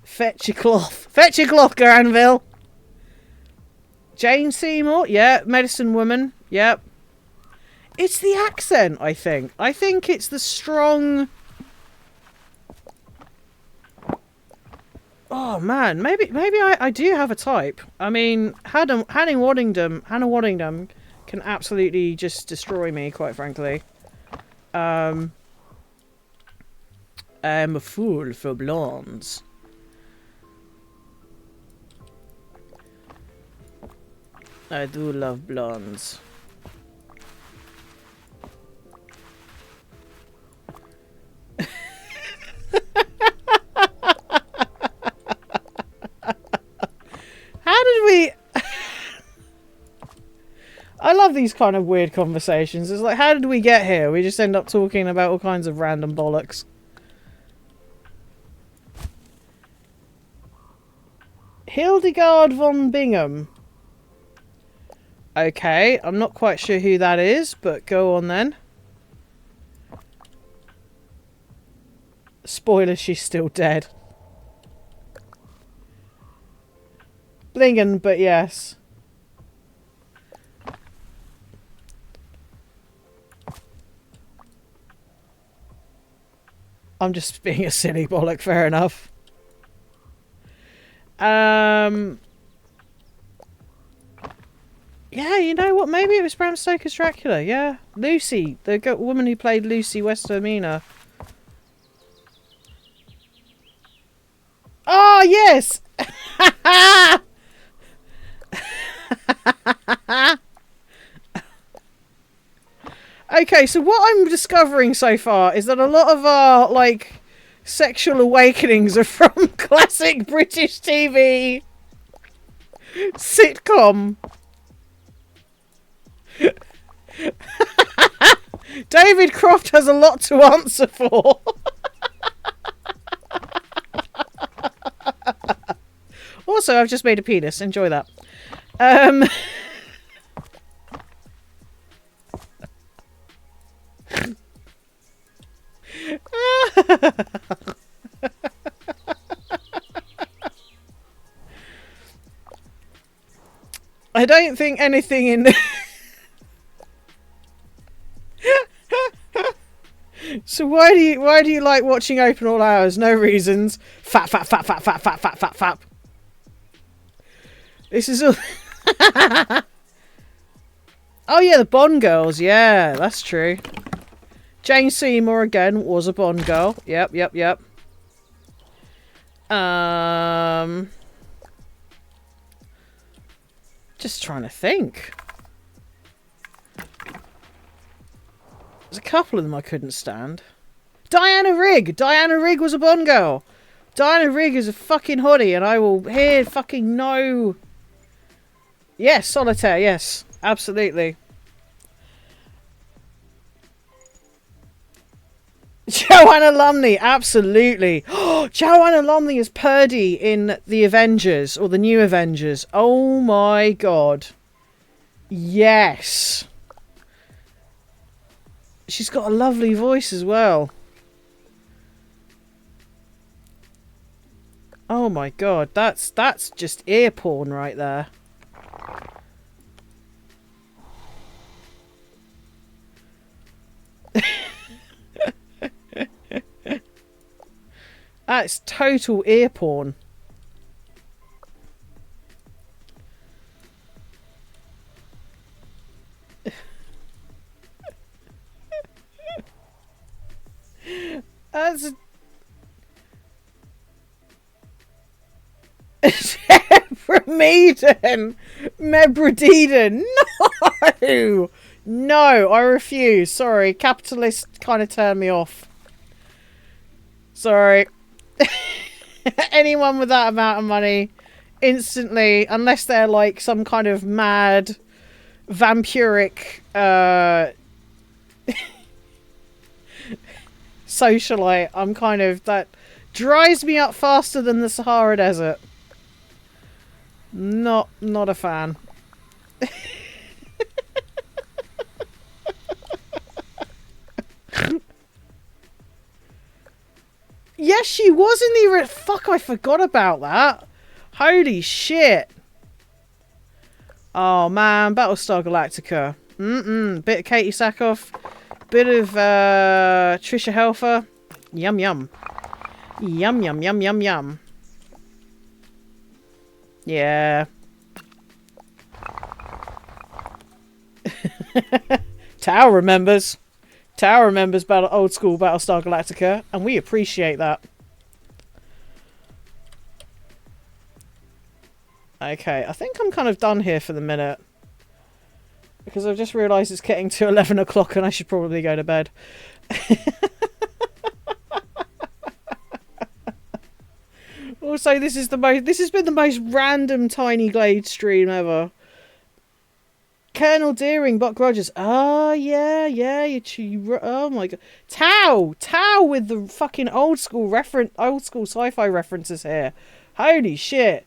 Fetch your cloth. Fetch your cloth, Granville. Jane Seymour. Yeah, medicine woman. Yep. It's the accent, I think. I think it's the strong... Oh, man. Maybe I do have a type. I mean, Hannah Waddingham can absolutely just destroy me, quite frankly. I'm a fool for blondes. I do love blondes. How did we... I love these kind of weird conversations. It's like, how did we get here? We just end up talking about all kinds of random bollocks. Hildegard von Bingham. Okay, I'm not quite sure who that is, but go on then. Spoiler, she's still dead. Blingen, but yes. I'm just being a silly bollock, fair enough. Yeah, you know what? Maybe it was Bram Stoker's Dracula. Yeah. Lucy, the woman who played Lucy Westermina. Oh, yes! Okay, so what I'm discovering so far is that a lot of our, like, sexual awakenings are from classic British TV sitcom. David Croft has a lot to answer for. Also, I've just made a penis. Enjoy that. I don't think anything in... So why do you like watching Open All Hours? No reasons. Fap. This is all... Oh yeah, the Bond girls. Yeah, that's true. Jane Seymour again was a Bond girl. Yep, yep, yep. Just trying to think. There's a couple of them I couldn't stand. Diana Rigg! Diana Rigg was a Bond girl! Diana Rigg is a fucking hottie, and I will hear fucking no... Yes, Solitaire, yes. Absolutely. Joanna Lumley, absolutely. Joanna Lumley is Purdy in the Avengers, or the new Avengers. Oh my god. Yes. She's got a lovely voice as well. Oh my god, that's just ear porn right there. That's total ear porn. That's Mebradeden. No! No, I refuse. Sorry, capitalist kind of turned me off. Sorry. Anyone with that amount of money, instantly, unless they're like some kind of mad, vampiric, socialite, I'm kind of, that dries me up faster than the Sahara Desert. Not a fan. Yes, she was in the... Fuck, I forgot about that. Holy shit. Oh, man. Battlestar Galactica. Bit of Katie Sackhoff. Bit of Trisha Helfer. Yum, yum. Yum, yum, yum, yum, yum. Yeah. Tao remembers. Tao remembers old school Battlestar Galactica, and we appreciate that. Okay, I think I'm kind of done here for the minute. Because I've just realised it's getting to 11 o'clock and I should probably go to bed. Also, this has been the most random tiny Glade stream ever. Colonel Deering, Buck Rogers. Oh, yeah. Oh my god. Tao with the fucking old school sci-fi references here. Holy shit.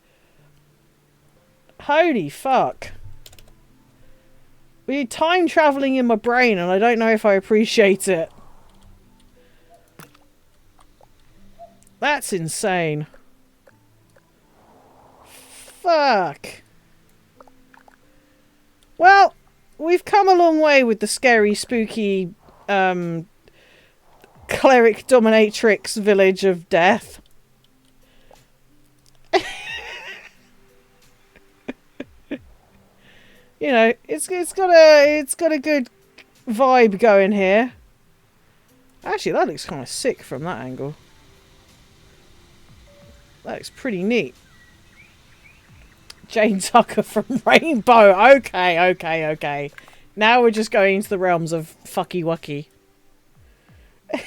Holy fuck. We're time traveling in my brain and I don't know if I appreciate it. That's insane. Fuck. Well, we've come a long way with the scary, spooky, cleric dominatrix village of death. You know, it's got a good vibe going here. Actually, that looks kind of sick from that angle. That looks pretty neat. Jane Tucker from Rainbow. Okay. Now we're just going into the realms of fucky wucky. Right.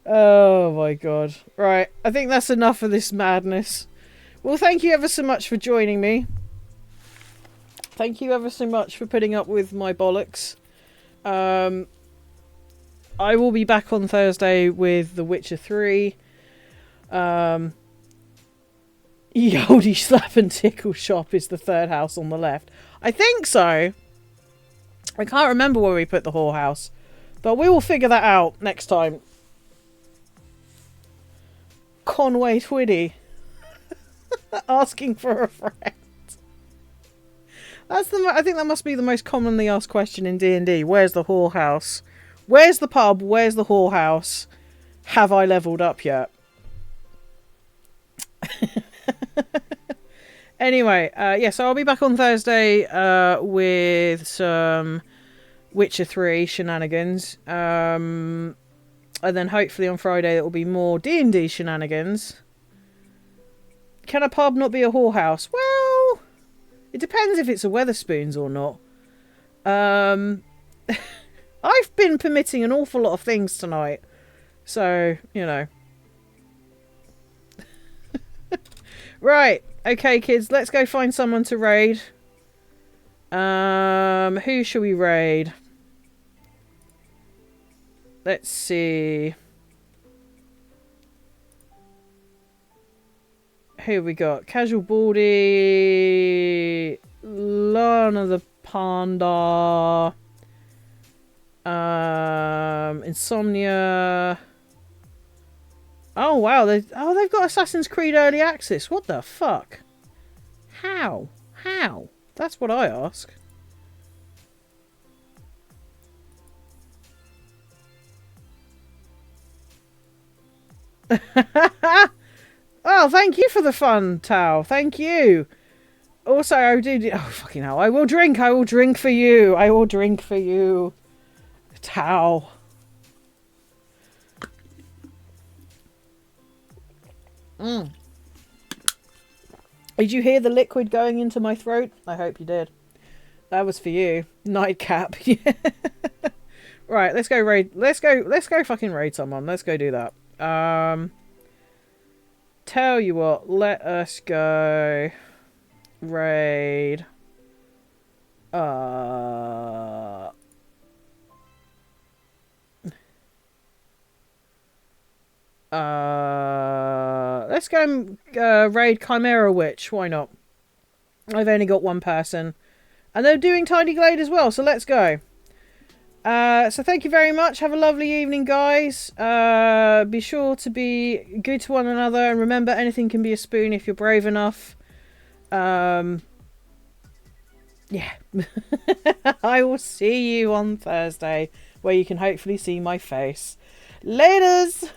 Oh my god. Right, I think that's enough of this madness. Well, thank you ever so much for joining me. Thank you ever so much for putting up with my bollocks. I will be back on Thursday with The Witcher 3. Yodie Slap and Tickle Shop is the third house on the left. I think so. I can't remember where we put the whorehouse. But we will figure that out next time. Conway Twiddy. Asking for a friend. I think that must be the most commonly asked question in D&D. Where's the whorehouse? Where's the pub? Where's the whorehouse? Have I leveled up yet? Anyway, yeah, so I'll be back on Thursday with some Witcher 3 shenanigans. And then hopefully on Friday it will be more D&D shenanigans. Can a pub not be a whorehouse? Well, it depends if it's a Weatherspoons or not. I've been permitting an awful lot of things tonight. So, you know. Right. Okay, kids, let's go find someone to raid. Who shall we raid? Let's see. Who we got? Casual Baldy, Lana the Panda, Insomnia. Oh wow, they've got Assassin's Creed Early Access. What the fuck? How? How? That's what I ask. Oh, thank you for the fun, Tao. Thank you. Also, I do. Oh, fucking hell. I will drink. I will drink for you. I will drink for you. Tao. Did you hear the liquid going into my throat? I hope you did. That was for you. Nightcap. Yeah. Right, let's go raid. Let's go fucking raid someone. Let's go do that. Tell you what, let us go raid. Let's go and raid Chimera Witch. Why not? I've only got one person. And they're doing Tiny Glade as well, so let's go. So thank you very much. Have a lovely evening, guys. Be sure to be good to one another. And remember, anything can be a spoon if you're brave enough. Yeah. I will see you on Thursday, where you can hopefully see my face. Laters!